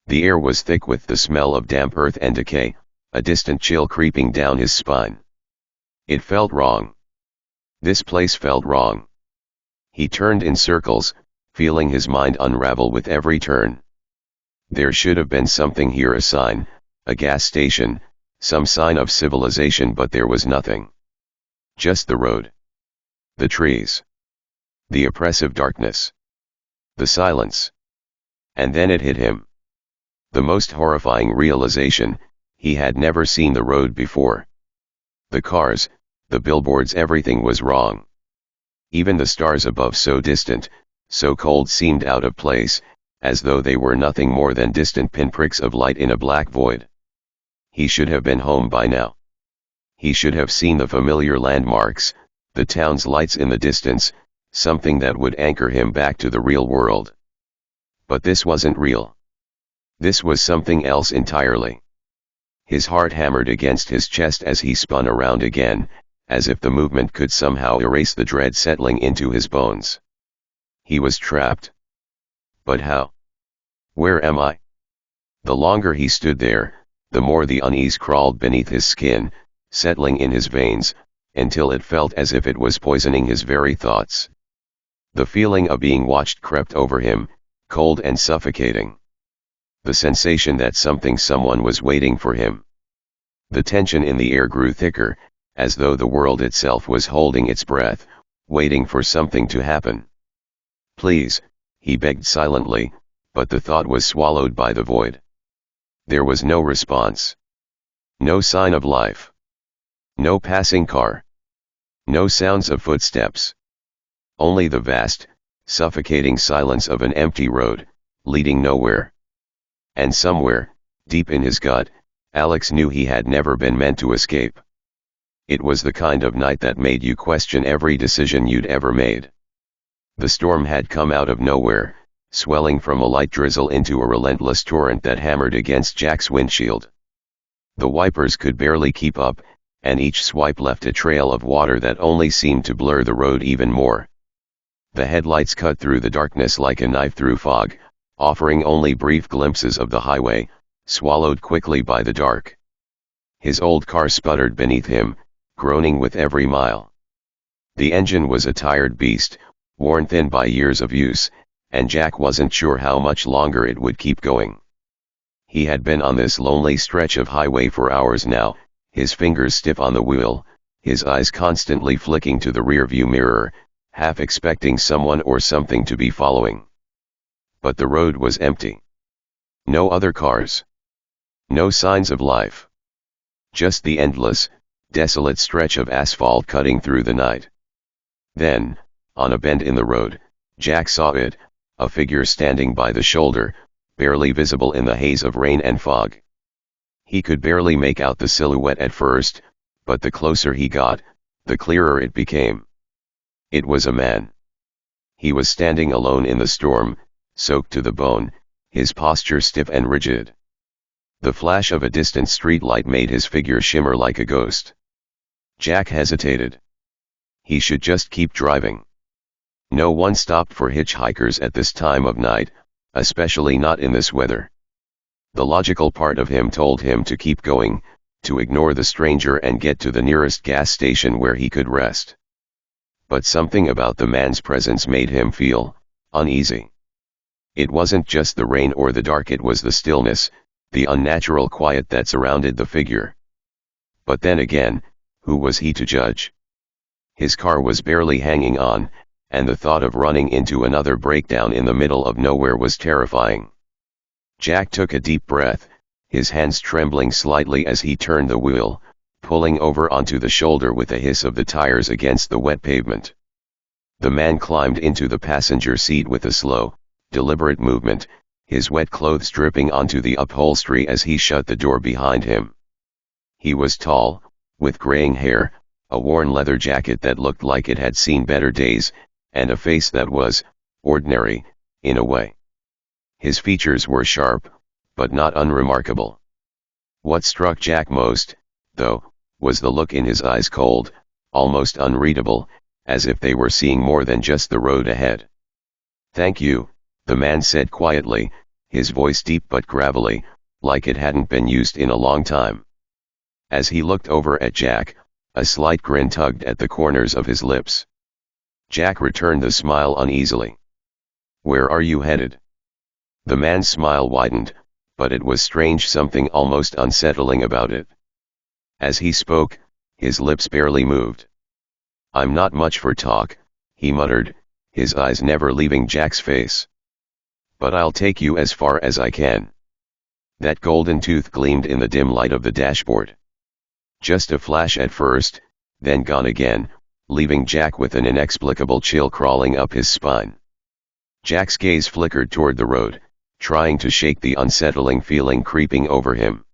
Speaker 1: The air was thick with the smell of damp earth and decay, a distant chill creeping down his spine. It felt wrong. This place felt wrong. He turned in circles, feeling his mind unravel with every turn. There should have been something here, a sign, a gas station, some sign of civilization, but there was nothing. Just the road. The trees. The oppressive darkness. The silence. And then it hit him. The most horrifying realization: he had never seen the road before. The cars, the billboards, everything was wrong. Even the stars above, so distant, so cold, seemed out of place, as though they were nothing more than distant pinpricks of light in a black void. He should have been home by now. He should have seen the familiar landmarks, the town's lights in the distance, something that would anchor him back to the real world. But this wasn't real. This was something else entirely. His heart hammered against his chest as he spun around again, as if the movement could somehow erase the dread settling into his bones. He was trapped. But how? Where am I? The longer he stood there, the more the unease crawled beneath his skin, settling in his veins, until it felt as if it was poisoning his very thoughts. The feeling of being watched crept over him, cold and suffocating. The sensation that someone was waiting for him. The tension in the air grew thicker, as though the world itself was holding its breath, waiting for something to happen. Please, he begged silently, but the thought was swallowed by the void. There was no response. No sign of life. No passing car. No sounds of footsteps. Only the vast, suffocating silence of an empty road, leading nowhere. And somewhere, deep in his gut, Alex knew he had never been meant to escape. It was the kind of night that made you question every decision you'd ever made. The storm had come out of nowhere, swelling from a light drizzle into a relentless torrent that hammered against Jack's windshield. The wipers could barely keep up, and each swipe left a trail of water that only seemed to blur the road even more. The headlights cut through the darkness like a knife through fog, offering only brief glimpses of the highway, swallowed quickly by the dark. His old car sputtered beneath him, groaning with every mile. The engine was a tired beast, worn thin by years of use, and Jack wasn't sure how much longer it would keep going. He had been on this lonely stretch of highway for hours now, his fingers stiff on the wheel, his eyes constantly flicking to the rearview mirror, half expecting someone or something to be following. But the road was empty. No other cars. No signs of life. Just the endless, desolate stretch of asphalt cutting through the night. Then, on a bend in the road, Jack saw it, a figure standing by the shoulder, barely visible in the haze of rain and fog. He could barely make out the silhouette at first, but the closer he got, the clearer it became. It was a man. He was standing alone in the storm, soaked to the bone, his posture stiff and rigid. The flash of a distant streetlight made his figure shimmer like a ghost. Jack hesitated. He should just keep driving. No one stopped for hitchhikers at this time of night, especially not in this weather. The logical part of him told him to keep going, to ignore the stranger and get to the nearest gas station where he could rest. But something about the man's presence made him feel uneasy. It wasn't just the rain or the dark, it was the stillness, the unnatural quiet that surrounded the figure. But then again, who was he to judge? His car was barely hanging on, and the thought of running into another breakdown in the middle of nowhere was terrifying. Jack took a deep breath, his hands trembling slightly as he turned the wheel, pulling over onto the shoulder with a hiss of the tires against the wet pavement. The man climbed into the passenger seat with a slow, deliberate movement, his wet clothes dripping onto the upholstery as he shut the door behind him. He was tall, with graying hair, a worn leather jacket that looked like it had seen better days, and a face that was ordinary, in a way. His features were sharp, but not unremarkable. What struck Jack most, though, was the look in his eyes, cold, almost unreadable, as if they were seeing more than just the road ahead. "Thank you," the man said quietly, his voice deep but gravelly, like it hadn't been used in a long time. As he looked over at Jack, a slight grin tugged at the corners of his lips. Jack returned the smile uneasily. "Where are you headed?" The man's smile widened, but it was strange, something almost unsettling about it. As he spoke, his lips barely moved. "I'm not much for talk," he muttered, his eyes never leaving Jack's face. "But I'll take you as far as I can." That golden tooth gleamed in the dim light of the dashboard. Just a flash at first, then gone again, leaving Jack with an inexplicable chill crawling up his spine. Jack's gaze flickered toward the road, trying to shake the unsettling feeling creeping over him.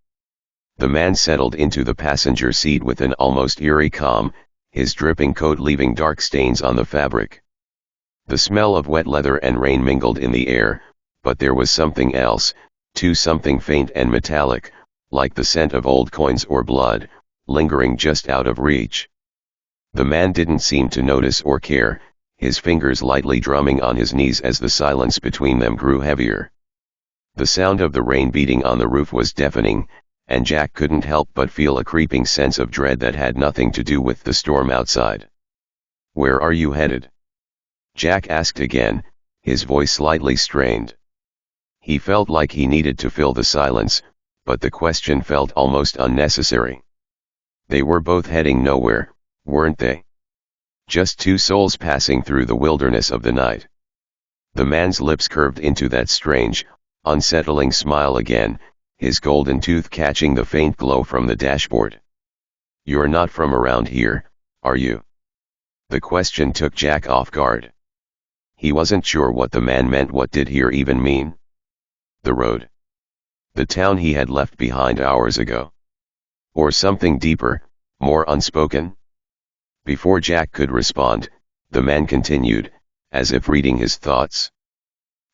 Speaker 1: The man settled into the passenger seat with an almost eerie calm, his dripping coat leaving dark stains on the fabric. The smell of wet leather and rain mingled in the air, but there was something else, too, something faint and metallic, like the scent of old coins or blood, lingering just out of reach. The man didn't seem to notice or care, his fingers lightly drumming on his knees as the silence between them grew heavier. The sound of the rain beating on the roof was deafening, and Jack couldn't help but feel a creeping sense of dread that had nothing to do with the storm outside. "Where are you headed?" Jack asked again, his voice slightly strained. He felt like he needed to fill the silence, but the question felt almost unnecessary. They were both heading nowhere, weren't they? Just two souls passing through the wilderness of the night. The man's lips curved into that strange, unsettling smile again, his golden tooth catching the faint glow from the dashboard. "You're not from around here, are you?" The question took Jack off guard. He wasn't sure what the man meant. What did here even mean? The road. The town he had left behind hours ago. Or something deeper, more unspoken? Before Jack could respond, the man continued, as if reading his thoughts.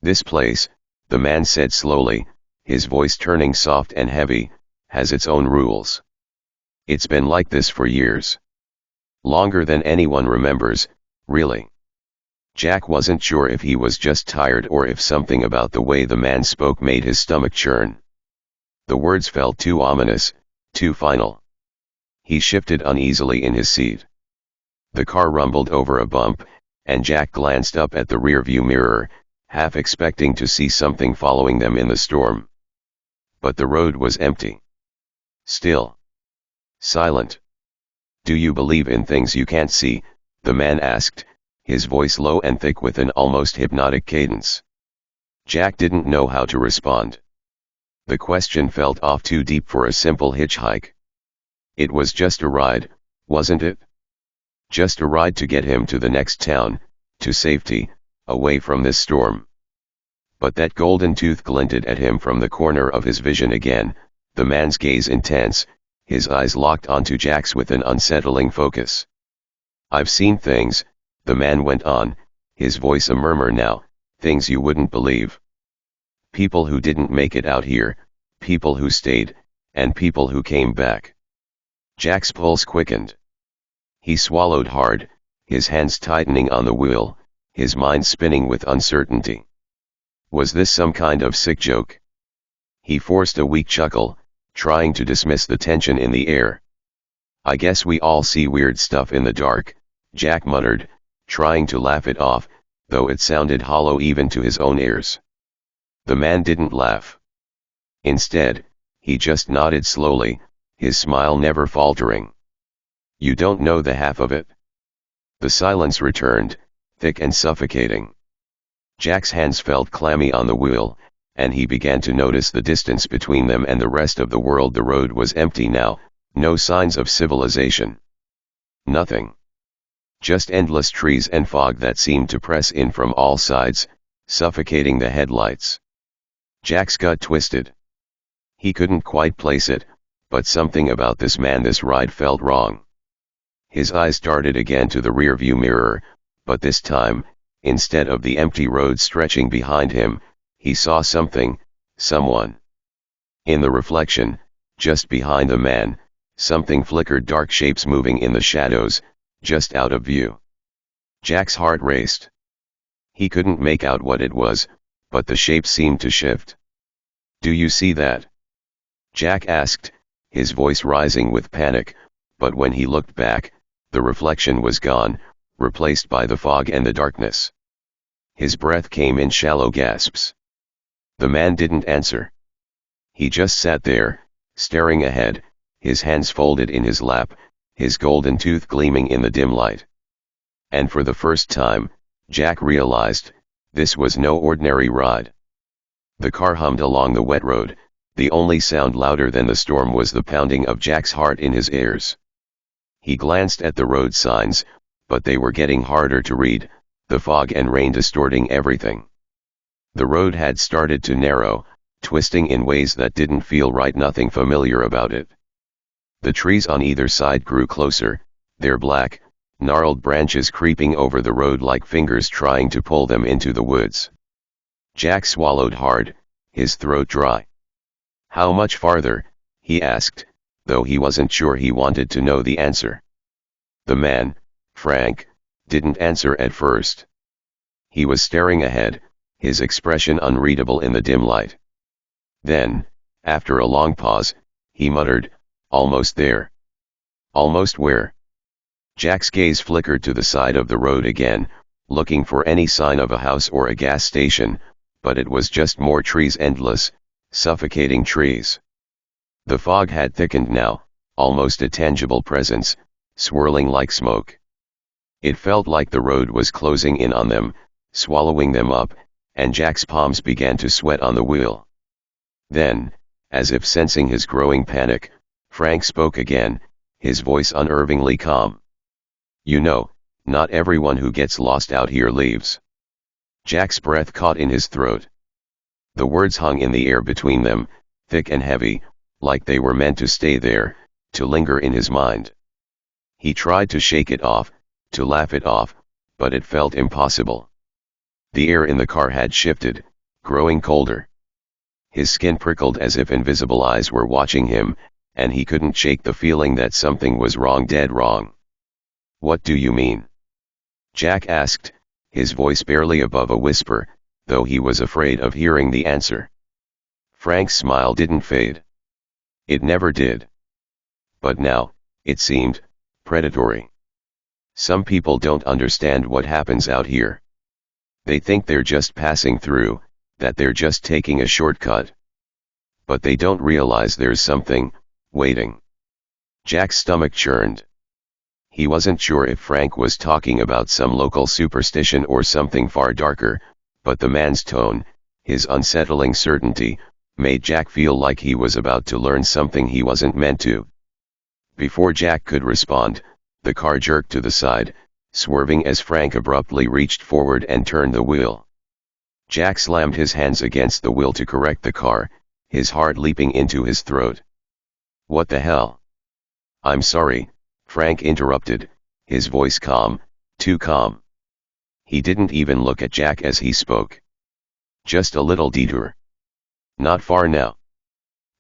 Speaker 1: This place, the man said slowly, his voice turning soft and heavy, has its own rules. It's been like this for years. Longer than anyone remembers, really. Jack wasn't sure if he was just tired or if something about the way the man spoke made his stomach churn. The words felt too ominous, too final. He shifted uneasily in his seat. The car rumbled over a bump, and Jack glanced up at the rearview mirror, half expecting to see something following them in the storm. But the road was empty. Still. Silent. "Do you believe in things you can't see?" the man asked, his voice low and thick with an almost hypnotic cadence. Jack didn't know how to respond. The question felt off too deep for a simple hitchhike. It was just a ride, wasn't it? Just a ride to get him to the next town, to safety, away from this storm. But that golden tooth glinted at him from the corner of his vision again, the man's gaze intense, his eyes locked onto Jack's with an unsettling focus. "I've seen things," the man went on, his voice a murmur now, "things you wouldn't believe. People who didn't make it out here, people who stayed, and people who came back." Jack's pulse quickened. He swallowed hard, his hands tightening on the wheel, his mind spinning with uncertainty. Was this some kind of sick joke? He forced a weak chuckle, trying to dismiss the tension in the air. "I guess we all see weird stuff in the dark," Jack muttered, trying to laugh it off, though it sounded hollow even to his own ears. The man didn't laugh. Instead, he just nodded slowly, his smile never faltering. "You don't know the half of it." The silence returned, thick and suffocating. Jack's hands felt clammy on the wheel, and he began to notice the distance between them and the rest of the world. The road was empty now, no signs of civilization. Nothing. Just endless trees and fog that seemed to press in from all sides, suffocating the headlights. Jack's gut twisted. He couldn't quite place it, but something about this man, this ride, felt wrong. His eyes darted again to the rearview mirror, but this time, instead of the empty road stretching behind him, he saw something, someone. In the reflection, just behind the man, something flickered, dark shapes moving in the shadows, just out of view. Jack's heart raced. He couldn't make out what it was, but the shape seemed to shift. "Do you see that?" Jack asked, his voice rising with panic, but when he looked back, the reflection was gone, replaced by the fog and the darkness. His breath came in shallow gasps. The man didn't answer. He just sat there, staring ahead, his hands folded in his lap, his golden tooth gleaming in the dim light. And for the first time, Jack realized, this was no ordinary ride. The car hummed along the wet road, the only sound louder than the storm was the pounding of Jack's heart in his ears. He glanced at the road signs, but they were getting harder to read, the fog and rain distorting everything. The road had started to narrow, twisting in ways that didn't feel right, nothing familiar about it. The trees on either side grew closer, their black, gnarled branches creeping over the road like fingers trying to pull them into the woods. Jack swallowed hard, his throat dry. "How much farther?" he asked, though he wasn't sure he wanted to know the answer. The man, Frank, didn't answer at first. He was staring ahead, his expression unreadable in the dim light. Then, after a long pause, he muttered, "Almost there." "Almost where?" Jack's gaze flickered to the side of the road again, looking for any sign of a house or a gas station, but it was just more trees, endless, suffocating trees. The fog had thickened now, almost a tangible presence, swirling like smoke. It felt like the road was closing in on them, swallowing them up, and Jack's palms began to sweat on the wheel. Then, as if sensing his growing panic, Frank spoke again, his voice unnervingly calm. "You know, not everyone who gets lost out here leaves." Jack's breath caught in his throat. The words hung in the air between them, thick and heavy, like they were meant to stay there, to linger in his mind. He tried to shake it off, to laugh it off, but it felt impossible. The air in the car had shifted, growing colder. His skin prickled as if invisible eyes were watching him, and he couldn't shake the feeling that something was wrong, dead wrong. "What do you mean?" Jack asked, his voice barely above a whisper, though he was afraid of hearing the answer. Frank's smile didn't fade. It never did. But now, it seemed predatory. "Some people don't understand what happens out here. They think they're just passing through, that they're just taking a shortcut. But they don't realize there's something waiting." Jack's stomach churned. He wasn't sure if Frank was talking about some local superstition or something far darker, but the man's tone, his unsettling certainty, made Jack feel like he was about to learn something he wasn't meant to. Before Jack could respond, the car jerked to the side, swerving as Frank abruptly reached forward and turned the wheel. Jack slammed his hands against the wheel to correct the car, his heart leaping into his throat. "What the hell?" "I'm sorry," Frank interrupted, his voice calm, too calm. He didn't even look at Jack as he spoke. "Just a little detour. Not far now."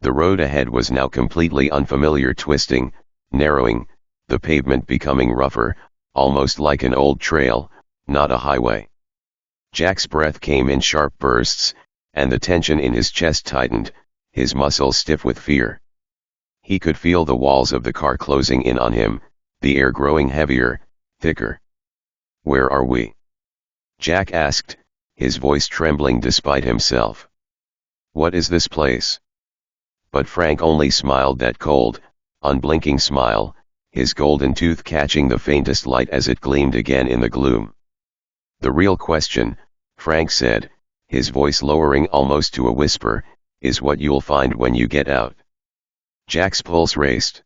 Speaker 1: The road ahead was now completely unfamiliar, twisting, narrowing, the pavement becoming rougher, almost like an old trail, not a highway. Jack's breath came in sharp bursts, and the tension in his chest tightened, his muscles stiff with fear. He could feel the walls of the car closing in on him, the air growing heavier, thicker. "Where are we?" Jack asked, his voice trembling despite himself. "What is this place?" But Frank only smiled, that cold, unblinking smile, his golden tooth catching the faintest light as it gleamed again in the gloom. "The real question," Frank said, his voice lowering almost to a whisper, "is what you'll find when you get out." Jack's pulse raced.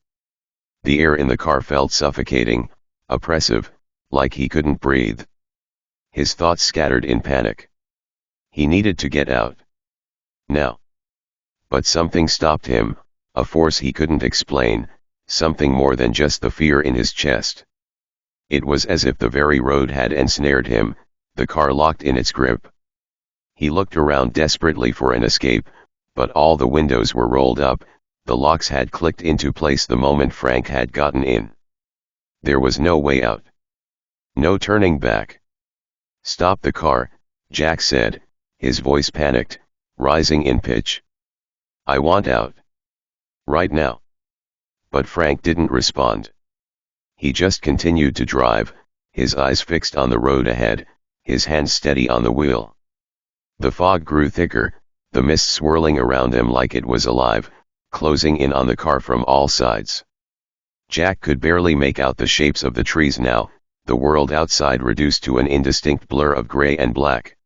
Speaker 1: The air in the car felt suffocating, oppressive, like he couldn't breathe. His thoughts scattered in panic. He needed to get out. Now. But something stopped him, a force he couldn't explain, something more than just the fear in his chest. It was as if the very road had ensnared him, the car locked in its grip. He looked around desperately for an escape, but all the windows were rolled up, the locks had clicked into place the moment Frank had gotten in. There was no way out. No turning back. "Stop the car," Jack said, his voice panicked, rising in pitch. "I want out. Right now." But Frank didn't respond. He just continued to drive, his eyes fixed on the road ahead, his hands steady on the wheel. The fog grew thicker, the mist swirling around them like it was alive, closing in on the car from all sides. Jack could barely make out the shapes of the trees now, the world outside reduced to an indistinct blur of gray and black.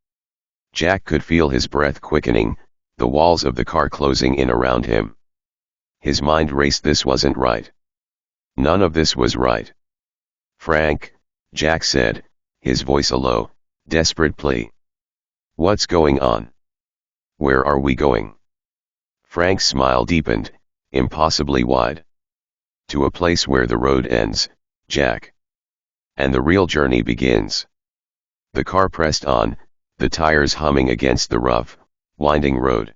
Speaker 1: Jack could feel his breath quickening, the walls of the car closing in around him. His mind raced. This wasn't right. None of this was right. "Frank," Jack said, his voice a low, desperate plea. "What's going on? Where are we going?" Frank's smile deepened, impossibly wide. "To a place where the road ends, Jack. And the real journey begins." The car pressed on, the tires humming against the rough, winding road.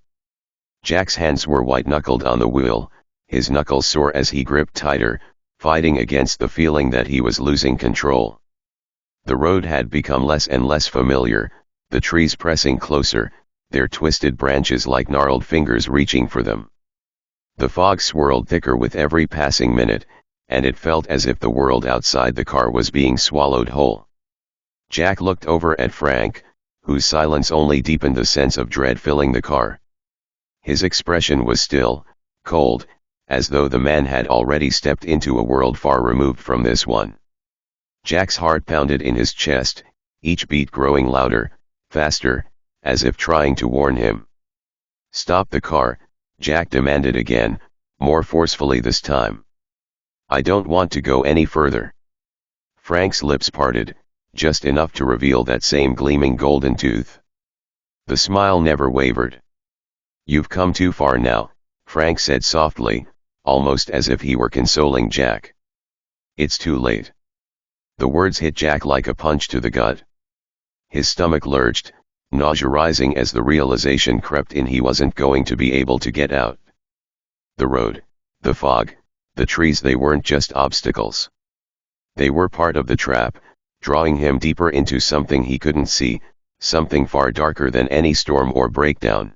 Speaker 1: Jack's hands were white-knuckled on the wheel, his knuckles sore as he gripped tighter, fighting against the feeling that he was losing control. The road had become less and less familiar, the trees pressing closer, their twisted branches like gnarled fingers reaching for them. The fog swirled thicker with every passing minute, and it felt as if the world outside the car was being swallowed whole. Jack looked over at Frank, whose silence only deepened the sense of dread filling the car. His expression was still, cold, as though the man had already stepped into a world far removed from this one. Jack's heart pounded in his chest, each beat growing louder, faster, as if trying to warn him. "Stop the car," Jack demanded again, more forcefully this time. "I don't want to go any further." Frank's lips parted, just enough to reveal that same gleaming golden tooth. The smile never wavered. "You've come too far now," Frank said softly, almost as if he were consoling Jack. "It's too late." The words hit Jack like a punch to the gut. His stomach lurched, nausea rising as the realization crept in he wasn't going to be able to get out. The road, the fog, the trees, they weren't just obstacles. They were part of the trap, drawing him deeper into something he couldn't see, something far darker than any storm or breakdown.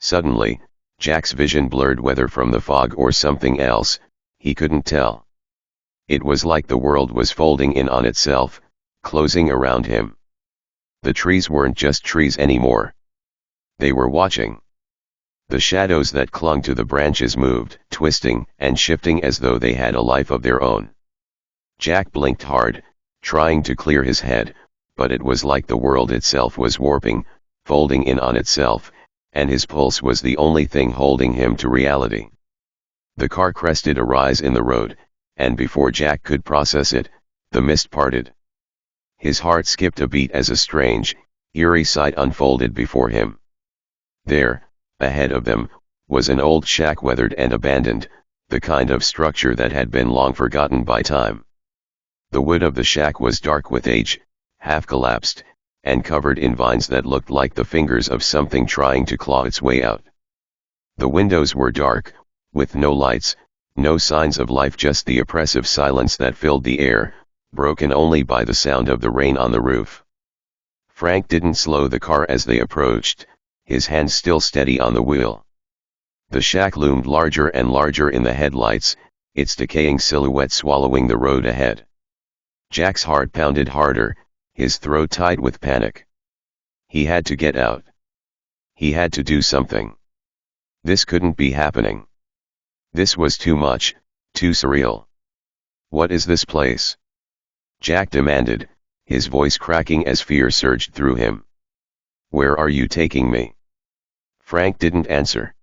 Speaker 1: Suddenly, Jack's vision blurred, whether from the fog or something else, he couldn't tell. It was like the world was folding in on itself, closing around him. The trees weren't just trees anymore. They were watching. The shadows that clung to the branches moved, twisting and shifting as though they had a life of their own. Jack blinked hard, trying to clear his head, but it was like the world itself was warping, folding in on itself, and his pulse was the only thing holding him to reality. The car crested a rise in the road, and before Jack could process it, the mist parted. His heart skipped a beat as a strange, eerie sight unfolded before him. There, ahead of them, was an old shack, weathered and abandoned, the kind of structure that had been long forgotten by time. The wood of the shack was dark with age, half collapsed, and covered in vines that looked like the fingers of something trying to claw its way out. The windows were dark, with no lights, no signs of life, just the oppressive silence that filled the air, broken only by the sound of the rain on the roof. Frank didn't slow the car as they approached, his hands still steady on the wheel. The shack loomed larger and larger in the headlights, its decaying silhouette swallowing the road ahead. Jack's heart pounded harder, his throat tight with panic. He had to get out. He had to do something. This couldn't be happening. This was too much, too surreal. "What is this place?" Jack demanded, his voice cracking as fear surged through him. "Where are you taking me?" Frank didn't answer.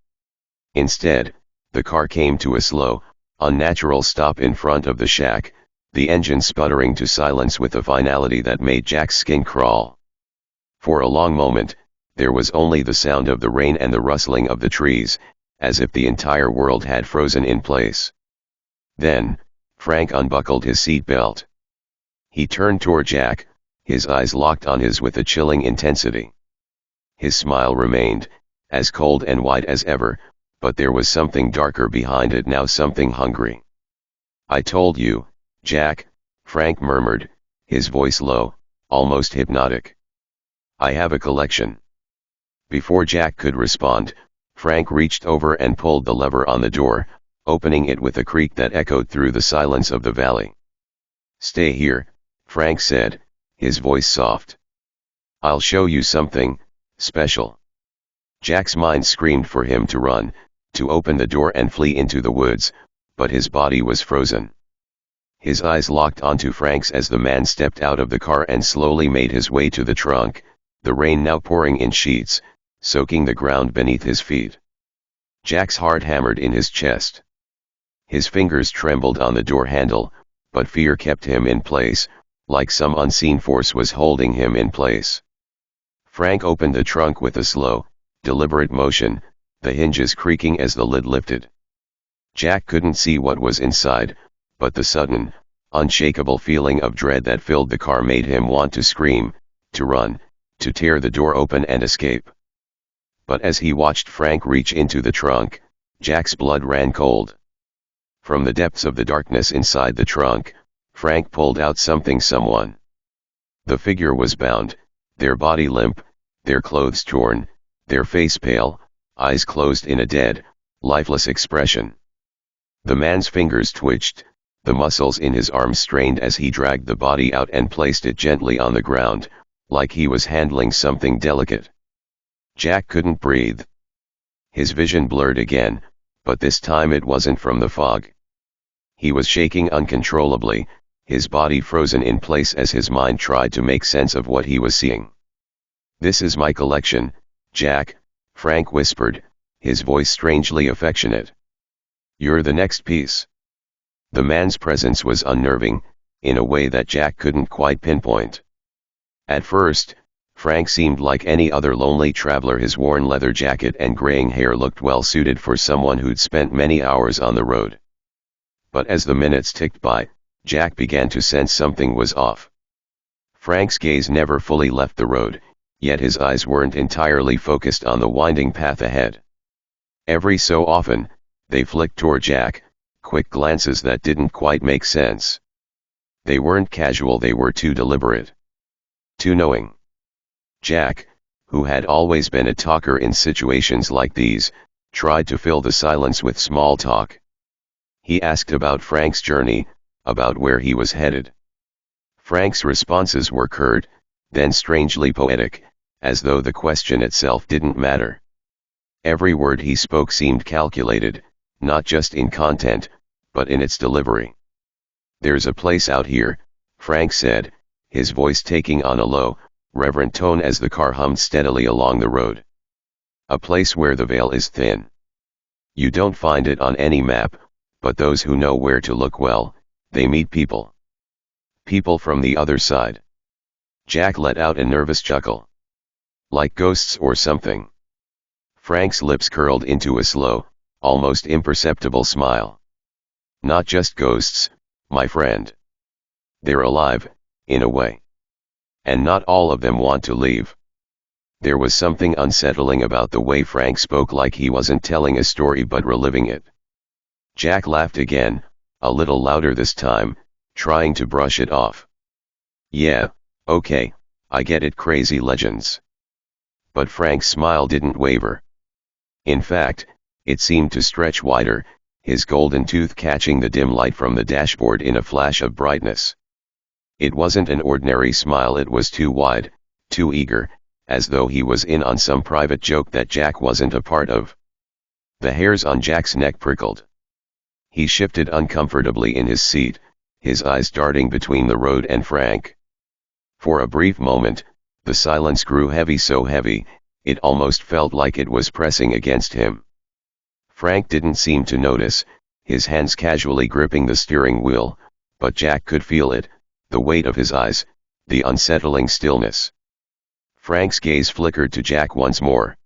Speaker 1: Instead, the car came to a slow, unnatural stop in front of the shack, the engine sputtering to silence with a finality that made Jack's skin crawl. For a long moment, there was only the sound of the rain and the rustling of the trees, as if the entire world had frozen in place. Then, Frank unbuckled his seat belt. He turned toward Jack, his eyes locked on his with a chilling intensity. His smile remained, as cold and white as ever, but there was something darker behind it now, something hungry. "I told you, Jack," Frank murmured, his voice low, almost hypnotic. "I have a collection." Before Jack could respond, Frank reached over and pulled the lever on the door, opening it with a creak that echoed through the silence of the valley. "Stay here," Frank said, his voice soft. "I'll show you something special." Jack's mind screamed for him to run, to open the door and flee into the woods, but his body was frozen. His eyes locked onto Frank's as the man stepped out of the car and slowly made his way to the trunk, the rain now pouring in sheets, soaking the ground beneath his feet. Jack's heart hammered in his chest. His fingers trembled on the door handle, but fear kept him in place, like some unseen force was holding him in place. Frank opened the trunk with a slow, deliberate motion, the hinges creaking as the lid lifted. Jack couldn't see what was inside, but the sudden, unshakable feeling of dread that filled the car made him want to scream, to run, to tear the door open and escape. But as he watched Frank reach into the trunk, Jack's blood ran cold. From the depths of the darkness inside the trunk, Frank pulled out someone. The figure was bound, their body limp, their clothes torn, their face pale, eyes closed in a dead, lifeless expression. The man's fingers twitched, the muscles in his arms strained as he dragged the body out and placed it gently on the ground, like he was handling something delicate. Jack couldn't breathe. His vision blurred again, but this time it wasn't from the fog. He was shaking uncontrollably, his body frozen in place as his mind tried to make sense of what he was seeing. "This is my collection, Jack," Frank whispered, his voice strangely affectionate. "You're the next piece." The man's presence was unnerving, in a way that Jack couldn't quite pinpoint. At first, Frank seemed like any other lonely traveler. His worn leather jacket and graying hair looked well suited for someone who'd spent many hours on the road. But as the minutes ticked by, Jack began to sense something was off. Frank's gaze never fully left the road, yet his eyes weren't entirely focused on the winding path ahead. Every so often, they flicked toward Jack, quick glances that didn't quite make sense. They weren't casual, they were too deliberate. Too knowing. Jack, who had always been a talker in situations like these, tried to fill the silence with small talk. He asked about Frank's journey, about where he was headed. Frank's responses were curt, then strangely poetic, as though the question itself didn't matter. Every word he spoke seemed calculated, not just in content, but in its delivery. "There's a place out here," Frank said, his voice taking on a low, reverent tone as the car hummed steadily along the road. "A place where the veil is thin. You don't find it on any map, but those who know where to look well, they meet people. People from the other side." Jack let out a nervous chuckle. "Like ghosts or something?" Frank's lips curled into a slow, almost imperceptible smile. "Not just ghosts, my friend. They're alive, in a way. And not all of them want to leave." There was something unsettling about the way Frank spoke, like he wasn't telling a story but reliving it. Jack laughed again, a little louder this time, trying to brush it off. "Yeah, okay, I get it, crazy legends." But Frank's smile didn't waver. In fact, it seemed to stretch wider, his golden tooth catching the dim light from the dashboard in a flash of brightness. It wasn't an ordinary smile, it was too wide, too eager, as though he was in on some private joke that Jack wasn't a part of. The hairs on Jack's neck prickled. He shifted uncomfortably in his seat, his eyes darting between the road and Frank. For a brief moment, the silence grew heavy, so heavy, it almost felt like it was pressing against him. Frank didn't seem to notice, his hands casually gripping the steering wheel, but Jack could feel it, the weight of his eyes, the unsettling stillness. Frank's gaze flickered to Jack once more.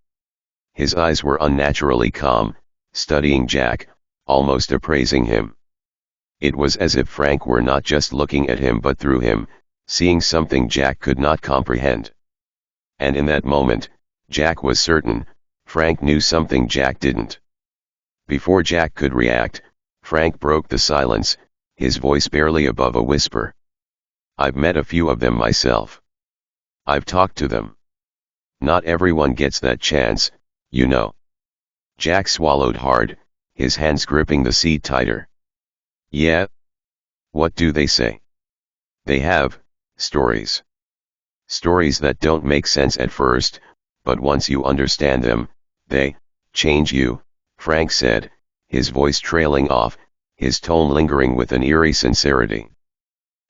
Speaker 1: His eyes were unnaturally calm, studying Jack, almost appraising him. It was as if Frank were not just looking at him but through him, seeing something Jack could not comprehend. And in that moment, Jack was certain, Frank knew something Jack didn't. Before Jack could react, Frank broke the silence, his voice barely above a whisper. "I've met a few of them myself. I've talked to them. Not everyone gets that chance, you know." Jack swallowed hard, his hands gripping the seat tighter. "Yeah? What do they say?" "They have stories. Stories that don't make sense at first, but once you understand them, they change you," Frank said, his voice trailing off, his tone lingering with an eerie sincerity.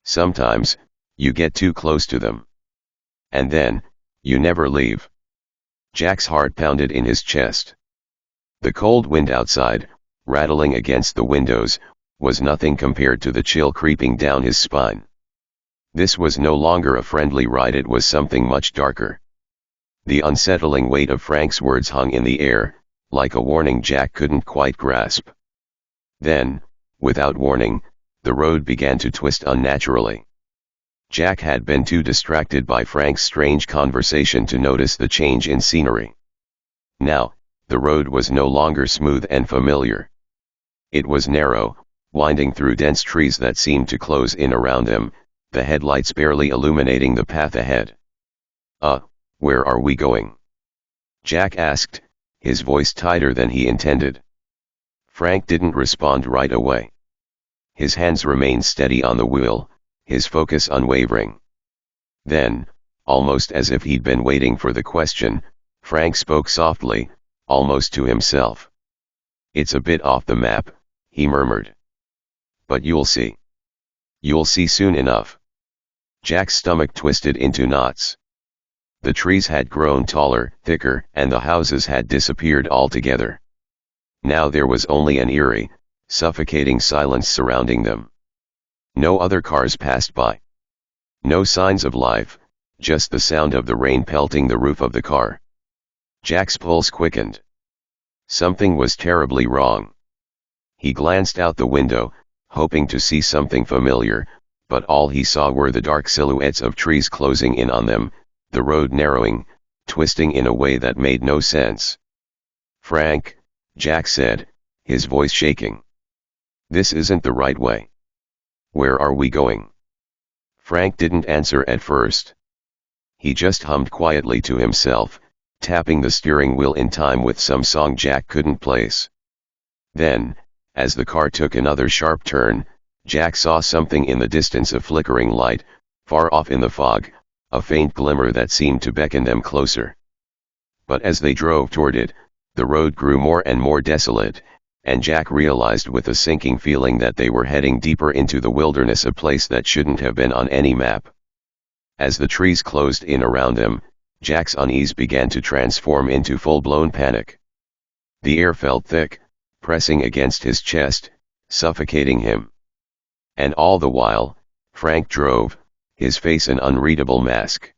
Speaker 1: "Sometimes, you get too close to them. And then, you never leave." Jack's heart pounded in his chest. The cold wind outside, rattling against the windows, was nothing compared to the chill creeping down his spine. This was no longer a friendly ride, it was something much darker. The unsettling weight of Frank's words hung in the air, like a warning Jack couldn't quite grasp. Then, without warning, the road began to twist unnaturally. Jack had been too distracted by Frank's strange conversation to notice the change in scenery. Now, the road was no longer smooth and familiar. It was narrow, winding through dense trees that seemed to close in around them, the headlights barely illuminating the path ahead. Where are we going?" Jack asked, his voice tighter than he intended. Frank didn't respond right away. His hands remained steady on the wheel, his focus unwavering. Then, almost as if he'd been waiting for the question, Frank spoke softly, almost to himself. "It's a bit off the map," he murmured. "But you'll see. You'll see soon enough." Jack's stomach twisted into knots. The trees had grown taller, thicker, and the houses had disappeared altogether. Now there was only an eerie, suffocating silence surrounding them. No other cars passed by. No signs of life, just the sound of the rain pelting the roof of the car. Jack's pulse quickened. Something was terribly wrong. He glanced out the window, hoping to see something familiar, but all he saw were the dark silhouettes of trees closing in on them, the road narrowing, twisting in a way that made no sense. "Frank," Jack said, his voice shaking. "This isn't the right way. Where are we going?" Frank didn't answer at first. He just hummed quietly to himself, tapping the steering wheel in time with some song Jack couldn't place. Then, as the car took another sharp turn, Jack saw something in the distance, a flickering light, far off in the fog, a faint glimmer that seemed to beckon them closer. But as they drove toward it, the road grew more and more desolate, and Jack realized with a sinking feeling that they were heading deeper into the wilderness, a place that shouldn't have been on any map. As the trees closed in around them, Jack's unease began to transform into full-blown panic. The air felt thick, pressing against his chest, suffocating him. And all the while, Frank drove, his face an unreadable mask.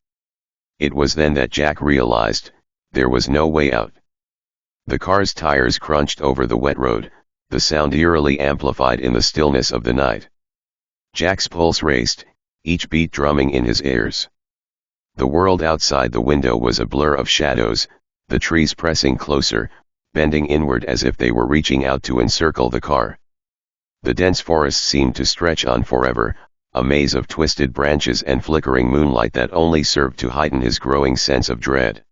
Speaker 1: It was then that Jack realized, there was no way out. The car's tires crunched over the wet road, the sound eerily amplified in the stillness of the night. Jack's pulse raced, each beat drumming in his ears. The world outside the window was a blur of shadows, the trees pressing closer, bending inward as if they were reaching out to encircle the car. The dense forest seemed to stretch on forever, a maze of twisted branches and flickering moonlight that only served to heighten his growing sense of dread.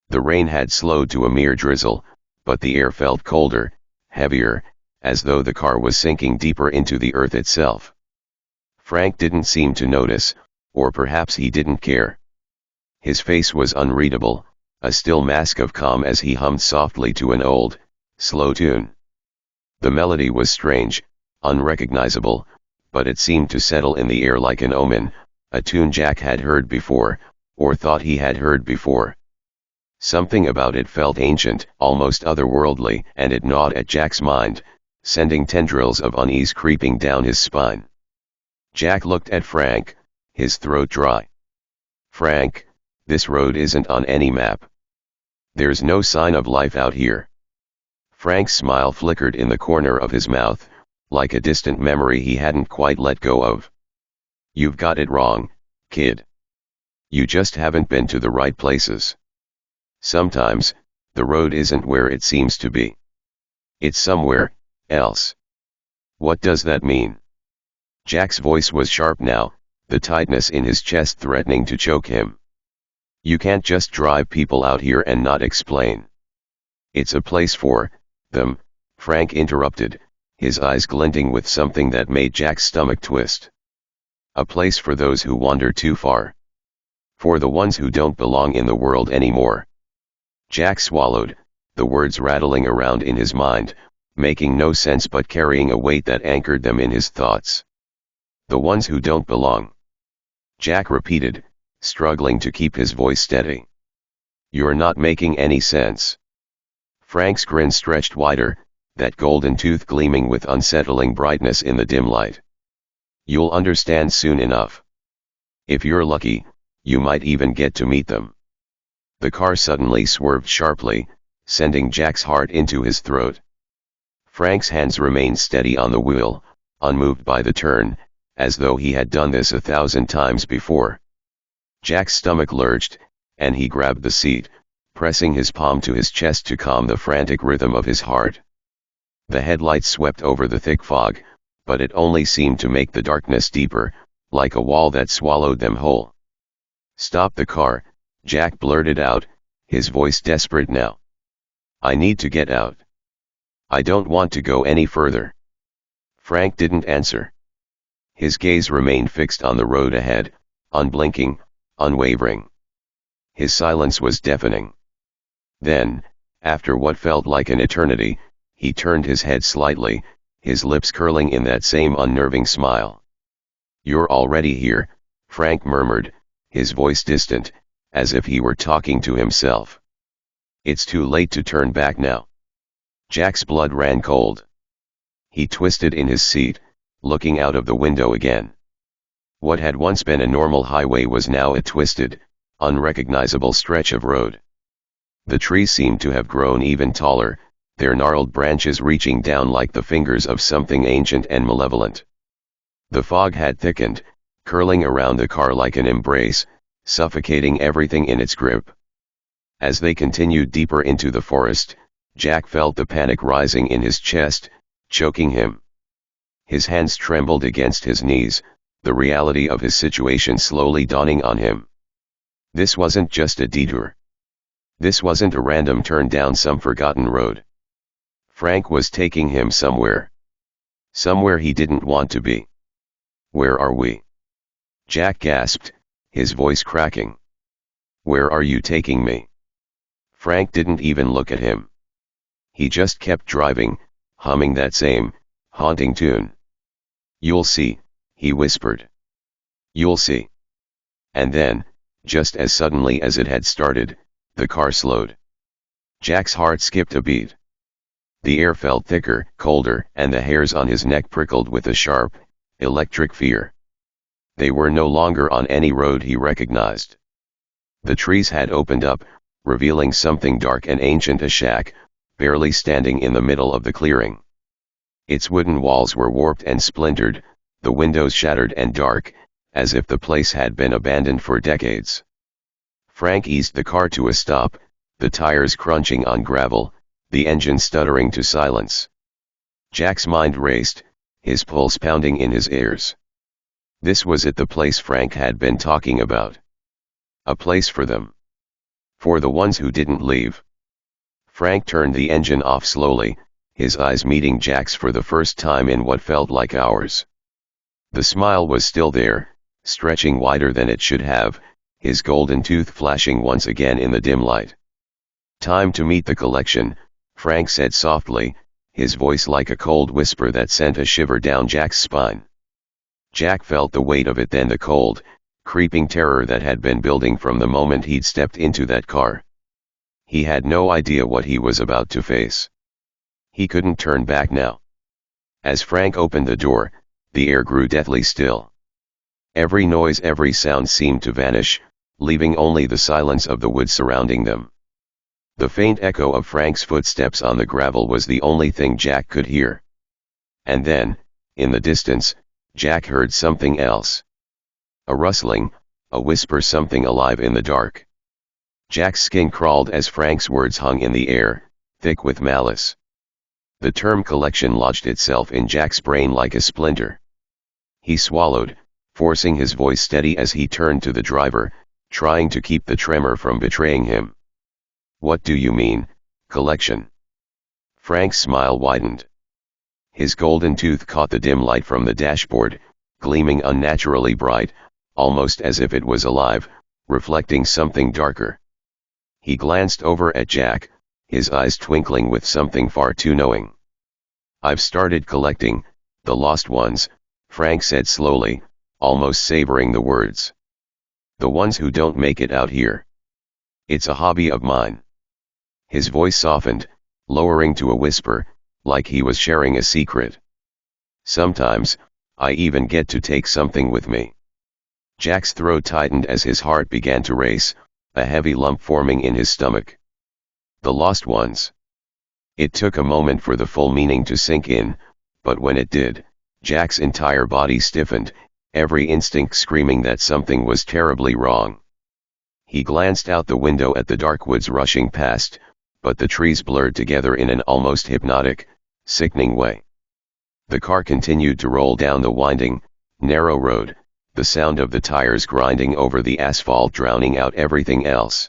Speaker 1: The rain had slowed to a mere drizzle, but the air felt colder, heavier, as though the car was sinking deeper into the earth itself. Frank didn't seem to notice, or perhaps he didn't care. His face was unreadable, a still mask of calm as he hummed softly to an old, slow tune. The melody was strange, unrecognizable, but it seemed to settle in the air like an omen, a tune Jack had heard before, or thought he had heard before. Something about it felt ancient, almost otherworldly, and it gnawed at Jack's mind, sending tendrils of unease creeping down his spine. Jack looked at Frank, his throat dry. "Frank, this road isn't on any map. There's no sign of life out here." Frank's smile flickered in the corner of his mouth, like a distant memory he hadn't quite let go of. "You've got it wrong, kid. You just haven't been to the right places. Sometimes, the road isn't where it seems to be. It's somewhere else." "What does that mean?" Jack's voice was sharp now, the tightness in his chest threatening to choke him. "You can't just drive people out here and not explain." "It's a place for them," Frank interrupted, his eyes glinting with something that made Jack's stomach twist. "A place for those who wander too far. For the ones who don't belong in the world anymore." Jack swallowed, the words rattling around in his mind, making no sense but carrying a weight that anchored them in his thoughts. "The ones who don't belong," Jack repeated, struggling to keep his voice steady. "You're not making any sense." Frank's grin stretched wider, that golden tooth gleaming with unsettling brightness in the dim light. "You'll understand soon enough. If you're lucky, you might even get to meet them." The car suddenly swerved sharply, sending Jack's heart into his throat. Frank's hands remained steady on the wheel, unmoved by the turn, as though he had done this 1,000 times before. Jack's stomach lurched, and he grabbed the seat, pressing his palm to his chest to calm the frantic rhythm of his heart. The headlights swept over the thick fog, but it only seemed to make the darkness deeper, like a wall that swallowed them whole. "Stop the car," Jack blurted out, his voice desperate now. "I need to get out. I don't want to go any further." Frank didn't answer. His gaze remained fixed on the road ahead, unblinking, unwavering. His silence was deafening. Then, after what felt like an eternity, he turned his head slightly, his lips curling in that same unnerving smile. "You're already here," Frank murmured, his voice distant, as if he were talking to himself. "It's too late to turn back now." Jack's blood ran cold. He twisted in his seat, looking out of the window again. What had once been a normal highway was now a twisted, unrecognizable stretch of road. The trees seemed to have grown even taller, their gnarled branches reaching down like the fingers of something ancient and malevolent. The fog had thickened, curling around the car like an embrace, suffocating everything in its grip. As they continued deeper into the forest, Jack felt the panic rising in his chest, choking him. His hands trembled against his knees, the reality of his situation slowly dawning on him. This wasn't just a detour. This wasn't a random turn down some forgotten road. Frank was taking him somewhere. Somewhere he didn't want to be. "Where are we?" Jack gasped, his voice cracking. "Where are you taking me?" Frank didn't even look at him. He just kept driving, humming that same, haunting tune. "You'll see," he whispered. "You'll see." And then, just as suddenly as it had started, the car slowed. Jack's heart skipped a beat. The air felt thicker, colder, and the hairs on his neck prickled with a sharp, electric fear. They were no longer on any road he recognized. The trees had opened up, revealing something dark and ancient, a shack, barely standing in the middle of the clearing. Its wooden walls were warped and splintered, the windows shattered and dark, as if the place had been abandoned for decades. Frank eased the car to a stop, the tires crunching on gravel, the engine stuttering to silence. Jack's mind raced, his pulse pounding in his ears. This was it, the place Frank had been talking about. A place for them. For the ones who didn't leave. Frank turned the engine off slowly, his eyes meeting Jack's for the first time in what felt like hours. The smile was still there, stretching wider than it should have, his golden tooth flashing once again in the dim light. "Time to meet the collection," Frank said softly, his voice like a cold whisper that sent a shiver down Jack's spine. Jack felt the weight of it, then the cold, creeping terror that had been building from the moment he'd stepped into that car. He had no idea what he was about to face. He couldn't turn back now. As Frank opened the door, the air grew deathly still. Every noise, every sound seemed to vanish, leaving only the silence of the woods surrounding them. The faint echo of Frank's footsteps on the gravel was the only thing Jack could hear. And then, in the distance, Jack heard something else. A rustling, a whisper, something alive in the dark. Jack's skin crawled as Frank's words hung in the air, thick with malice. The term collection lodged itself in Jack's brain like a splinter. He swallowed, forcing his voice steady as he turned to the driver, trying to keep the tremor from betraying him. "What do you mean, collection?" Frank's smile widened. His golden tooth caught the dim light from the dashboard, gleaming unnaturally bright, almost as if it was alive, reflecting something darker. He glanced over at Jack, his eyes twinkling with something far too knowing. "I've started collecting the lost ones," Frank said slowly, almost savoring the words. "The ones who don't make it out here. It's a hobby of mine." His voice softened, lowering to a whisper, like he was sharing a secret. "Sometimes, I even get to take something with me." Jack's throat tightened as his heart began to race, a heavy lump forming in his stomach. The lost ones. It took a moment for the full meaning to sink in, but when it did, Jack's entire body stiffened, every instinct screaming that something was terribly wrong. He glanced out the window at the dark woods rushing past, but the trees blurred together in an almost hypnotic, sickening way. The car continued to roll down the winding, narrow road, the sound of the tires grinding over the asphalt drowning out everything else.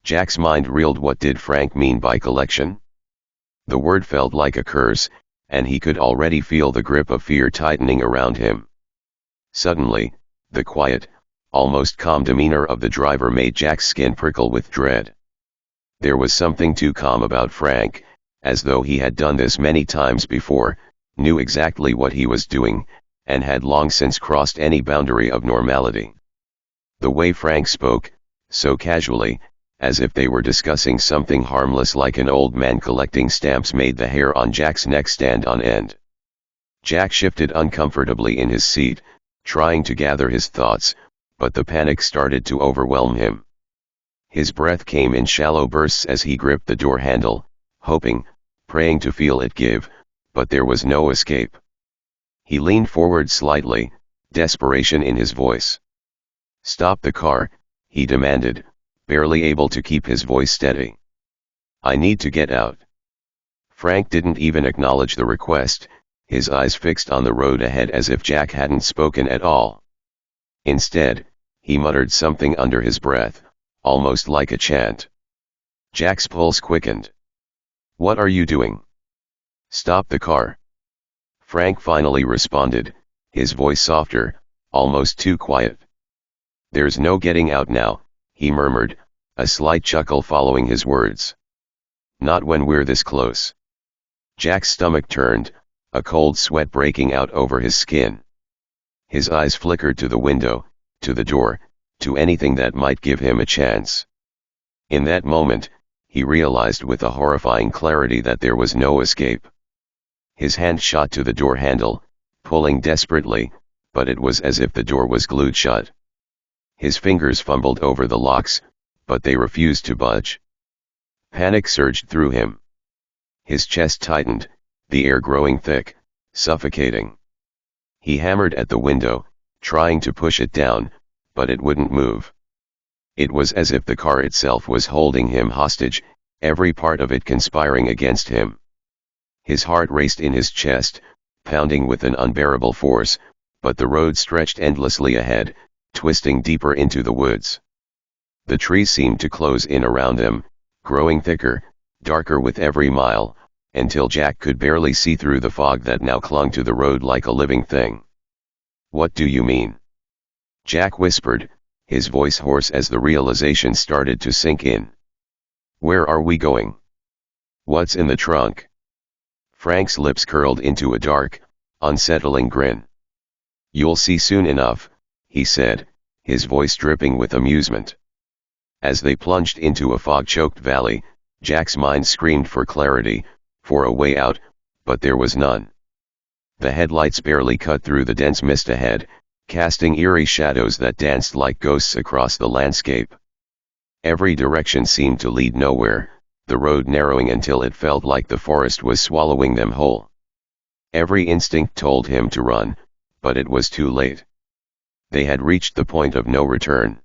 Speaker 1: Jack's mind reeled. What did Frank mean by collection? The word felt like a curse, and he could already feel the grip of fear tightening around him. Suddenly, the quiet, almost calm demeanor of the driver made Jack's skin prickle with dread. There was something too calm about Frank, as though he had done this many times before, knew exactly what he was doing, and had long since crossed any boundary of normality. The way Frank spoke, so casually, as if they were discussing something harmless like an old man collecting stamps, made the hair on Jack's neck stand on end. Jack shifted uncomfortably in his seat, trying to gather his thoughts, but the panic started to overwhelm him. His breath came in shallow bursts as he gripped the door handle, hoping, praying to feel it give, but there was no escape. He leaned forward slightly, desperation in his voice. "Stop the car," he demanded, barely able to keep his voice steady. "I need to get out." Frank didn't even acknowledge the request, his eyes fixed on the road ahead as if Jack hadn't spoken at all. Instead, he muttered something under his breath, almost like a chant. Jack's pulse quickened. "What are you doing?" "Stop the car." Frank finally responded, his voice softer, almost too quiet. "There's no getting out now," he murmured, a slight chuckle following his words. "Not when we're this close." Jack's stomach turned, a cold sweat breaking out over his skin. His eyes flickered to the window, to the door, to anything that might give him a chance. In that moment, he realized with a horrifying clarity that there was no escape. His hand shot to the door handle, pulling desperately, but it was as if the door was glued shut. His fingers fumbled over the locks, but they refused to budge. Panic surged through him. His chest tightened, the air growing thick, suffocating. He hammered at the window, trying to push it down, but it wouldn't move. It was as if the car itself was holding him hostage, every part of it conspiring against him. His heart raced in his chest, pounding with an unbearable force, but the road stretched endlessly ahead, twisting deeper into the woods. The trees seemed to close in around them, growing thicker, darker with every mile, until Jack could barely see through the fog that now clung to the road like a living thing. "What do you mean?" Jack whispered, his voice hoarse as the realization started to sink in. "Where are we going? What's in the trunk?" Frank's lips curled into a dark, unsettling grin. "You'll see soon enough," he said, his voice dripping with amusement. As they plunged into a fog-choked valley, Jack's mind screamed for clarity, for a way out, but there was none. The headlights barely cut through the dense mist ahead, casting eerie shadows that danced like ghosts across the landscape. Every direction seemed to lead nowhere, the road narrowing until it felt like the forest was swallowing them whole. Every instinct told him to run, but it was too late. They had reached the point of no return.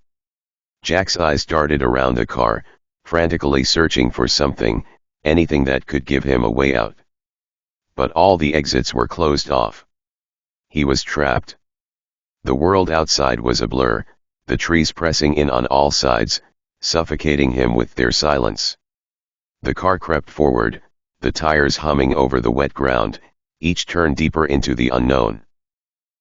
Speaker 1: Jack's eyes darted around the car, frantically searching for something, anything that could give him a way out. But all the exits were closed off. He was trapped. The world outside was a blur, the trees pressing in on all sides, suffocating him with their silence. The car crept forward, the tires humming over the wet ground, each turn deeper into the unknown.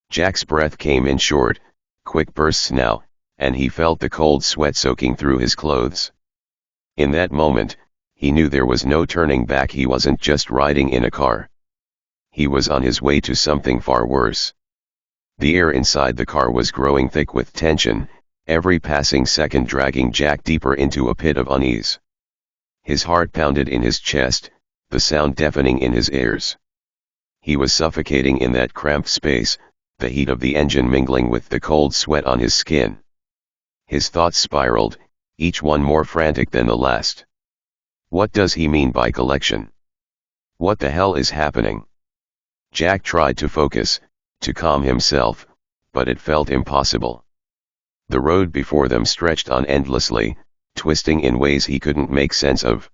Speaker 1: Jack's breath came in short, quick bursts now, and he felt the cold sweat soaking through his clothes. In that moment, he knew there was no turning back. He wasn't just riding in a car. He was on his way to something far worse. The air inside the car was growing thick with tension, every passing second dragging Jack deeper into a pit of unease. His heart pounded in his chest, the sound deafening in his ears. He was suffocating in that cramped space, the heat of the engine mingling with the cold sweat on his skin. His thoughts spiraled, each one more frantic than the last. What does he mean by collection? What the hell is happening? Jack tried to focus, to calm himself, but it felt impossible. The road before them stretched on endlessly, twisting in ways he couldn't make sense of.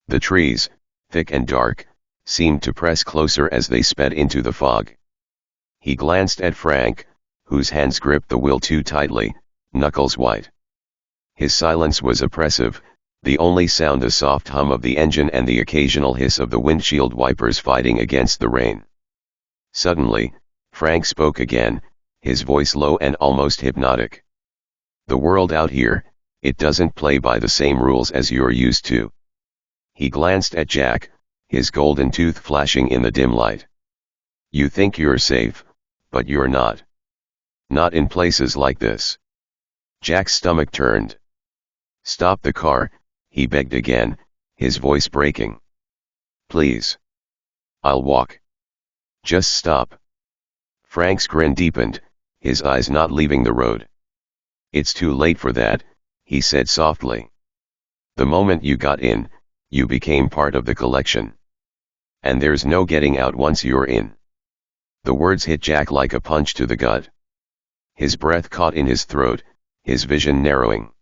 Speaker 1: The trees, thick and dark, seemed to press closer as they sped into the fog. He glanced at Frank, whose hands gripped the wheel too tightly, knuckles white. His silence was oppressive, the only sound the soft hum of the engine and the occasional hiss of the windshield wipers fighting against the rain. Suddenly, Frank spoke again, his voice low and almost hypnotic. "The world out here, it doesn't play by the same rules as you're used to." He glanced at Jack, his golden tooth flashing in the dim light. "You think you're safe, but you're not. Not in places like this." Jack's stomach turned. "Stop the car," he begged again, his voice breaking. "Please. I'll walk. Just stop." Frank's grin deepened, his eyes not leaving the road. "It's too late for that," he said softly. "The moment you got in, you became part of the collection. And there's no getting out once you're in." The words hit Jack like a punch to the gut. His breath caught in his throat, his vision narrowing.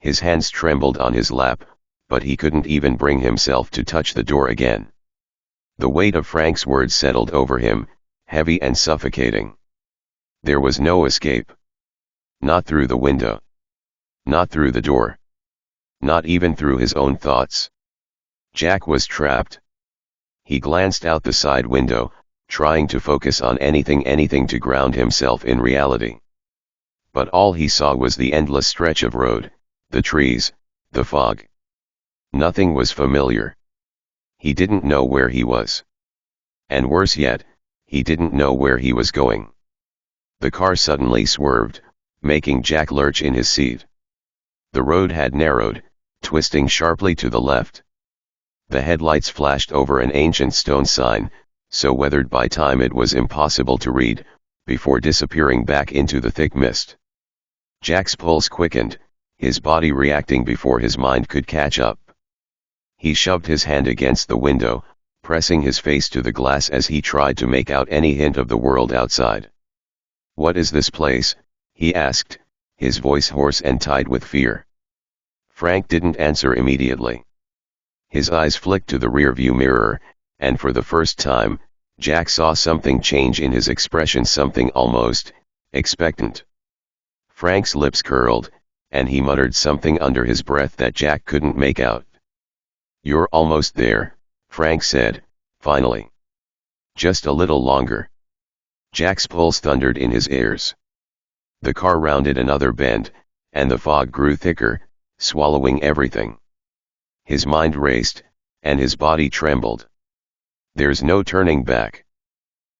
Speaker 1: His hands trembled on his lap, but he couldn't even bring himself to touch the door again. The weight of Frank's words settled over him, heavy and suffocating. There was no escape. Not through the window. Not through the door. Not even through his own thoughts. Jack was trapped. He glanced out the side window, trying to focus on anything to ground himself in reality. But all he saw was the endless stretch of road, the trees, the fog. Nothing was familiar. He didn't know where he was. And worse yet, he didn't know where he was going. The car suddenly swerved, making Jack lurch in his seat. The road had narrowed, twisting sharply to the left. The headlights flashed over an ancient stone sign, so weathered by time it was impossible to read, before disappearing back into the thick mist. Jack's pulse quickened, his body reacting before his mind could catch up. He shoved his hand against the window, pressing his face to the glass as he tried to make out any hint of the world outside. "What is this place?" he asked, his voice hoarse and tight with fear. Frank didn't answer immediately. His eyes flicked to the rearview mirror, and for the first time, Jack saw something change in his expression, something almost expectant. Frank's lips curled, and he muttered something under his breath that Jack couldn't make out. "You're almost there," Frank said, finally. "Just a little longer." Jack's pulse thundered in his ears. The car rounded another bend, and the fog grew thicker, swallowing everything. His mind raced, and his body trembled. There's no turning back.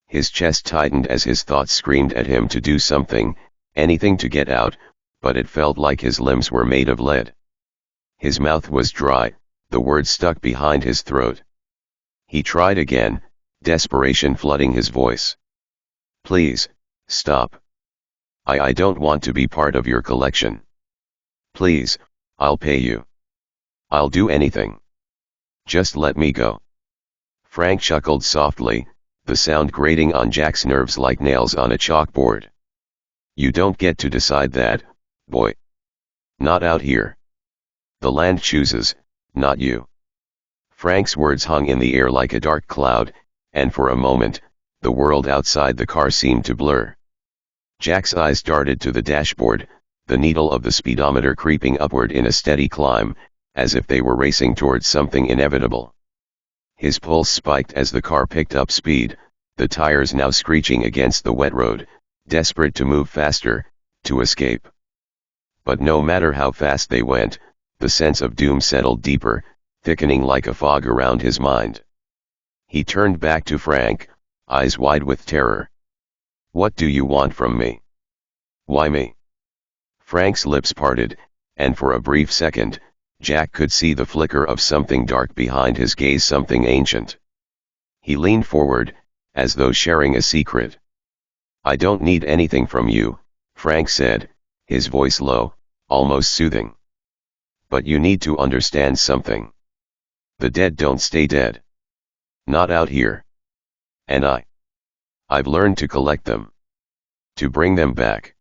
Speaker 1: His chest tightened as his thoughts screamed at him to do something, anything to get out, but it felt like his limbs were made of lead. His mouth was dry, the words stuck behind his throat. He tried again, desperation flooding his voice. "Please, stop. I don't want to be part of your collection. Please, I'll pay you. I'll do anything. Just let me go." Frank chuckled softly, the sound grating on Jack's nerves like nails on a chalkboard. "You don't get to decide that, boy. Not out here. The land chooses, not you." Frank's words hung in the air like a dark cloud, and for a moment, the world outside the car seemed to blur. Jack's eyes darted to the dashboard, the needle of the speedometer creeping upward in a steady climb, as if they were racing towards something inevitable. His pulse spiked as the car picked up speed, the tires now screeching against the wet road, desperate to move faster, to escape. But no matter how fast they went, the sense of doom settled deeper, thickening like a fog around his mind. He turned back to Frank, eyes wide with terror. "What do you want from me? Why me?" Frank's lips parted, and for a brief second, Jack could see the flicker of something dark behind his gaze, something ancient. He leaned forward, as though sharing a secret. "I don't need anything from you," Frank said, his voice low, almost soothing. "But you need to understand something. The dead don't stay dead. Not out here. And I've learned to collect them. To bring them back."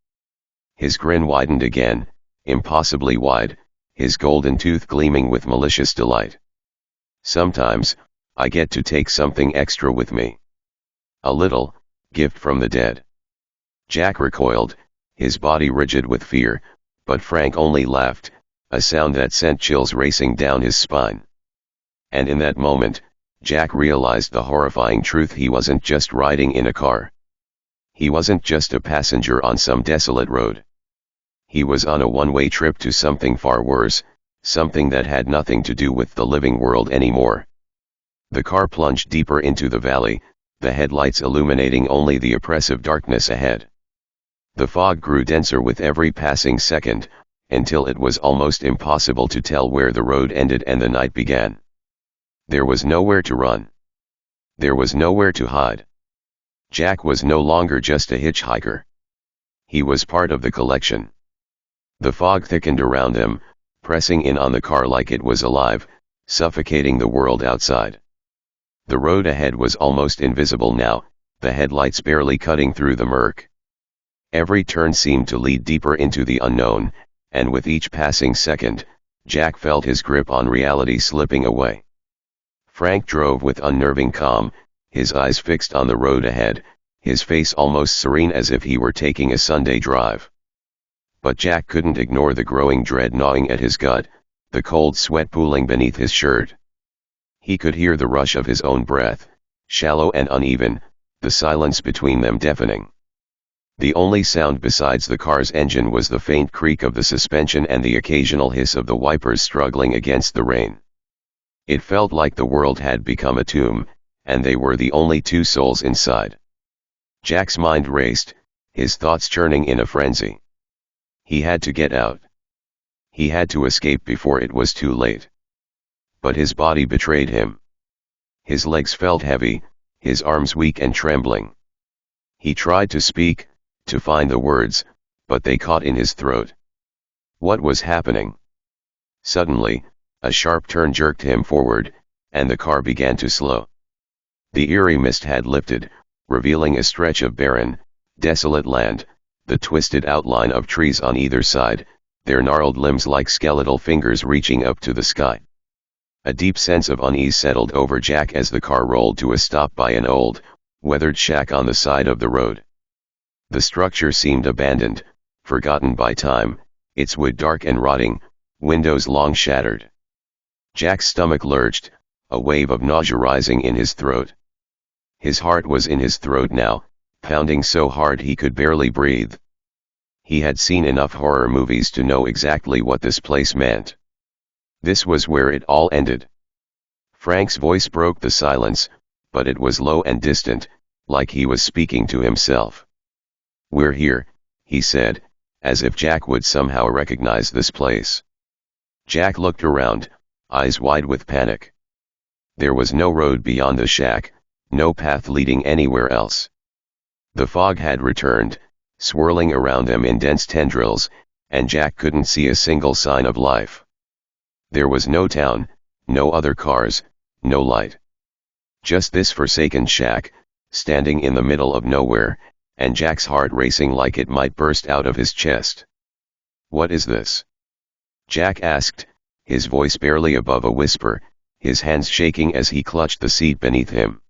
Speaker 1: His grin widened again, impossibly wide, his golden tooth gleaming with malicious delight. "Sometimes, I get to take something extra with me. A little gift from the dead." Jack recoiled, his body rigid with fear, but Frank only laughed, a sound that sent chills racing down his spine. And in that moment, Jack realized the horrifying truth: he wasn't just riding in a car. He wasn't just a passenger on some desolate road. He was on a one-way trip to something far worse, something that had nothing to do with the living world anymore. The car plunged deeper into the valley, the headlights illuminating only the oppressive darkness ahead. The fog grew denser with every passing second, until it was almost impossible to tell where the road ended and the night began. There was nowhere to run. There was nowhere to hide. Jack was no longer just a hitchhiker. He was part of the collection. The fog thickened around them, pressing in on the car like it was alive, suffocating the world outside. The road ahead was almost invisible now, the headlights barely cutting through the murk. Every turn seemed to lead deeper into the unknown, and with each passing second, Jack felt his grip on reality slipping away. Frank drove with unnerving calm, his eyes fixed on the road ahead, his face almost serene as if he were taking a Sunday drive. But Jack couldn't ignore the growing dread gnawing at his gut, the cold sweat pooling beneath his shirt. He could hear the rush of his own breath, shallow and uneven, the silence between them deafening. The only sound besides the car's engine was the faint creak of the suspension and the occasional hiss of the wipers struggling against the rain. It felt like the world had become a tomb, and they were the only two souls inside. Jack's mind raced, his thoughts churning in a frenzy. He had to get out. He had to escape before it was too late. But his body betrayed him. His legs felt heavy, his arms weak and trembling. He tried to speak, to find the words, but they caught in his throat. What was happening? Suddenly, a sharp turn jerked him forward, and the car began to slow. The eerie mist had lifted, revealing a stretch of barren, desolate land, the twisted outline of trees on either side, their gnarled limbs like skeletal fingers reaching up to the sky. A deep sense of unease settled over Jack as the car rolled to a stop by an old, weathered shack on the side of the road. The structure seemed abandoned, forgotten by time, its wood dark and rotting, windows long shattered. Jack's stomach lurched, a wave of nausea rising in his throat. His heart was in his throat now, pounding so hard he could barely breathe. He had seen enough horror movies to know exactly what this place meant. This was where it all ended. Frank's voice broke the silence, but it was low and distant, like he was speaking to himself. "We're here," he said, as if Jack would somehow recognize this place. Jack looked around, eyes wide with panic. There was no road beyond the shack, no path leading anywhere else. The fog had returned, swirling around them in dense tendrils, and Jack couldn't see a single sign of life. There was no town, no other cars, no light. Just this forsaken shack, standing in the middle of nowhere, and Jack's heart racing like it might burst out of his chest. "What is this?" Jack asked, his voice barely above a whisper, his hands shaking as he clutched the seat beneath him.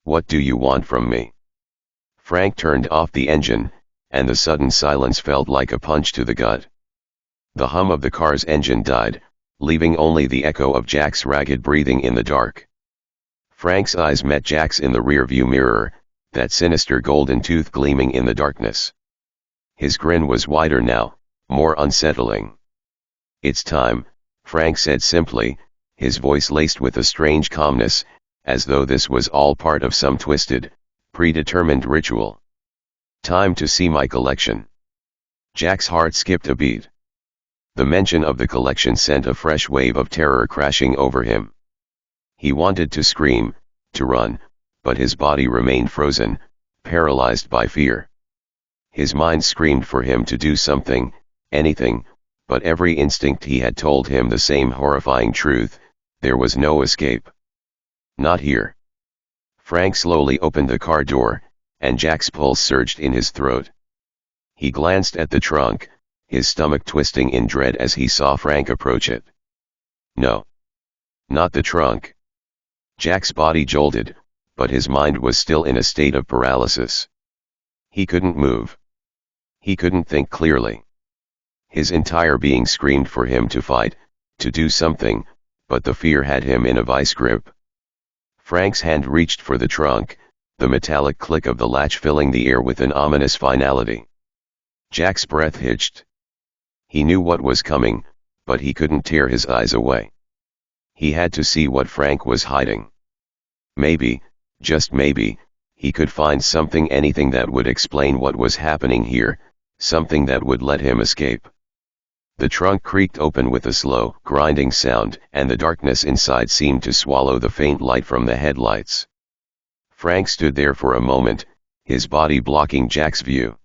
Speaker 1: "What do you want from me?" Frank turned off the engine, and the sudden silence felt like a punch to the gut. The hum of the car's engine died, leaving only the echo of Jack's ragged breathing in the dark. Frank's eyes met Jack's in the rearview mirror, that sinister golden tooth gleaming in the darkness. His grin was wider now, more unsettling. "It's time," Frank said simply, his voice laced with a strange calmness, as though this was all part of some twisted, predetermined ritual. "Time to see my collection." Jack's heart skipped a beat. The mention of the collection sent a fresh wave of terror crashing over him. He wanted to scream, to run, but his body remained frozen, paralyzed by fear. His mind screamed for him to do something, anything, but every instinct he had told him the same horrifying truth: there was no escape. Not here. Frank slowly opened the car door, and Jack's pulse surged in his throat. He glanced at the trunk, his stomach twisting in dread as he saw Frank approach it. No. Not the trunk. Jack's body jolted, but his mind was still in a state of paralysis. He couldn't move. He couldn't think clearly. His entire being screamed for him to fight, to do something, but the fear had him in a vice grip. Frank's hand reached for the trunk, the metallic click of the latch filling the air with an ominous finality. Jack's breath hitched. He knew what was coming, but he couldn't tear his eyes away. He had to see what Frank was hiding. Maybe, just maybe, he could find something, anything that would explain what was happening here, something that would let him escape. The trunk creaked open with a slow, grinding sound, and the darkness inside seemed to swallow the faint light from the headlights. Frank stood there for a moment, his body blocking Jack's view.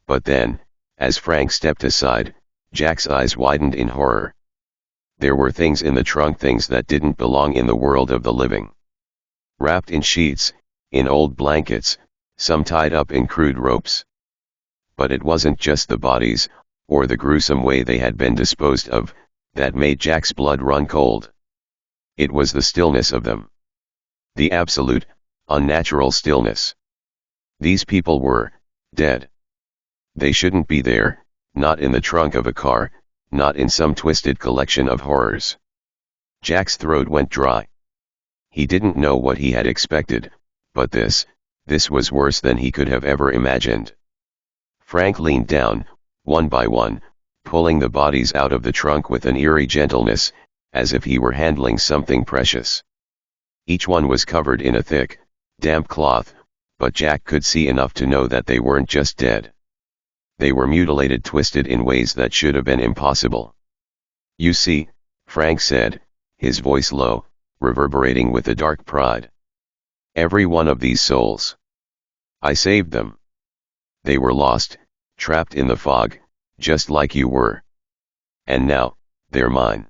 Speaker 1: But then, as Frank stepped aside, Jack's eyes widened in horror. There were things in the trunk, things that didn't belong in the world of the living. Wrapped in sheets, in old blankets, some tied up in crude ropes. But it wasn't just the bodies, or the gruesome way they had been disposed of, that made Jack's blood run cold. It was the stillness of them. The absolute, unnatural stillness. These people were dead. They shouldn't be there, not in the trunk of a car, not in some twisted collection of horrors. Jack's throat went dry. He didn't know what he had expected, but this was worse than he could have ever imagined. Frank leaned down, one by one, pulling the bodies out of the trunk with an eerie gentleness, as if he were handling something precious. Each one was covered in a thick, damp cloth, but Jack could see enough to know that they weren't just dead. They were mutilated, twisted in ways that should have been impossible. "You see," Frank said, his voice low, reverberating with a dark pride. "Every one of these souls. I saved them. They were lost, trapped in the fog, just like you were. And now, they're mine."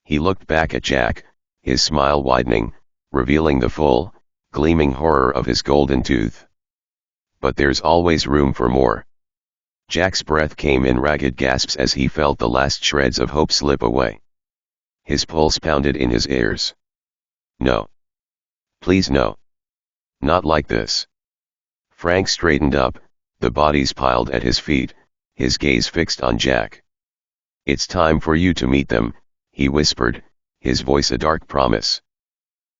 Speaker 1: He looked back at Jack, his smile widening, revealing the full, gleaming horror of his golden tooth. "But there's always room for more." Jack's breath came in ragged gasps as he felt the last shreds of hope slip away. His pulse pounded in his ears. "No. Please no. Not like this." Frank straightened up, the bodies piled at his feet, his gaze fixed on Jack. "It's time for you to meet them," he whispered, his voice a dark promise.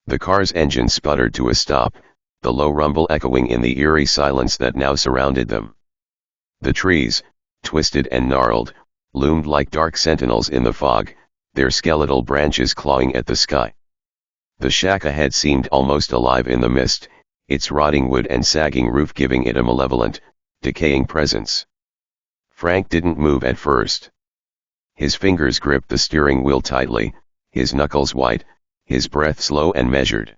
Speaker 1: The car's engine sputtered to a stop, the low rumble echoing in the eerie silence that now surrounded them. The trees, twisted and gnarled, loomed like dark sentinels in the fog, their skeletal branches clawing at the sky. The shack ahead seemed almost alive in the mist, its rotting wood and sagging roof giving it a malevolent, decaying presence. Frank didn't move at first. His fingers gripped the steering wheel tightly, his knuckles white, his breath slow and measured.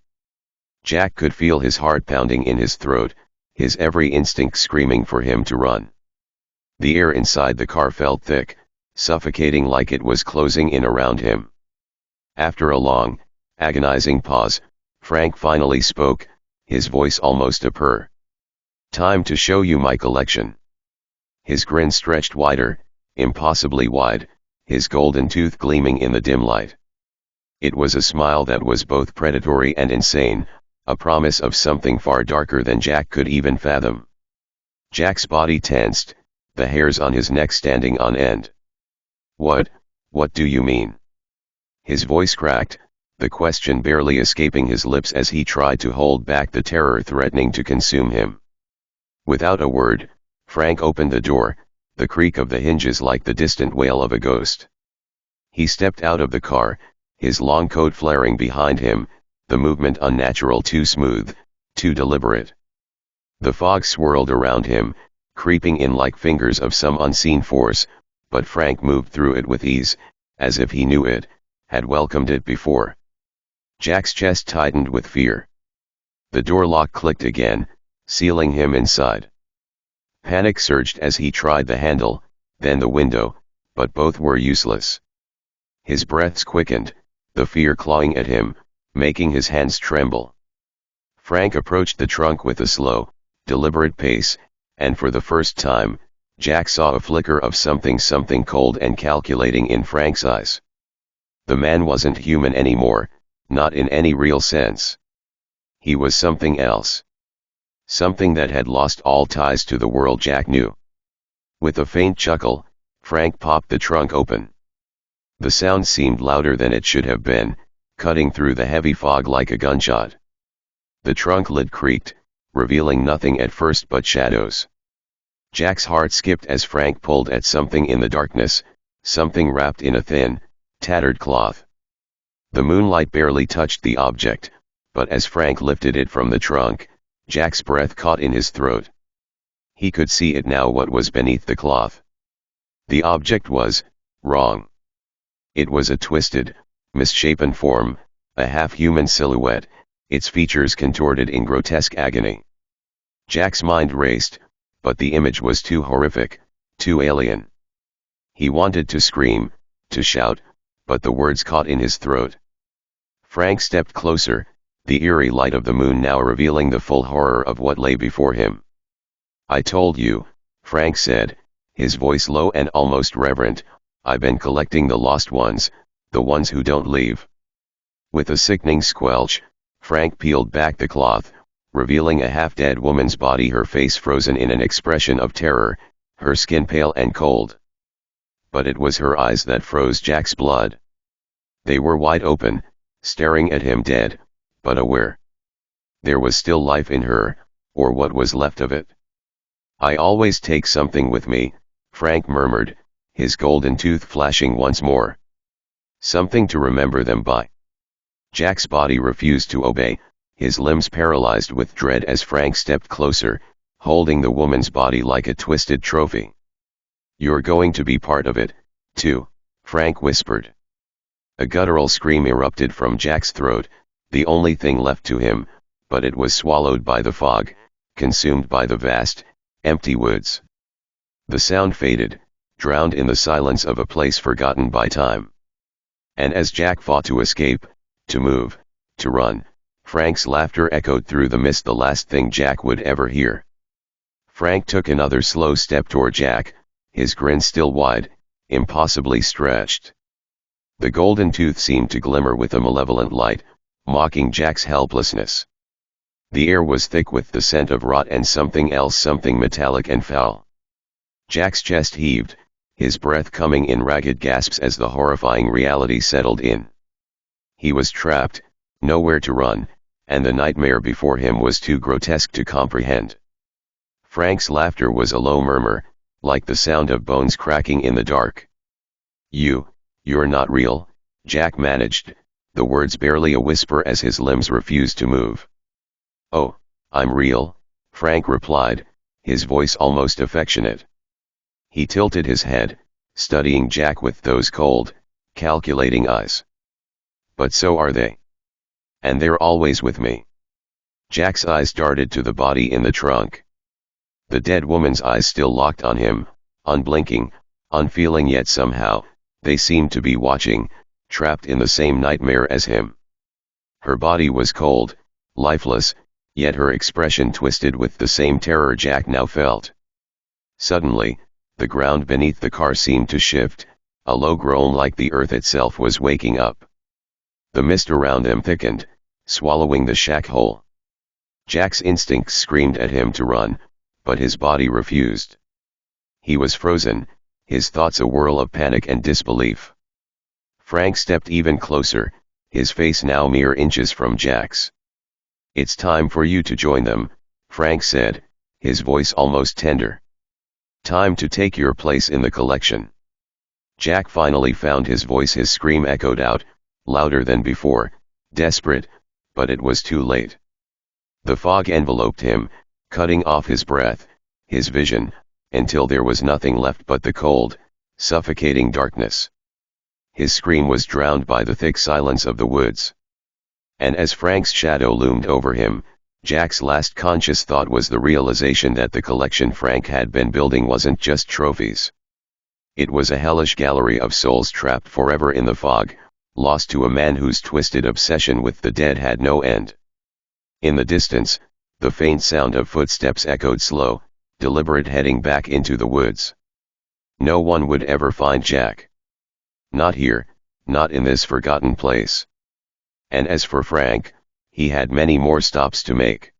Speaker 1: Jack could feel his heart pounding in his throat, his every instinct screaming for him to run. The air inside the car felt thick, suffocating, like it was closing in around him. After a long, agonizing pause, Frank finally spoke, his voice almost a purr. "Time to show you my collection." His grin stretched wider, impossibly wide, his golden tooth gleaming in the dim light. It was a smile that was both predatory and insane, a promise of something far darker than Jack could even fathom. Jack's body tensed, the hairs on his neck standing on end. What do you mean?" His voice cracked, the question barely escaping his lips as he tried to hold back the terror threatening to consume him. Without a word, Frank opened the door, the creak of the hinges like the distant wail of a ghost. He stepped out of the car, his long coat flaring behind him, the movement unnatural, too smooth, too deliberate. The fog swirled around him, creeping in like fingers of some unseen force, but Frank moved through it with ease, as if he knew it, had welcomed it before. Jack's chest tightened with fear. The door lock clicked again, sealing him inside. Panic surged as he tried the handle, then the window, but both were useless. His breaths quickened, the fear clawing at him, making his hands tremble. Frank approached the trunk with a slow, deliberate pace, and for the first time, Jack saw a flicker of something cold and calculating in Frank's eyes. The man wasn't human anymore, not in any real sense. He was something else. Something that had lost all ties to the world Jack knew. With a faint chuckle, Frank popped the trunk open. The sound seemed louder than it should have been, cutting through the heavy fog like a gunshot. The trunk lid creaked, revealing nothing at first but shadows. Jack's heart skipped as Frank pulled at something in the darkness, something wrapped in a thin, tattered cloth. The moonlight barely touched the object, but as Frank lifted it from the trunk, Jack's breath caught in his throat. He could see it now, what was beneath the cloth. The object was wrong. It was a twisted, misshapen form, a half-human silhouette, its features contorted in grotesque agony. Jack's mind raced, but the image was too horrific, too alien. He wanted to scream, to shout, but the words caught in his throat. Frank stepped closer, the eerie light of the moon now revealing the full horror of what lay before him. "I told you," Frank said, his voice low and almost reverent, "I've been collecting the lost ones, the ones who don't leave." With a sickening squelch, Frank peeled back the cloth, revealing a half-dead woman's body, her face frozen in an expression of terror, her skin pale and cold. But it was her eyes that froze Jack's blood. They were wide open, staring at him, dead, but aware. There was still life in her, or what was left of it. "I always take something with me," Frank murmured, his golden tooth flashing once more. "Something to remember them by." Jack's body refused to obey, his limbs paralyzed with dread as Frank stepped closer, holding the woman's body like a twisted trophy. "You're going to be part of it, too," Frank whispered. A guttural scream erupted from Jack's throat, the only thing left to him, but it was swallowed by the fog, consumed by the vast, empty woods. The sound faded, drowned in the silence of a place forgotten by time. And as Jack fought to escape, to move, to run, Frank's laughter echoed through the mist, the last thing Jack would ever hear. Frank took another slow step toward Jack, his grin still wide, impossibly stretched. The golden tooth seemed to glimmer with a malevolent light, mocking Jack's helplessness. The air was thick with the scent of rot and something else, something metallic and foul. Jack's chest heaved, his breath coming in ragged gasps as the horrifying reality settled in. He was trapped, nowhere to run, and the nightmare before him was too grotesque to comprehend. Frank's laughter was a low murmur, like the sound of bones cracking in the dark. You're not real," Jack managed, the words barely a whisper as his limbs refused to move. "Oh, I'm real," Frank replied, his voice almost affectionate. He tilted his head, studying Jack with those cold, calculating eyes. "But so are they. And they're always with me." Jack's eyes darted to the body in the trunk. The dead woman's eyes still locked on him, unblinking, unfeeling, yet somehow, they seemed to be watching, trapped in the same nightmare as him. Her body was cold, lifeless, yet her expression twisted with the same terror Jack now felt. Suddenly, the ground beneath the car seemed to shift, a low groan like the earth itself was waking up. The mist around them thickened, swallowing the shack whole. Jack's instincts screamed at him to run, but his body refused. He was frozen, his thoughts a whirl of panic and disbelief. Frank stepped even closer, his face now mere inches from Jack's. "It's time for you to join them," Frank said, his voice almost tender. "Time to take your place in the collection." Jack finally found his voice, his scream echoed out, louder than before, desperate, but it was too late. The fog enveloped him, cutting off his breath, his vision, until there was nothing left but the cold, suffocating darkness. His scream was drowned by the thick silence of the woods. And as Frank's shadow loomed over him, Jack's last conscious thought was the realization that the collection Frank had been building wasn't just trophies. It was a hellish gallery of souls trapped forever in the fog, lost to a man whose twisted obsession with the dead had no end. In the distance, the faint sound of footsteps echoed, slow, deliberate, heading back into the woods. No one would ever find Jack. Not here, not in this forgotten place. And as for Frank, he had many more stops to make.